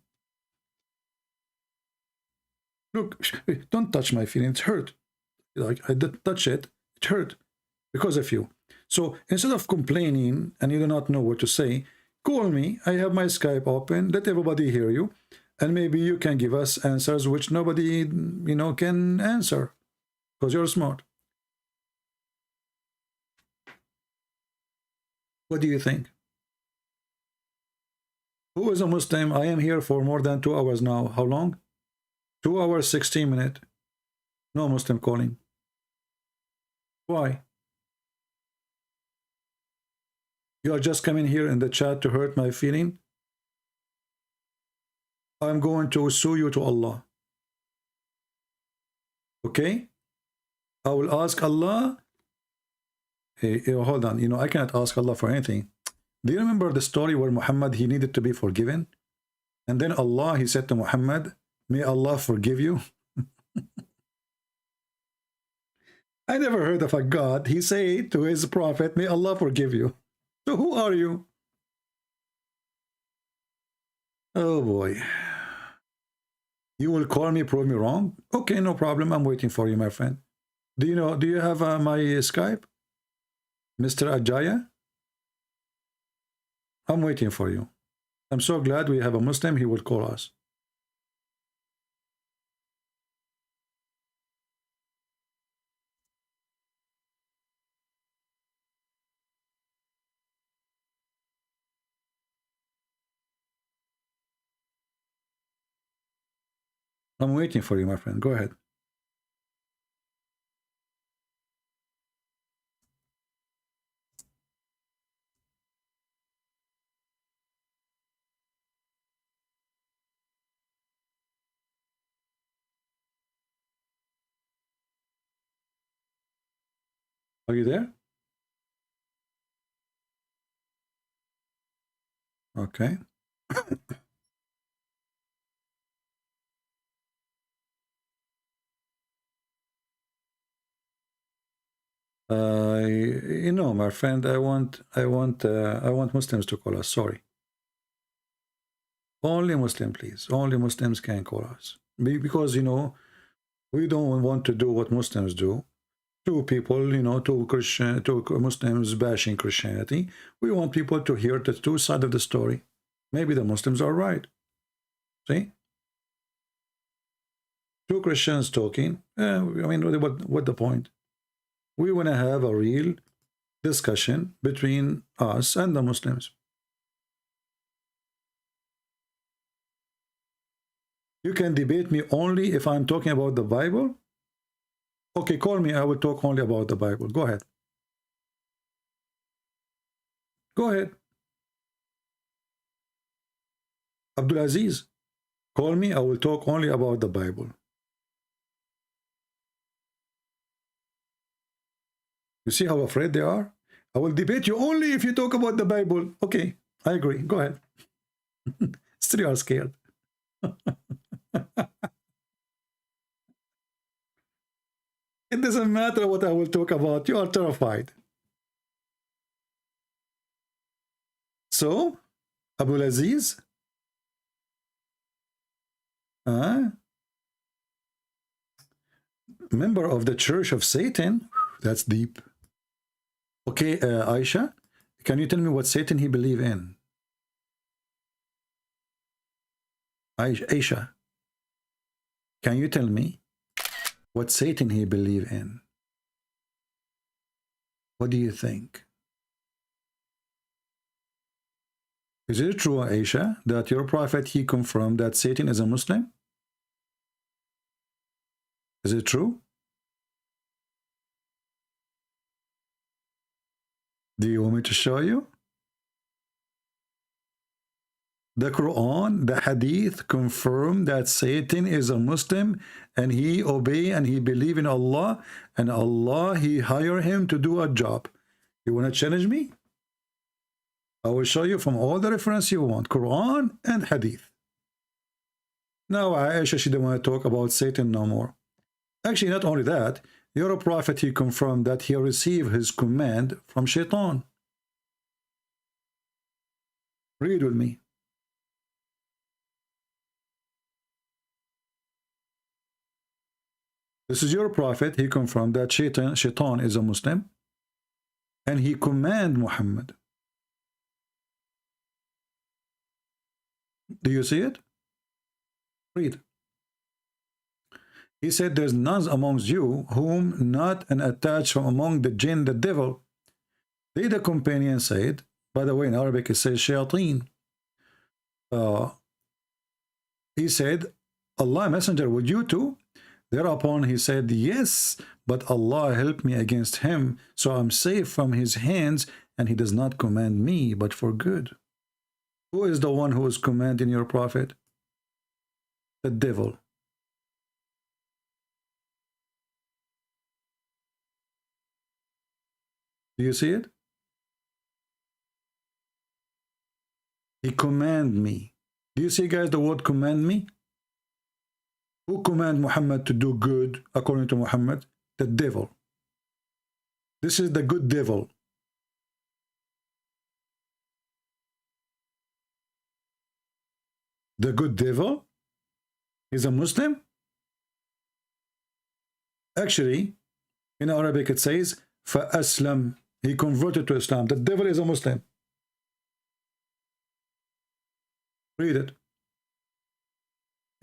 Look, don't touch my feeling. It's hurt. Like I did touch it. It hurt because of you. So instead of complaining and you do not know what to say, call me. I have my Skype open. Let everybody hear you. And maybe you can give us answers which nobody, you know, can answer because you're smart. What do you think? Who is a Muslim? I am here for more than 2 hours now. How long? 2 hours, 16 minutes. No Muslim calling. Why? You are just coming here in the chat to hurt my feeling? I'm going to sue you to Allah. Okay? I will ask Allah. Hey, hold on. You know, I cannot ask Allah for anything. Do you remember the story where Muhammad, he needed to be forgiven? And then Allah, he said to Muhammad, may Allah forgive you. I never heard of a God. He said to his prophet, may Allah forgive you. So who are you? Oh boy. You will call me, prove me wrong? Okay, no problem. I'm waiting for you, my friend. Do you have my Skype? Mr. Ajaya? I'm waiting for you. I'm so glad we have a Muslim. He will call us. I'm waiting for you, my friend. Go ahead. Are you there? Okay. You know, my friend, I want Muslims to call us. Sorry. Only Muslim, please. Only Muslims can call us. Because, you know, we don't want to do what Muslims do. Two people, you know, two Muslims bashing Christianity. We want people to hear the two sides of the story. Maybe the Muslims are right. See? Two Christians talking. I mean, what the point? We want to have a real discussion between us and the Muslims. You can debate me only if I'm talking about the Bible. Okay, call me. I will talk only about the Bible. Go ahead. Go ahead. Abdulaziz, call me. I will talk only about the Bible. You see how afraid they are? I will debate you only if you talk about the Bible. Okay, I agree. Go ahead. Still you are scared. It doesn't matter what I will talk about. You are terrified. So, Abu Aziz, member of the Church of Satan. That's deep. Okay, Aisha, can you tell me what Satan he believe in? Aisha, can you tell me what Satan he believe in? What do you think? Is it true, Aisha, that your prophet he confirmed that Satan is a Muslim? Is it true? Do you want me to show you? The Quran, the Hadith confirm that Satan is a Muslim and he obey and he believe in Allah and Allah he hire him to do a job. You want to challenge me? I will show you from all the reference you want, Quran and Hadith. Now Aisha, she don't want to talk about Satan no more. Actually, not only that, your prophet he confirmed that he received his command from Shaitan. Read with me. This is your prophet. He confirmed that Shaitan is a Muslim and he command Muhammad. Do you see it? Read. He said, there's none amongst you whom not an attached from among the jinn, the devil. They, the companion, said, by the way, in Arabic it says shayateen. He said, Allah messenger, would you too? Thereupon he said, yes, but Allah helped me against him, so I'm safe from his hands, and he does not command me, but for good. Who is the one who is commanding your prophet? The devil. Do you see it? He command me. Do you see, guys, the word command me? Who command Muhammad to do good according to Muhammad? The devil. This is the good devil. The good devil is a Muslim? Actually, in Arabic it says, فَأَسْلَمْ. He converted to Islam. The devil is a Muslim. Read it.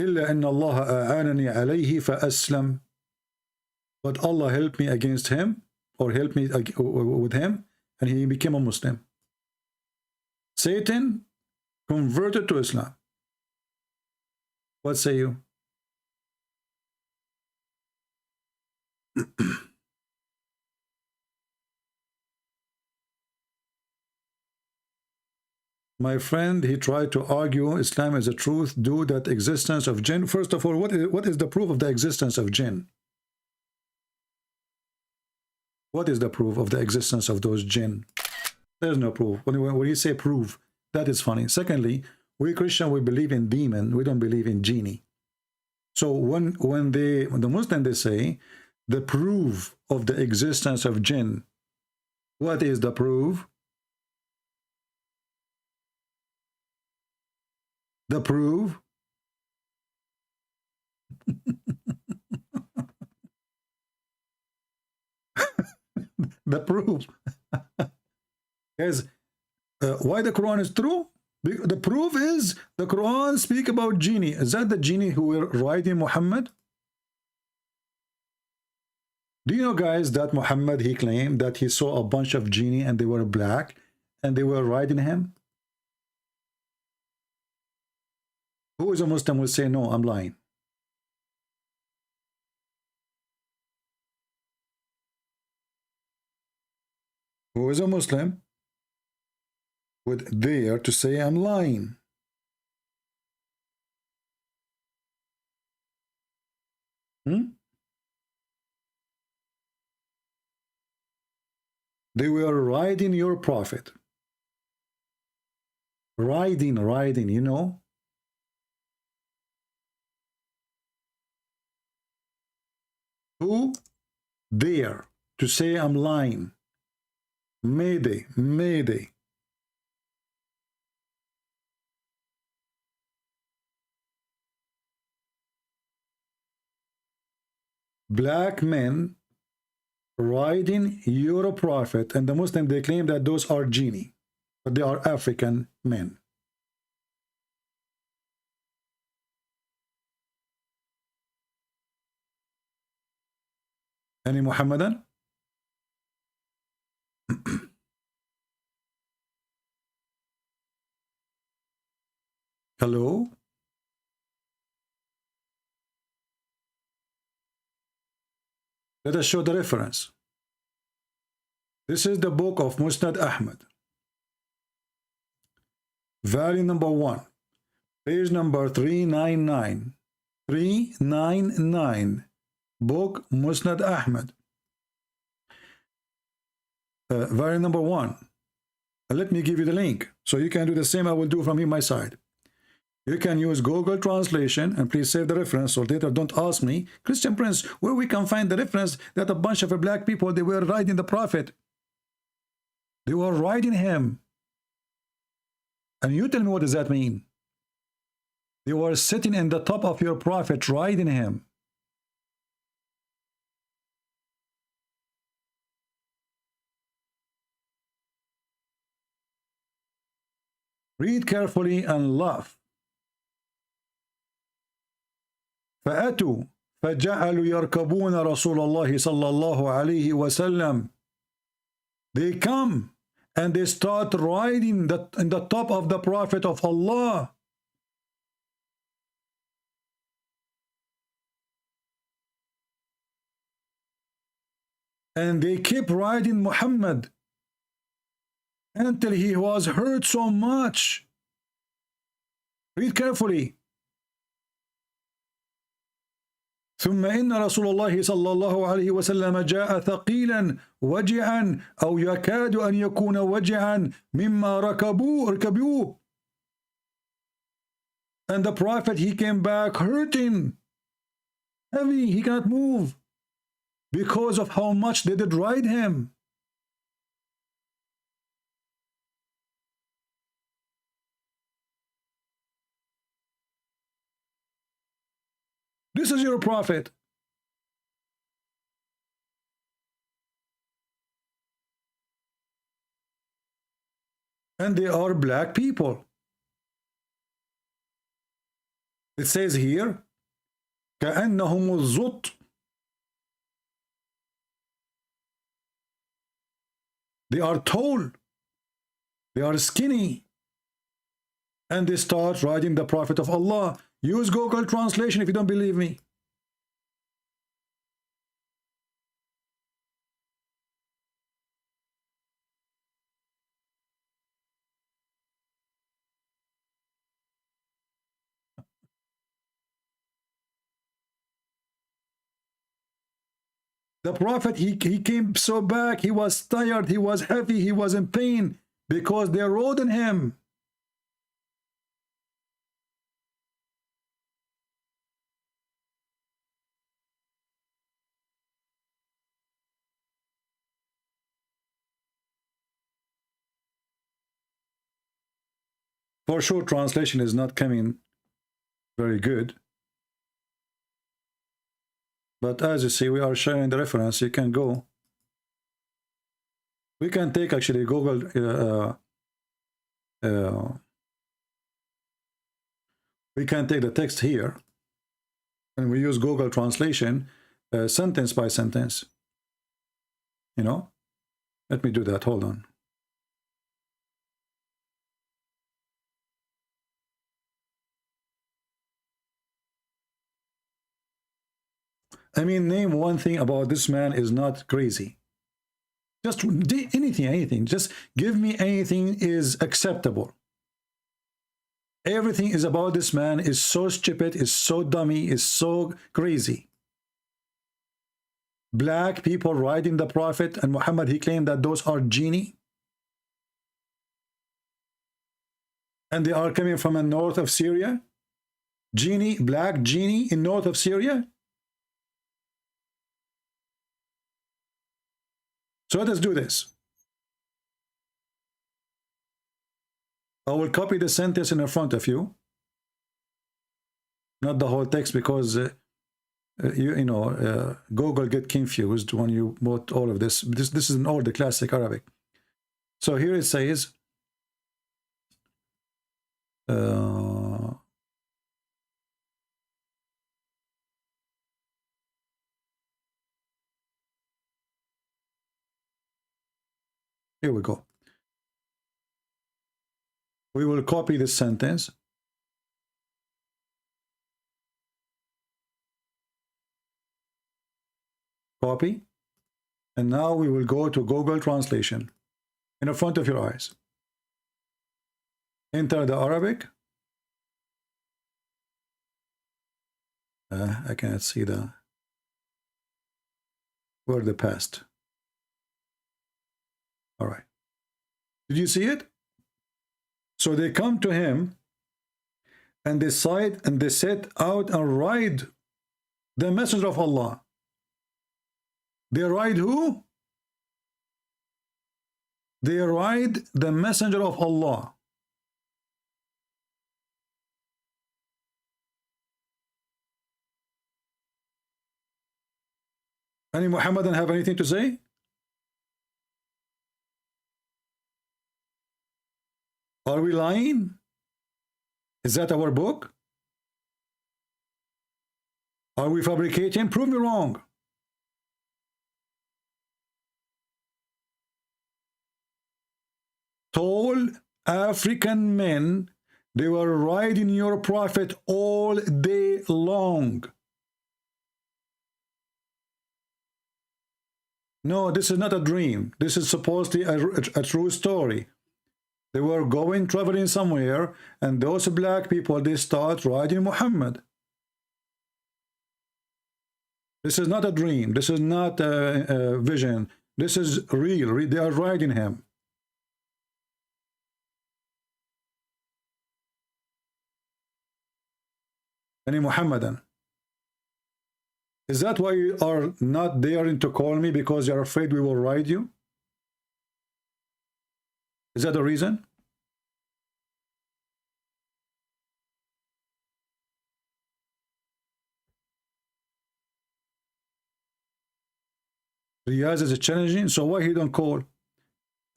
إِلَّا إِنَّ اللَّهَ أَعَانَنِي عَلَيْهِ فَأَسْلَمْ. But Allah helped me against him, or helped me with him, and he became a Muslim. Satan converted to Islam. What say you? My friend, he tried to argue Islam is a truth due that existence of jinn. First of all, what is the proof of the existence of jinn? What is the proof of the existence of those jinn? There's no proof. When you say proof, that is funny. Secondly, we Christian, we believe in demon. We don't believe in genie. So when the Muslim, they say the proof of the existence of jinn, what is the proof? The proof? The proof. Guys, why the Quran is true? The proof is the Quran speak about genie. Is that the genie who were riding Muhammad? Do you know, guys, that Muhammad, he claimed that he saw a bunch of genie and they were black and they were riding him? Who is a Muslim will say, no, I'm lying. Who is a Muslim would dare to say I'm lying? They were riding your prophet. Riding, you know. Who dare to say I'm lying, mayday, mayday. Black men riding your prophet, and the Muslim, they claim that those are genie, but they are African men. Any Muhammadan? Hello? Let us show the reference. This is the book of Musnad Ahmad. Volume number 1. Page number 399. 399. Book Musnad Ahmad. Volume number 1. Let me give you the link. So you can do the same I will do from here my side. You can use Google Translation, and please save the reference, so later don't ask me, Christian Prince, where we can find the reference that a bunch of black people, they were riding the prophet. They were riding him. And you tell me, what does that mean? They were sitting in the top of your prophet, riding him. Read carefully and laugh. فأتوا فجعلوا يركبون رسول الله صلى الله عليه وسلم. They come and they start riding in the top of the Prophet of Allah. And they keep riding Muhammad until he was hurt so much. Read carefully. ثم إن رسول الله صلى الله عليه وسلم جاء ثقيلا وجعا أو يكاد أن يكون وجعا مما ركبوه. And the Prophet, he came back hurting, heavy, he cannot move because of how much they did ride him. This is your prophet. And they are black people. It says here, كأنهم الزط. They are tall. They are skinny. And they start riding the Prophet of Allah. Use Google Translation if you don't believe me. The Prophet, he came so back, he was tired, he was heavy, he was in pain because they rode on him. For sure, translation is not coming very good. But as you see, we are showing the reference. You can go. We can take actually Google. We can take the text here, and we use Google Translation, sentence by sentence. You know, let me do that. Hold on. I mean, name one thing about this man is not crazy. Just anything. Just give me anything is acceptable. Everything is about this man is so stupid, is so dummy, is so crazy. Black people riding the Prophet, and Muhammad, he claimed that those are genie. And they are coming from the north of Syria. Genie, black genie in north of Syria. So let us do this. I will copy the sentence in front of you, not the whole text, because Google get confused when you bought all of this. This is an old classic Arabic. So here it says, here we go. We will copy this sentence. Copy. And now we will go to Google Translation in front of your eyes. Enter the Arabic. I cannot see the word the past. All right. Did you see it? So they come to him and they set out and ride the messenger of Allah. They ride who? They ride the messenger of Allah. Any Muhammadan have anything to say? Are we lying? Is that our book? Are we fabricating? Prove me wrong. Tall African men, they were riding your prophet all day long. No, this is not a dream. This is supposedly a true story. They were traveling somewhere, and those black people, they start riding Muhammad. This is not a dream. This is not a vision. This is real. They are riding him. Any Muhammadan? Is that why you are not daring to call me, because you're afraid we will ride you? Is that the reason? Riyaz is a challenging, so why he don't call?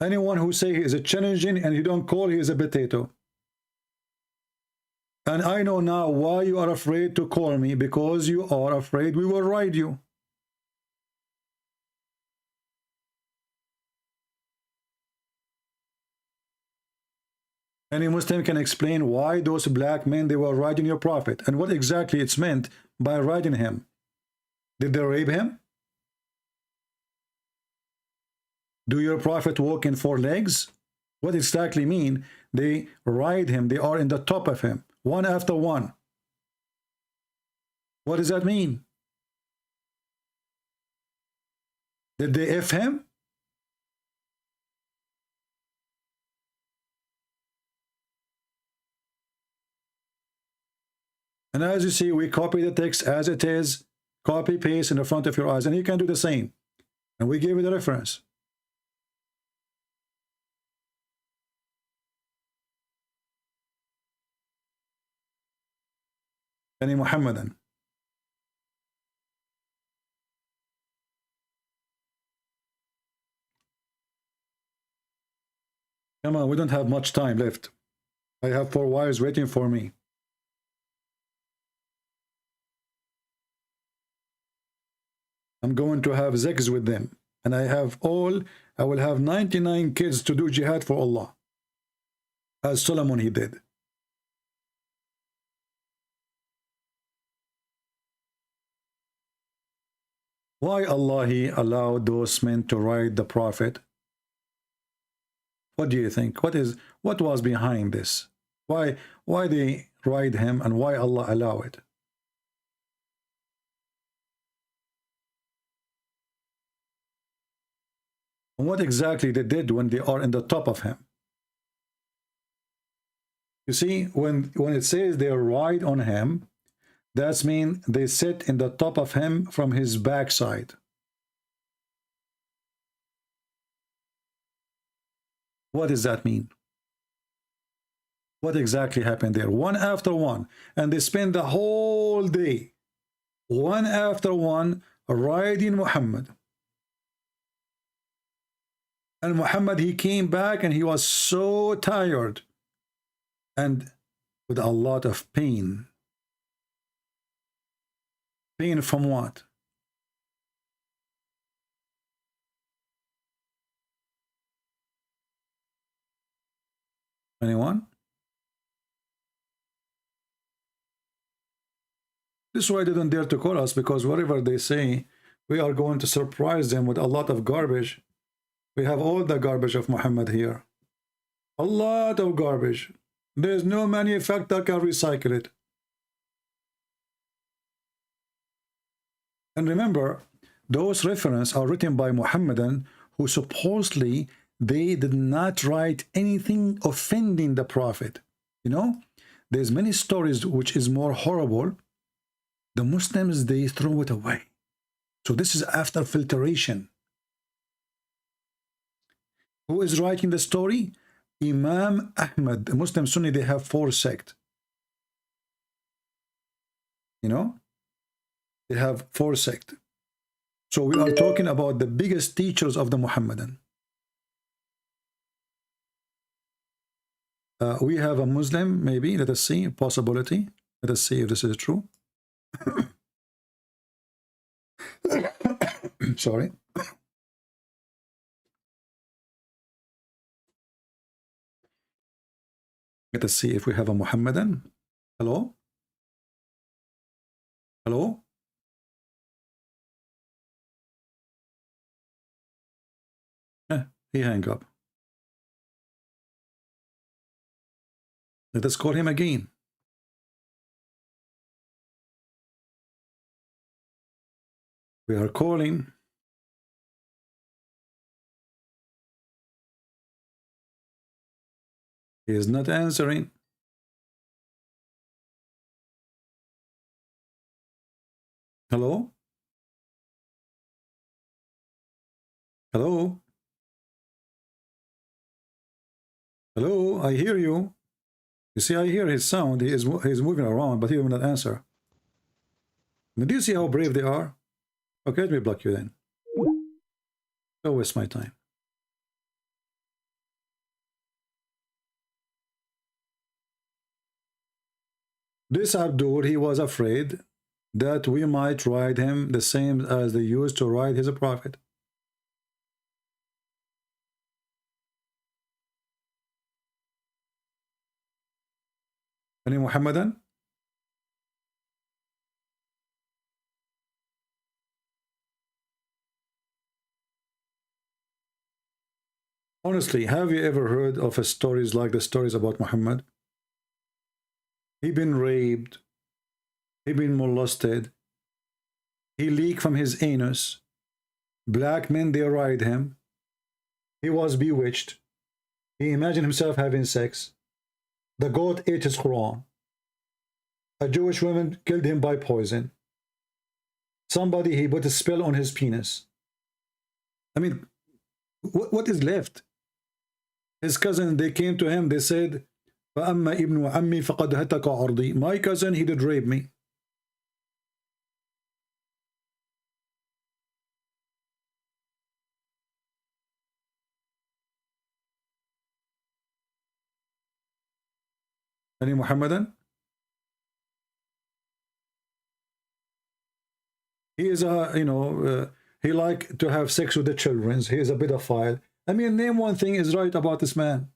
Anyone who say he is a challenging and he don't call, he is a potato. And I know now why you are afraid to call me, because you are afraid we will ride you. Any Muslim can explain why those black men, they were riding your prophet, and what exactly it's meant by riding him. Did they rape him? Do your prophet walk in 4 legs? What exactly mean they ride him? They are in the top of him, one after one. What does that mean? Did they F him? And as you see, we copy the text as it is, copy, paste in the front of your eyes, and you can do the same. And we gave you the reference. Any Muhammadan? Come on, we don't have much time left. I have 4 wives waiting for me. I'm going to have sex with them, and I will have 99 kids to do jihad for Allah, as Salman he did. Why Allah he allowed those men to ride the prophet? What do you think? What was behind this? Why they ride him, and why Allah allow it? And what exactly they did when they are in the top of him? You see, when it says they ride on him, that means they sit in the top of him from his backside. What does that mean? What exactly happened there? One after one. And they spend the whole day, one after one, riding Muhammad. And Muhammad, he came back and he was so tired and with a lot of pain. Pain from what? Anyone? This is why they don't dare to call us, because whatever they say, we are going to surprise them with a lot of garbage. We have all the garbage of Muhammad here. A lot of garbage. There's no manufacturer can recycle it. And remember, those references are written by Muhammadan who supposedly they did not write anything offending the Prophet. You know, there's many stories which is more horrible. The Muslims, they throw it away. So this is after filtration. Who is writing the story? Imam Ahmad. The Muslim Sunni, they have 4 sects. You know? They have 4 sects. So we are talking about the biggest teachers of the Muhammadan. We have a Muslim, maybe. Let us see. Possibility. Let us see if this is true. Sorry. Let us see if we have a Muhammadan. Hello? Hello? He hang up. Let us call him again. We are calling. He is not answering. Hello? Hello? Hello? I hear you. You see, I hear his sound. He is moving around, but he will not answer. Do you see how brave they are? Okay, let me block you then. Don't waste my time. This Abdul, he was afraid that we might ride him the same as they used to ride his prophet. Any Muhammadan? Honestly, have you ever heard of stories like the stories about Muhammad? He been raped, he been molested, he leaked from his anus, black men, they ride him, he was bewitched, he imagined himself having sex, the goat ate his Quran, a Jewish woman killed him by poison, somebody, he put a spell on his penis. I mean, what is left? His cousin, they came to him, they said, فَأَمَّا إِبْنُ عَمِّي فَقَدْ هَتَكَ عَرْضِي. My cousin, he did rape me. Any Muhammadan? He is a, you know, he like to have sex with the children. He is a pedophile. I mean, name one thing is right about this man.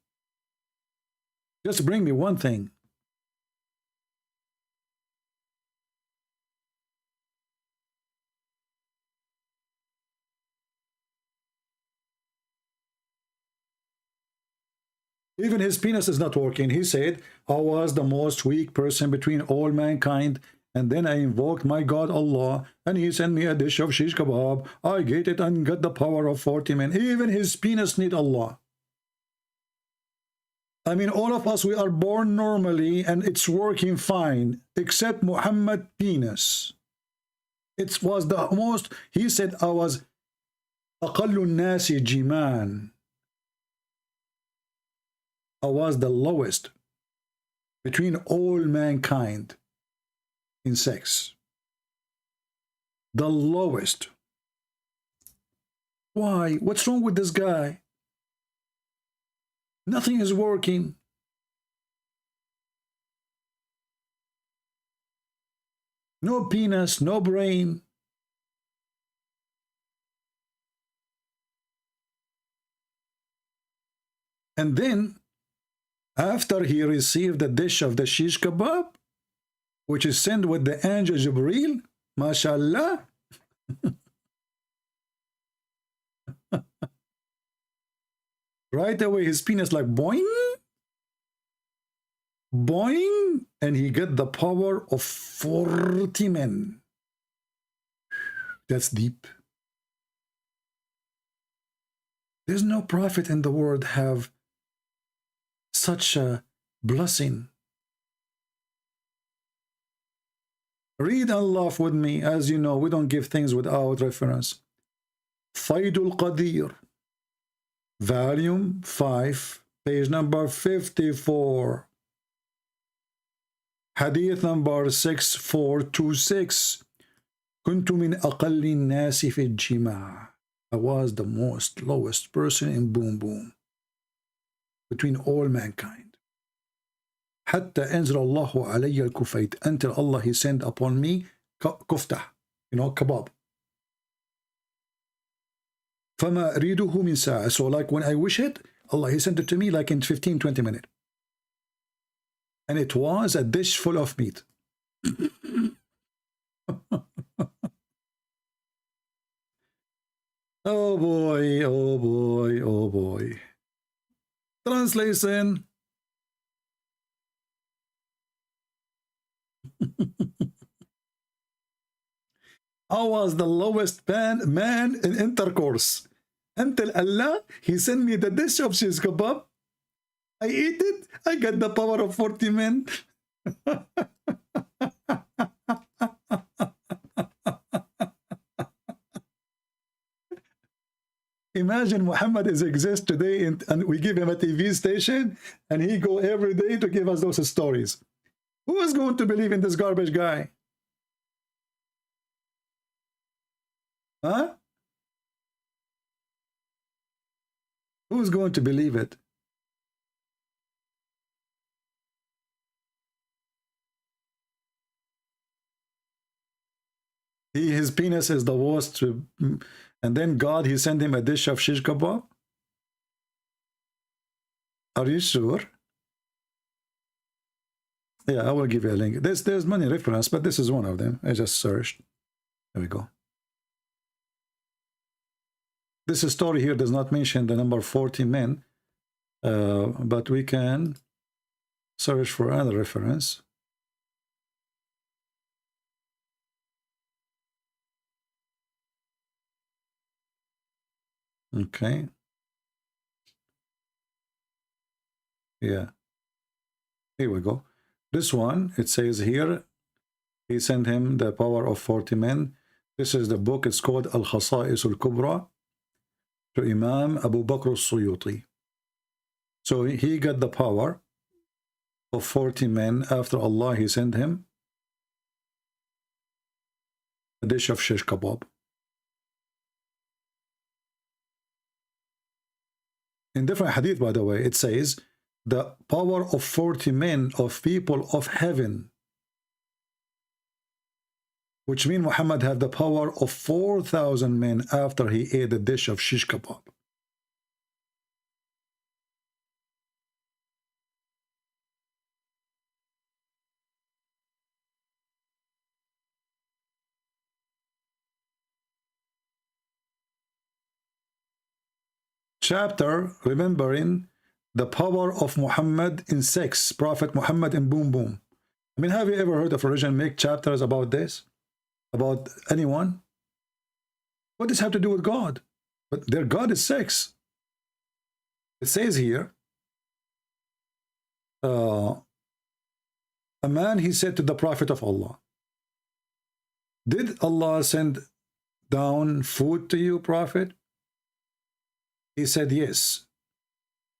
Just bring me one thing. Even his penis is not working. He said, I was the most weak person between all mankind, and then I invoked my God Allah, and he sent me a dish of shish kebab. I ate it and got the power of 40 men. Even his penis need Allah. I mean, all of us, we are born normally and it's working fine, except Muhammad penis. It was the most, he said, I was أقل الناس جمال. I was the lowest between all mankind in sex. The lowest. Why? What's wrong with this guy? Nothing is working. No penis, no brain. And then, after he received the dish of the shish kebab, which is sent with the angel Jibreel, mashallah, right away his penis like boing, boing, and he get the power of 40 men. That's deep. There's no prophet in the world have such a blessing. Read and laugh with me. As you know, we don't give things without reference. Faidul Qadir, volume 5, page number 54. Hadith number 6426. كنت من أقل الناس في الجماع. I was the most lowest person in boom boom between all mankind. حتى أنزل الله علي الكفيت, until Allah he sent upon me كفتة, kebab. فما أريده من ساعة. So like when I wish it, Allah he sent it to me like in 15-20 minutes. And it was a dish full of meat. Oh boy, oh boy, oh boy. Translation. I was the lowest man in intercourse until Allah he sent me the dish of shish kebab. I eat it. I got the power of 40 men. Imagine Muhammad exists today and we give him a TV station and he go every day to give us those stories. Who is going to believe in this garbage guy? Huh? Who's going to believe it? His penis is the worst. And then God, he sent him a dish of shish kebab? Are you sure? Yeah, I will give you a link. There's many references, but this is one of them. I just searched. There we go. This story here does not mention the number 40 men, but we can search for another reference. Okay. Yeah. Here we go. This one, it says here, he sent him the power of 40 men. This is the book. It's called Al-Khasa'is Al-Kubra to Imam Abu Bakr al-Suyuti. So he got the power of 40 men after Allah, he sent him a dish of shish kebab. In different hadith, by the way, it says the power of 40 men of people of heaven, which means Muhammad had the power of 4,000 men after he ate a dish of shish kebab. Chapter remembering the power of Muhammad in sex, Prophet Muhammad in boom boom. I mean, have you ever heard of religion make chapters about this? About anyone? What does this have to do with God? But their God is sex. It says here, a man, he said to the Prophet of Allah, did Allah send down food to you, Prophet? He said, yes.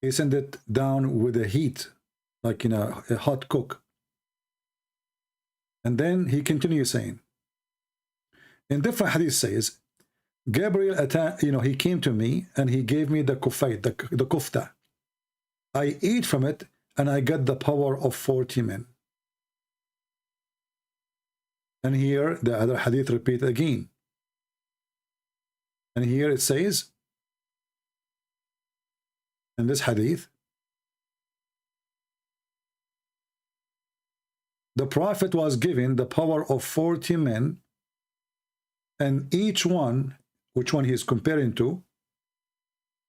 He sent it down with a heat, like in a hot cook. And then he continues saying, in different hadith says, Gabriel attacked, he came to me and he gave me the kufayt, the kufta. I ate from it and I got the power of 40 men. And here the other hadith repeat again. And here it says, in this hadith, the Prophet was given the power of 40 men, and each one, which one he is comparing to,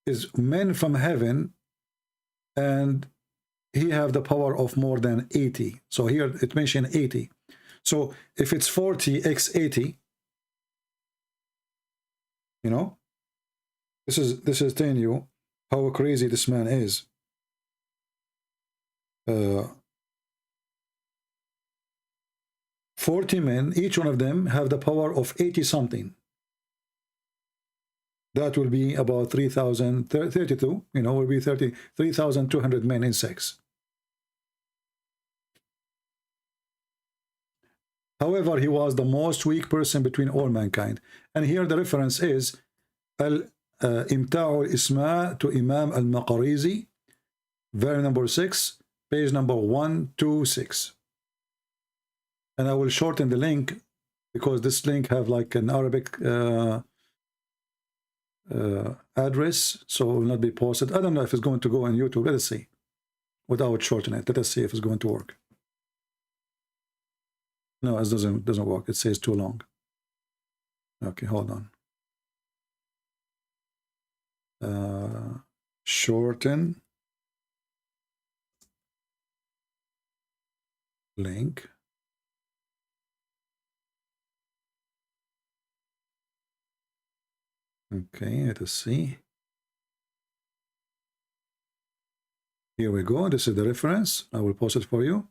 is men from heaven, and he have the power of more than 80. So here it mentioned 80. So if it's 40 x 80, this is telling you how crazy this man is. 40 men, each one of them have the power of 80 something. That will be about 3,032, will be 3,200 men in sex. However, he was the most weak person between all mankind. And here the reference is Imta'u al-Isma to Imam al-Maqarizi, volume number 6, page number 126. And I will shorten the link because this link have like an Arabic address, so it will not be posted. I don't know if it's going to go on YouTube. Let us see. Without shortening it, let us see if it's going to work. No, it doesn't work. It says too long. Okay, hold on. Shorten link. Okay, let us see. Here we go. This is the reference. I will post it for you.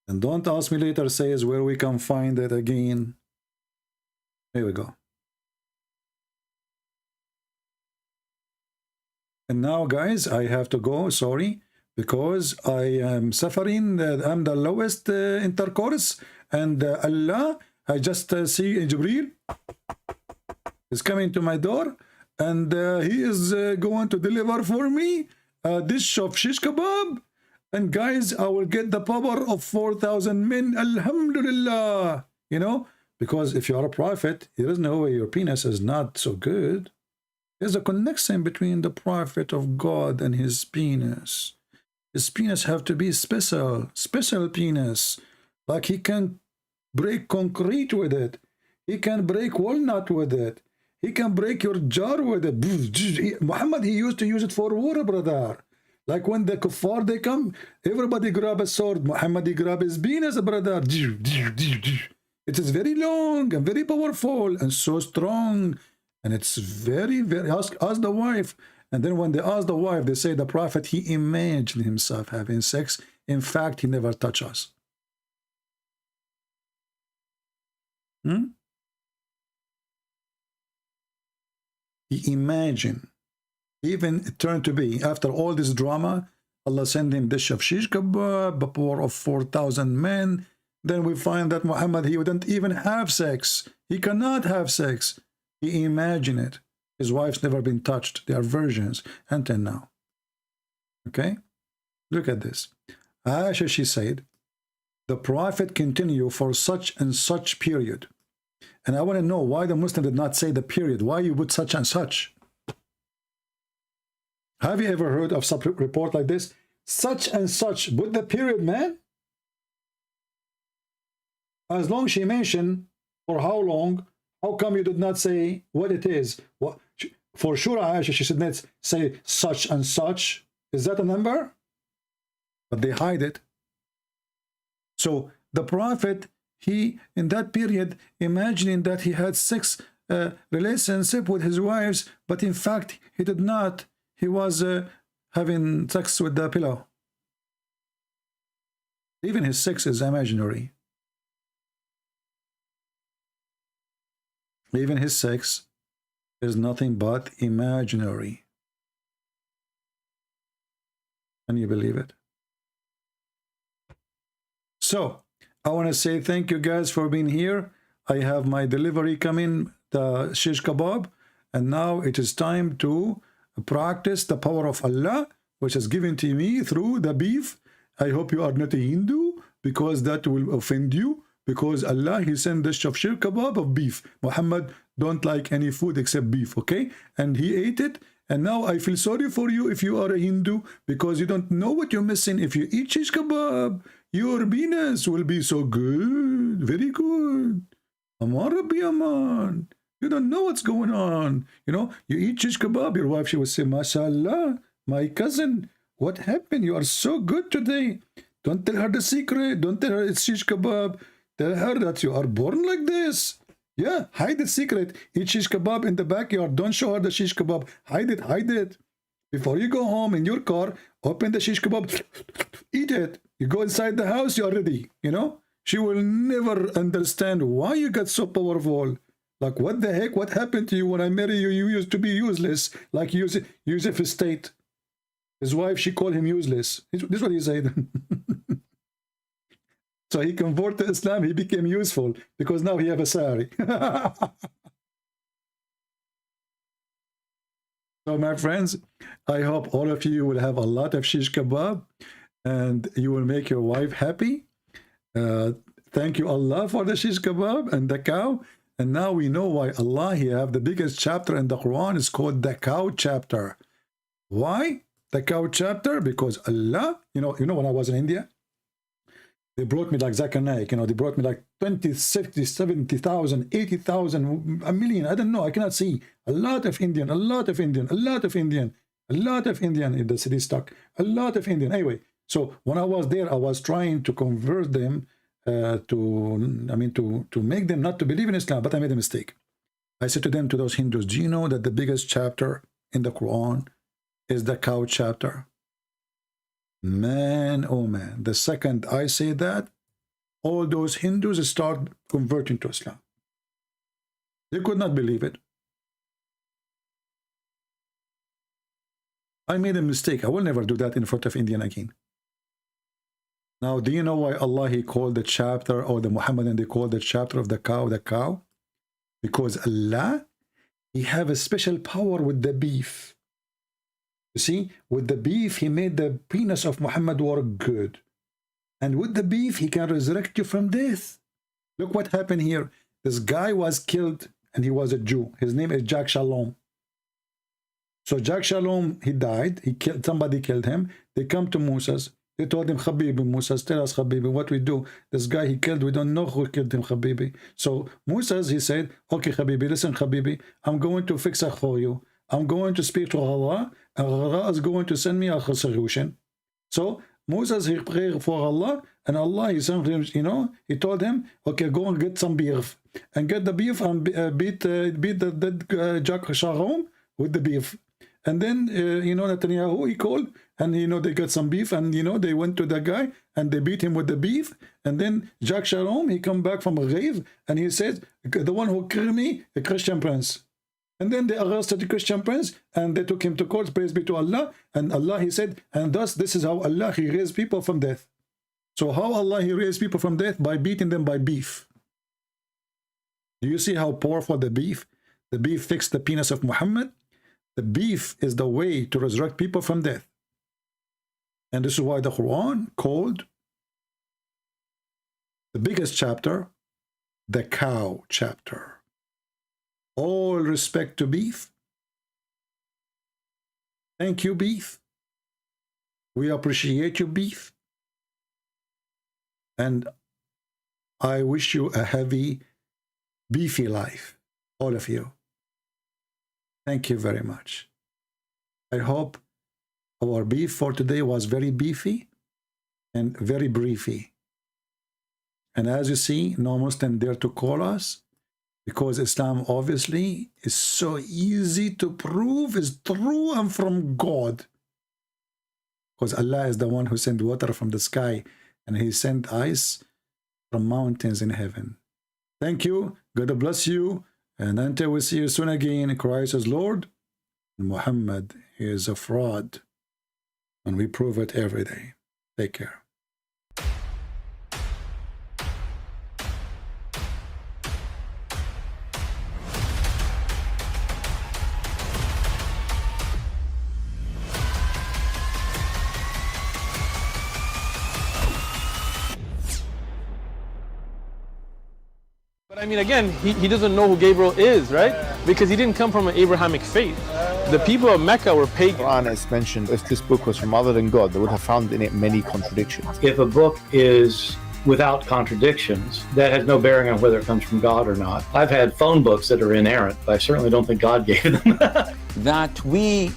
And don't ask me later, says where we can find it again. Here we go. And now, guys, I have to go, sorry, because I am suffering. I'm the lowest intercourse, and Allah, I just see Jibreel is coming to my door, and he is going to deliver for me a dish of shish kebab. And guys, I will get the power of 4,000 men, alhamdulillah. Because if you are a prophet, there is no way your penis is not so good. There's a connection between the prophet of God and his penis. His penis have to be special penis. Like he can break concrete with it. He can break walnut with it. He can break your jar with it. Muhammad, he used to use it for war, brother. Like when the kuffar, they come, everybody grab a sword. Muhammad, he grab his penis, brother. It is very long and very powerful and so strong. And it's very, very, ask the wife. And then when they ask the wife, they say the prophet, he imagined himself having sex. In fact, he never touched us. He imagined. Even it turned to be, after all this drama, Allah sent him dish of shish kebab, a power of 4,000 men. Then we find that Muhammad, he wouldn't even have sex. He cannot have sex. He imagined it. His wife's never been touched. They are virgins until now. Okay? Look at this. Aisha, she said, the Prophet continued for such and such period. And I want to know why the Muslim did not say the period. Why you put such and such? Have you ever heard of some report like this? Such and such. Put the period, man. As long as she mentioned for how long, how come you did not say what it is? What, for sure, Aisha, she should not say such and such. Is that a number? But they hide it. So the Prophet, he, in that period, imagining that he had sex relationship with his wives, but in fact, he did not. He was having sex with the pillow. Even his sex is imaginary. Even his sex is nothing but imaginary. Can you believe it? So, I want to say thank you guys for being here. I have my delivery coming, the shish kebab, and now it is time to practice the power of Allah, which is given to me through the beef. I hope you are not a Hindu, because that will offend you, because Allah, He sent the shish kebab of beef. Muhammad don't like any food except beef, okay? And he ate it, and now I feel sorry for you if you are a Hindu, because you don't know what you're missing. If you eat shish kebab, your penis will be so good, very good. Amar Rabbi Aman. You don't know what's going on. You know, you eat shish kebab, your wife, she will say, MashaAllah, my cousin, what happened? You are so good today. Don't tell her the secret. Don't tell her it's shish kebab. Tell her that you are born like this. Yeah, hide the secret. Eat shish kebab in the backyard. Don't show her the shish kebab. Hide it, hide it. Before you go home in your car, open the shish kebab, eat it. You go inside the house, you're ready. You know, she will never understand why you got so powerful. Like, what the heck? What happened to you when I married you? You used to be useless. Like Yusuf State. His wife, she called him useless. This is what he said. So he converted to Islam. He became useful because now he have a sari. So my friends, I hope all of you will have a lot of shish kebab and you will make your wife happy. Thank you Allah for the shish kebab and the cow. And now we know why Allah, He have the biggest chapter in the Quran is called the cow chapter. Why the cow chapter? Because Allah, you know when I was in India, they brought me like Zakir Naik, you know, they brought me like 20, 60, 70,000, 80,000, a million, I don't know, I cannot see. A lot of Indian, a lot of Indian, a lot of Indian, a lot of Indian in the city stock, a lot of Indian. Anyway, so when I was there, I was trying to convert them to make them not to believe in Islam, but I made a mistake. I said to them, to those Hindus, do you know that the biggest chapter in the Quran is the cow chapter? Man, oh man, the second I say that, all those Hindus start converting to Islam. They could not believe it. I made a mistake. I will never do that in front of Indian again. Now, do you know why Allah, He called the chapter, or the Muhammadan, they called the chapter of the cow? Because Allah, He have a special power with the beef. You see, with the beef, He made the penis of Muhammad work good. And with the beef, He can resurrect you from death. Look what happened here. This guy was killed, and he was a Jew. His name is Jack Shalom. So Jack Shalom, he died. Somebody killed him. They come to Moses. They told him, Habibi, Moses, tell us, Habibi, what we do. This guy he killed, we don't know who killed him, Habibi. So Moses, he said, okay, Habibi, listen, Habibi, I'm going to fix it for you. I'm going to speak to Allah, and Allah is going to send me a solution. So Moses, he prayed for Allah, and Allah, he sent him, you know, he told him, okay, go and get some beef. And get the beef and beat the dead Jack Shalom with the beef. And then, you know, Netanyahu, he called, and, you know, they got some beef, and, you know, they went to the guy, and they beat him with the beef. And then Jack Shalom, he come back from a grave, and he said, the one who killed me, a Christian prince. And then they arrested the Christian prince, and they took him to court, praise be to Allah. And Allah, He said, and thus, this is how Allah, He raised people from death. So how Allah, He raised people from death? By beating them by beef. Do you see how powerful the beef? The beef fixed the penis of Muhammad. The beef is the way to resurrect people from death. And this is why the Quran called the biggest chapter the cow chapter. All respect to beef. Thank you, beef. We appreciate you, beef. And I wish you a heavy, beefy life, all of you. Thank you very much. I hope our beef for today was very beefy and very briefy. And as you see, no Muslim dare to call us, because Islam obviously is so easy to prove is true and from God. Because Allah is the one who sent water from the sky, and He sent ice from mountains in heaven. Thank you. God bless you. And until we see you soon again, Christ is Lord, and Muhammad is a fraud. And we prove it every day. Take care. But I mean, again, he doesn't know who Gabriel is, right? Because he didn't come from an Abrahamic faith. The people of Mecca were pagan. Quran is mentioned, if this book was from other than God, they would have found in it many contradictions. If a book is without contradictions, that has no bearing on whether it comes from God or not. I've had phone books that are inerrant, but I certainly don't think God gave them. That we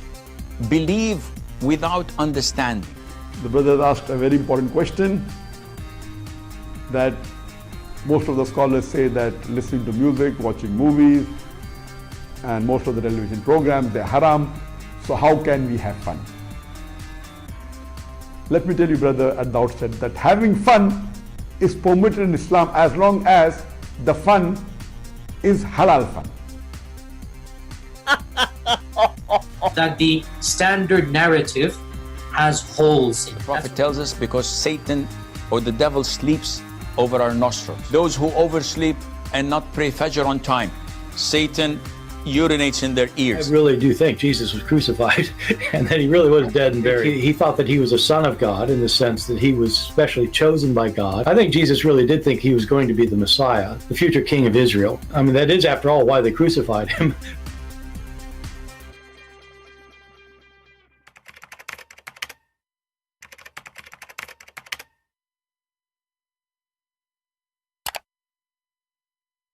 believe without understanding. The brother asked a very important question, that most of the scholars say that listening to music, watching movies, and most of the television programs, they're haram. So how can we have fun? Let me tell you, brother, at the outset, that having fun is permitted in Islam as long as the fun is halal fun. That the standard narrative has holes in it. The Prophet tells us because Satan or the devil sleeps over our nostrils. Those who oversleep and not pray Fajr on time, Satan urinates in their ears. I really do think Jesus was crucified and that he really was dead and buried. He thought that he was a son of God in the sense that he was specially chosen by God. I think Jesus really did think he was going to be the Messiah, the future king of Israel. I mean, that is, after all, why they crucified him.